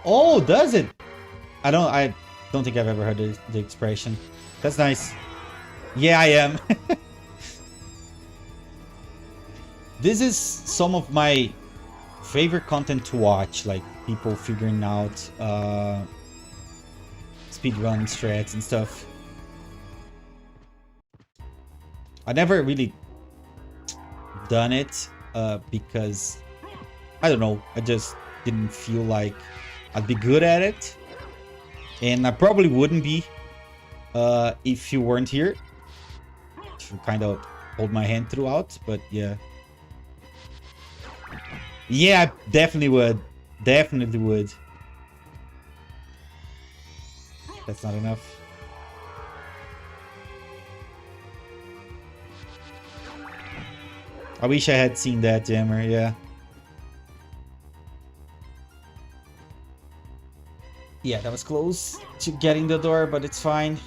Oh, does it? I don't think I've ever heard the expression. That's nice. Yeah, I am. This is some of my favorite content to watch, like people figuring out speedrun strats and stuff. I never really done it because I don't know, I just didn't feel like I'd be good at it, and I probably wouldn't be if you weren't here to kind of hold my hand throughout. But yeah, I definitely would. Definitely would. That's not enough. I wish I had seen that jammer, yeah. Yeah, that was close to getting the door, but it's fine.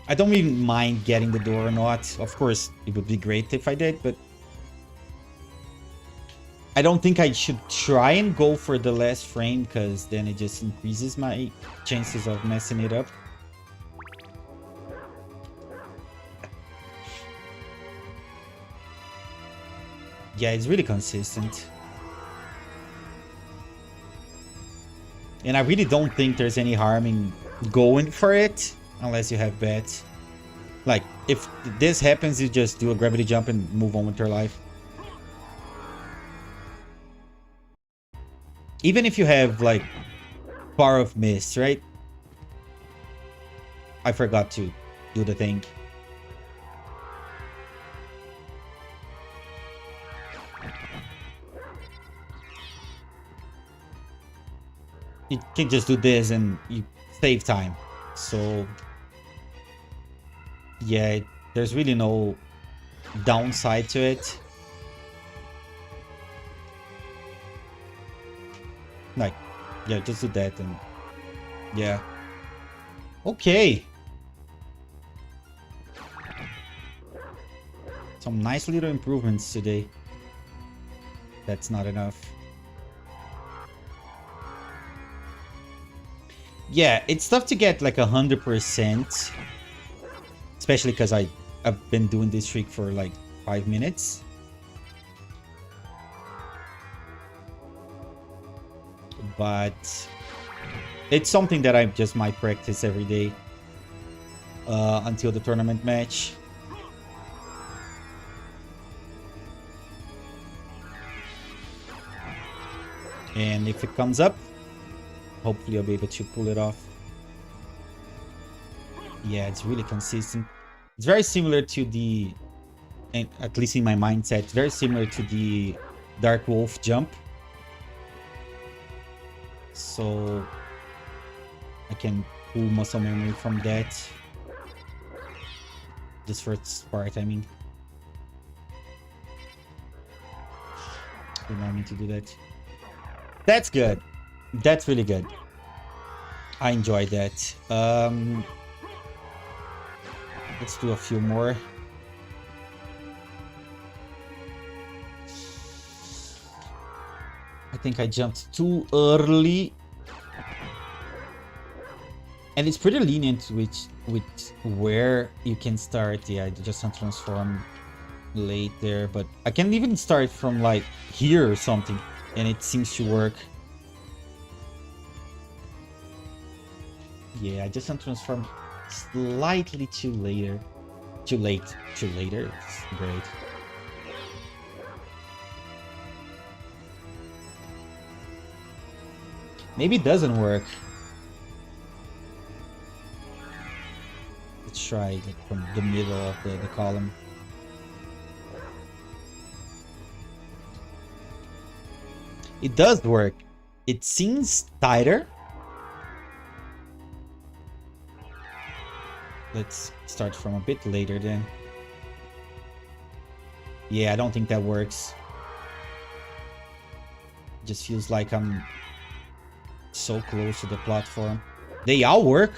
I don't even mind getting the door or not. Of course, it would be great if I did, but I don't think I should try and go for the last frame, because then it just increases my chances of messing it up. Yeah, it's really consistent. And I really don't think there's any harm in going for it, unless you have bets. Like, if this happens, you just do a gravity jump and move on with your life. Even if you have, like, Power of Mist, right? I forgot to do the thing. You can just do this and you save time. So yeah, there's really no downside to it. Like, yeah, just do that and yeah. Okay. Some nice little improvements today. That's not enough. Yeah, it's tough to get like 100%, especially because I've been doing this trick for like 5 minutes. but it's something that I just might practice every day until the tournament match. And if it comes up, hopefully I'll be able to pull it off. Yeah, it's really consistent. It's very similar to the, and at least in my mindset, very similar to the Dark Wolf jump. So I can pull muscle memory from that. This first part, I mean. Remind me to do that. That's good. That's really good. I enjoyed that. Let's do a few more. I think I jumped too early. And it's pretty lenient with where you can start. Yeah, I just transform late there, but I can even start from like here or something, and it seems to work. Yeah, I just transform slightly too late. It's great. Maybe it doesn't work. Let's try like from the middle of the column. It does work. It seems tighter. Let's start from a bit later then. Yeah, I don't think that works. Just feels like I'm so close to the platform. They all work.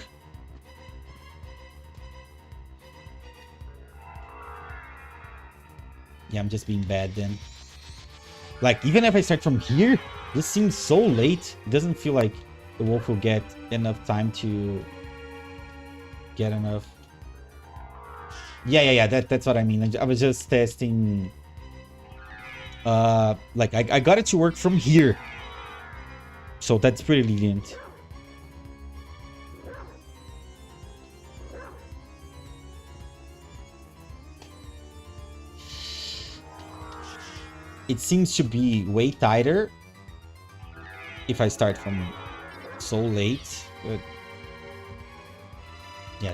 Yeah, I'm just being bad then. Like, even if I start from here, this seems so late. It doesn't feel like the wolf will get enough time to get enough. Yeah, that's what I mean. I was just testing. Like, I got it to work from here. So that's pretty lenient. It seems to be way tighter if I start from so late, but yeah,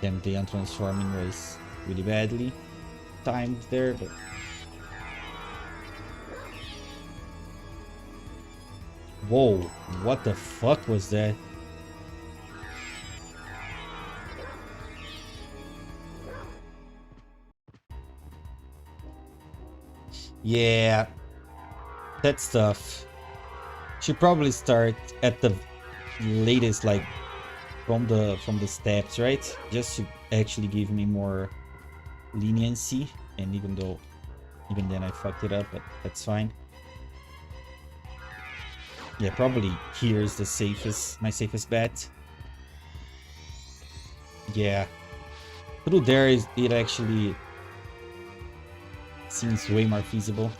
then the untransforming was really badly timed there, but whoa, what the fuck was that? Yeah, that's tough. Should probably start at the latest, like from the steps, right? Just to actually give me more leniency. And even then I fucked it up, but that's fine. Yeah, probably here is my safest bet. Yeah, through there it actually seems way more feasible.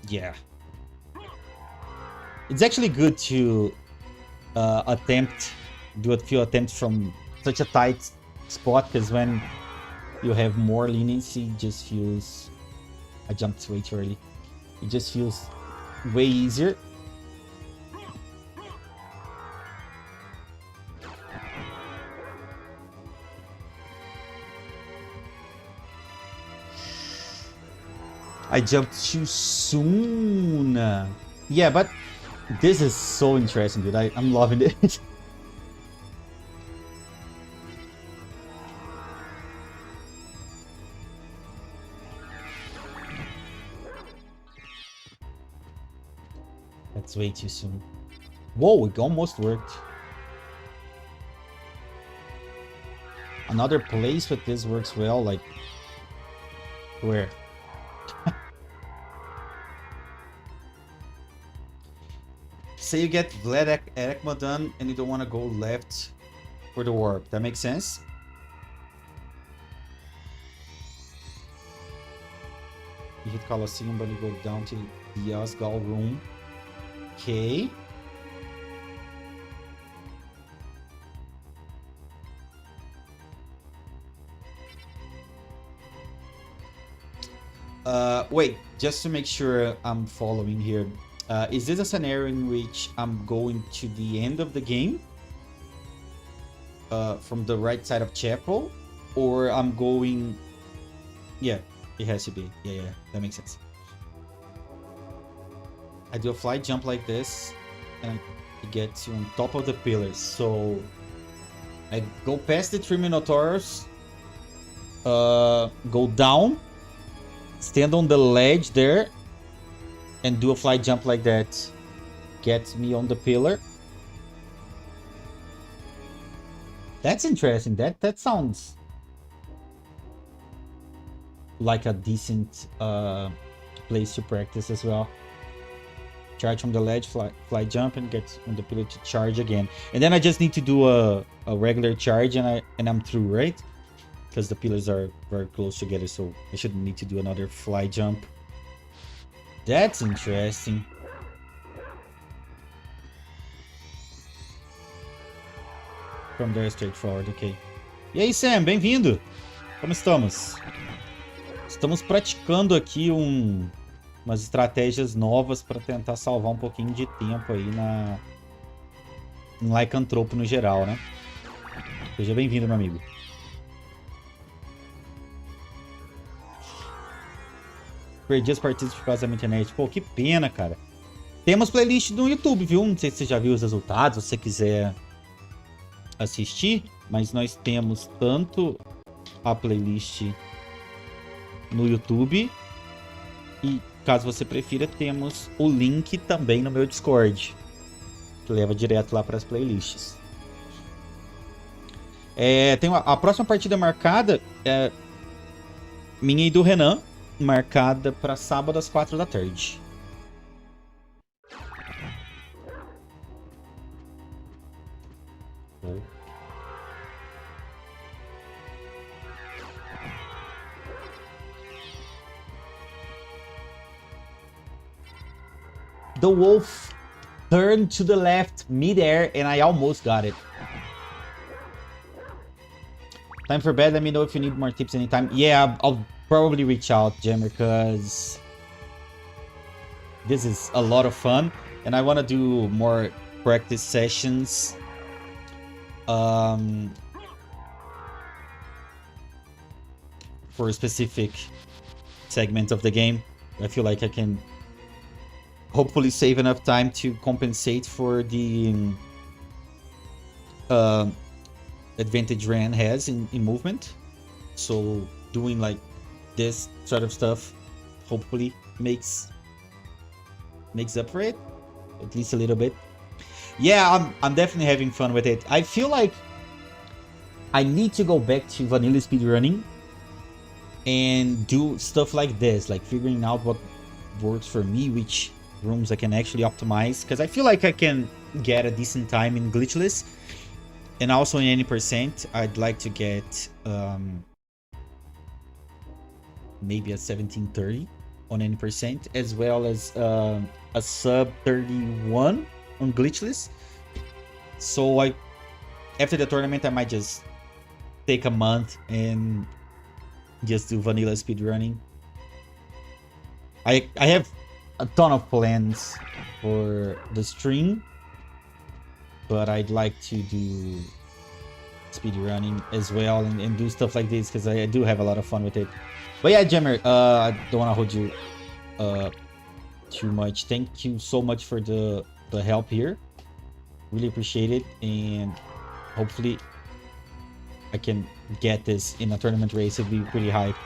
Yeah, it's actually good to do a few attempts from such a tight spot, because when you have more leniency, it just feels, I jumped way too early, it just feels way easier. I jumped too soon. Yeah, but this is so interesting, dude. I'm loving it. That's way too soon. Whoa, it almost worked. Another place where this works well, like where? Say you get Vlad Ekma done and you don't want to go left for the warp. That makes sense? You hit Colosseum, but you go down to the Osgall room. Okay. Wait, just to make sure I'm following here. Is this a scenario in which I'm going to the end of the game? From the right side of Chapel? Or I'm going... Yeah, it has to be. Yeah, that makes sense. I do a fly jump like this, and I get to on top of the pillars. So I go past the 3 Minotaurs, go down, stand on the ledge there, and do a fly jump like that. Gets me on the pillar. That's interesting. That sounds like a decent place to practice as well. Charge from the ledge, fly jump, and get on the pillar to charge again. And then I just need to do a regular charge, and I'm through, right? Because the pillars are very close together, so I shouldn't need to do another fly jump. That's interesting. From there, straightforward, ok. E aí, Sam, bem-vindo! Como estamos? Estamos praticando aqui umas estratégias novas para tentar salvar um pouquinho de tempo aí em Lycanthrope no geral, né? Seja bem-vindo, meu amigo. Perdi as partidas por causa da minha internet. Pô, que pena, cara. Temos playlist no YouTube, viu? Não sei se você já viu os resultados, se você quiser assistir, mas nós temos tanto a playlist no YouTube e, caso você prefira, temos o link também no meu Discord, que leva direto lá para as playlists. Tem a próxima partida marcada, minha e do Renan, marcada para sábado às 4 da tarde. The wolf turned to the left mid-air and I almost got it. Time for bed. Let me know if you need more tips anytime. Yeah, I'll probably reach out, Jammer, because this is a lot of fun and I want to do more practice sessions. For specific segments of the game. I feel like I can hopefully save enough time to compensate for the advantage Ran has in movement. So doing like this sort of stuff hopefully makes up for it, at least a little bit. Yeah, I'm definitely having fun with it. I feel like I need to go back to vanilla speedrunning and do stuff like this, like figuring out what works for me, which rooms I can actually optimize, because I feel like I can get a decent time in glitchless, and also in any percent I'd like to get maybe a 1730 on any percent, as well as a sub 31 on glitchless. So after the tournament I might just take a month and just do vanilla speedrunning. I have a ton of plans for the stream, but I'd like to do speedrunning as well and do stuff like this because I do have a lot of fun with it. But yeah, Jammer, I don't want to hold you too much. Thank you so much for the help here. Really appreciate it, and hopefully I can get this in a tournament race. It'd be pretty hype,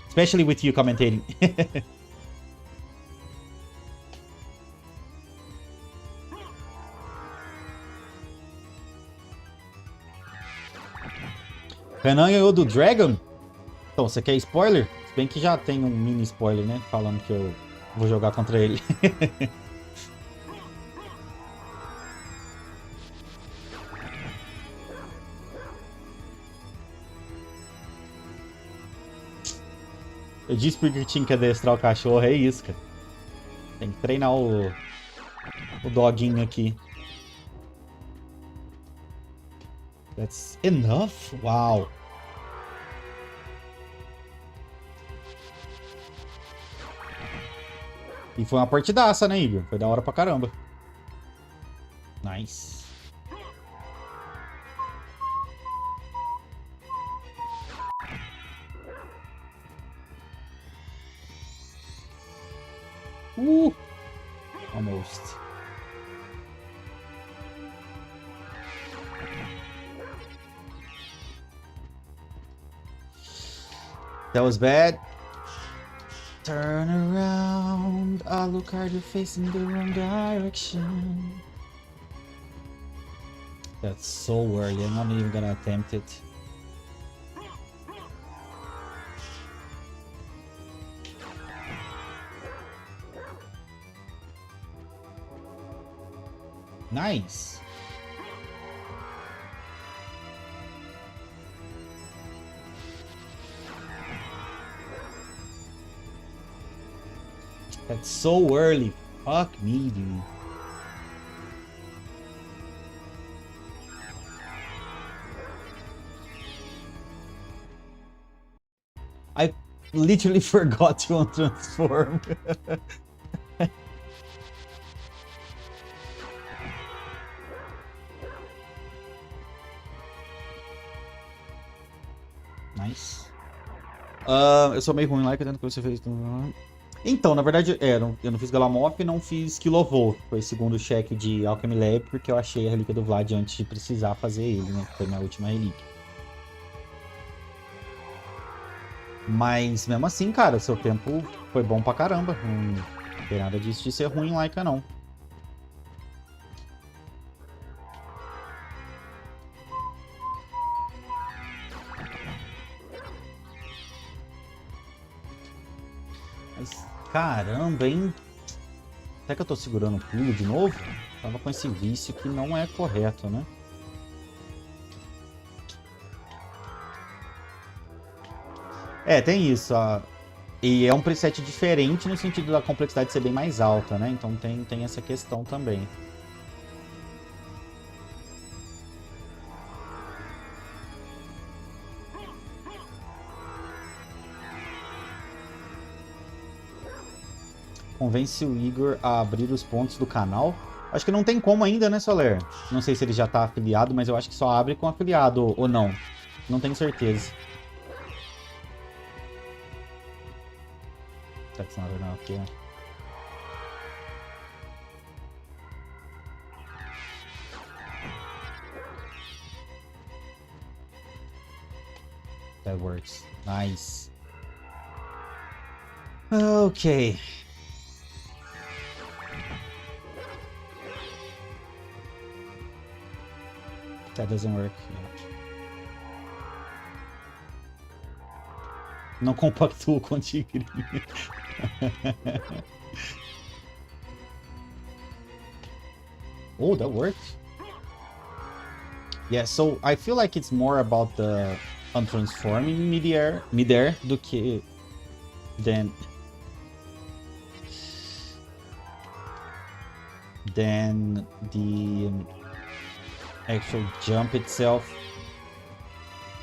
especially with you commentating. Renan ganhou do Dragon? Então, você quer spoiler? Se bem que já tem um mini spoiler, né? Falando que eu vou jogar contra ele. Eu disse porque tinha que adestrar o cachorro, é isso, cara. Tem que treinar o doguinho aqui. That's enough? Uau. E foi uma partidaça, né, Igor? Foi da hora pra caramba. Nice. Almost. That was bad. Turn around, Alucard, you're facing the wrong direction. That's so early, I'm not even gonna attempt it. Nice. That's so early. Fuck me, dude. I literally forgot to transform. Nice. Eu sou meio ruim lá, que tanto que você fez. Então, na verdade, eu não fiz Galamop e não fiz Kilovô. Foi o segundo cheque de Alchemy Lab, porque eu achei a relíquia do Vlad antes de precisar fazer ele, né? Que foi minha última relíquia. Mas, mesmo assim, cara, seu tempo foi bom pra caramba. Não tem nada disso de ser ruim em Laika, não. Mas, caramba, hein? Será que eu tô segurando o pulo de novo? Tava com esse vício que não é correto, né? Tem isso. E é um preset diferente no sentido da complexidade ser bem mais alta, né? Então tem essa questão também. Convence o Igor a abrir os pontos do canal. Acho que não tem como ainda, né, Soler? Não sei se ele já tá afiliado, mas eu acho que só abre com afiliado ou não. Não tenho certeza. That's not enough, yeah. That works. Nice. Okay. That doesn't work. Yeah. Não compactuo com o tigre. Oh, that worked. Yeah, so I feel like it's more about the untransforming midair do que than the actual jump itself.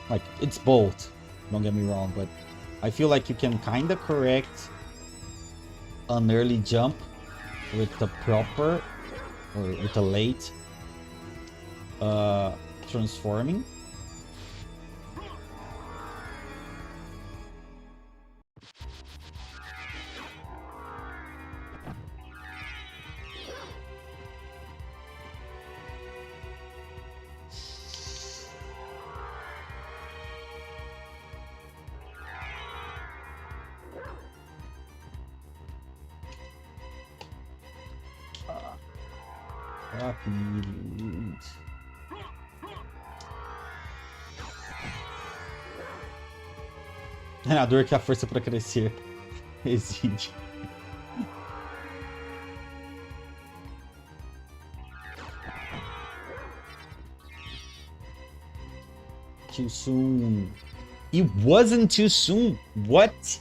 Like, it's both, don't get me wrong, but I feel like you can kinda correct an early jump with the proper or with a late transforming. É a dor que a força para crescer exige. Too soon. It wasn't too soon. What?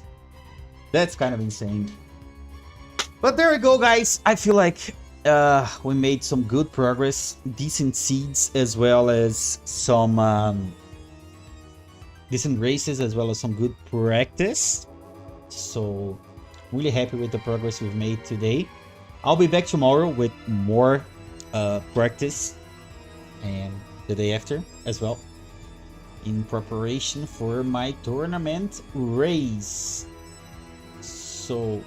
That's kind of insane. But there we go, guys. I feel like we made some good progress, decent seeds, as well as some decent races, as well as some good practice. So really happy with the progress we've made today. I'll be back tomorrow with more practice and the day after as well, in preparation for my tournament race. So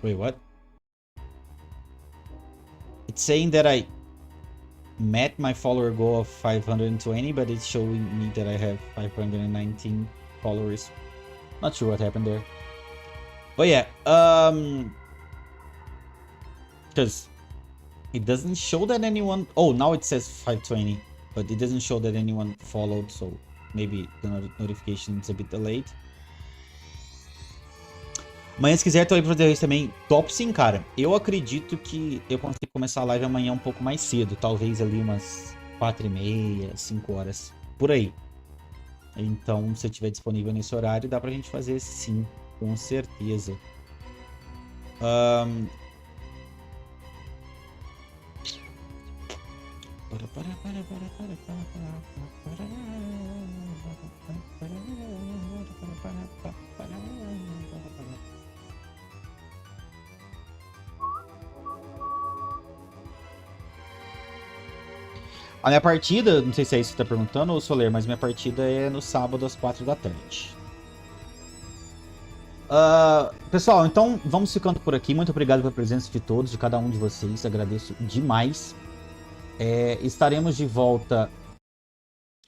wait, what? It's saying that I met my follower goal of 520, but it's showing me that I have 519 followers. Not sure what happened there. But yeah, because it doesn't show that anyone... Oh, now it says 520, but it doesn't show that anyone followed, so maybe the notification is a bit delayed. Amanhã, se quiser, tô aí pra fazer isso também. Top sim, cara. Eu acredito que eu consigo começar a live amanhã um pouco mais cedo. Talvez ali umas 4h30, 5 horas. Por aí. Então, se eu estiver disponível nesse horário, dá pra gente fazer sim. Com certeza. A minha partida, não sei se é isso que você tá perguntando, ou Soler, mas minha partida é no sábado às 4 da tarde. Pessoal, então vamos ficando por aqui. Muito obrigado pela presença de todos, de cada um de vocês. Agradeço demais. Estaremos de volta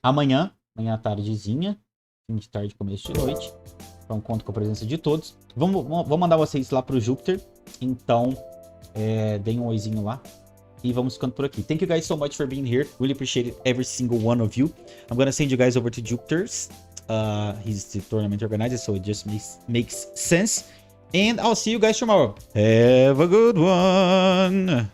amanhã à tardezinha. Fim de tarde, começo de noite. Então conto com a presença de todos. Vou mandar vocês lá pro Júpiter. Então, deem um oizinho lá. E vamos ficando por aqui. Thank you guys so much for being here. Really appreciate every single one of you. I'm gonna send you guys over to Jupiter's. He's the tournament organizer, so it just makes sense. And I'll see you guys tomorrow. Have a good one.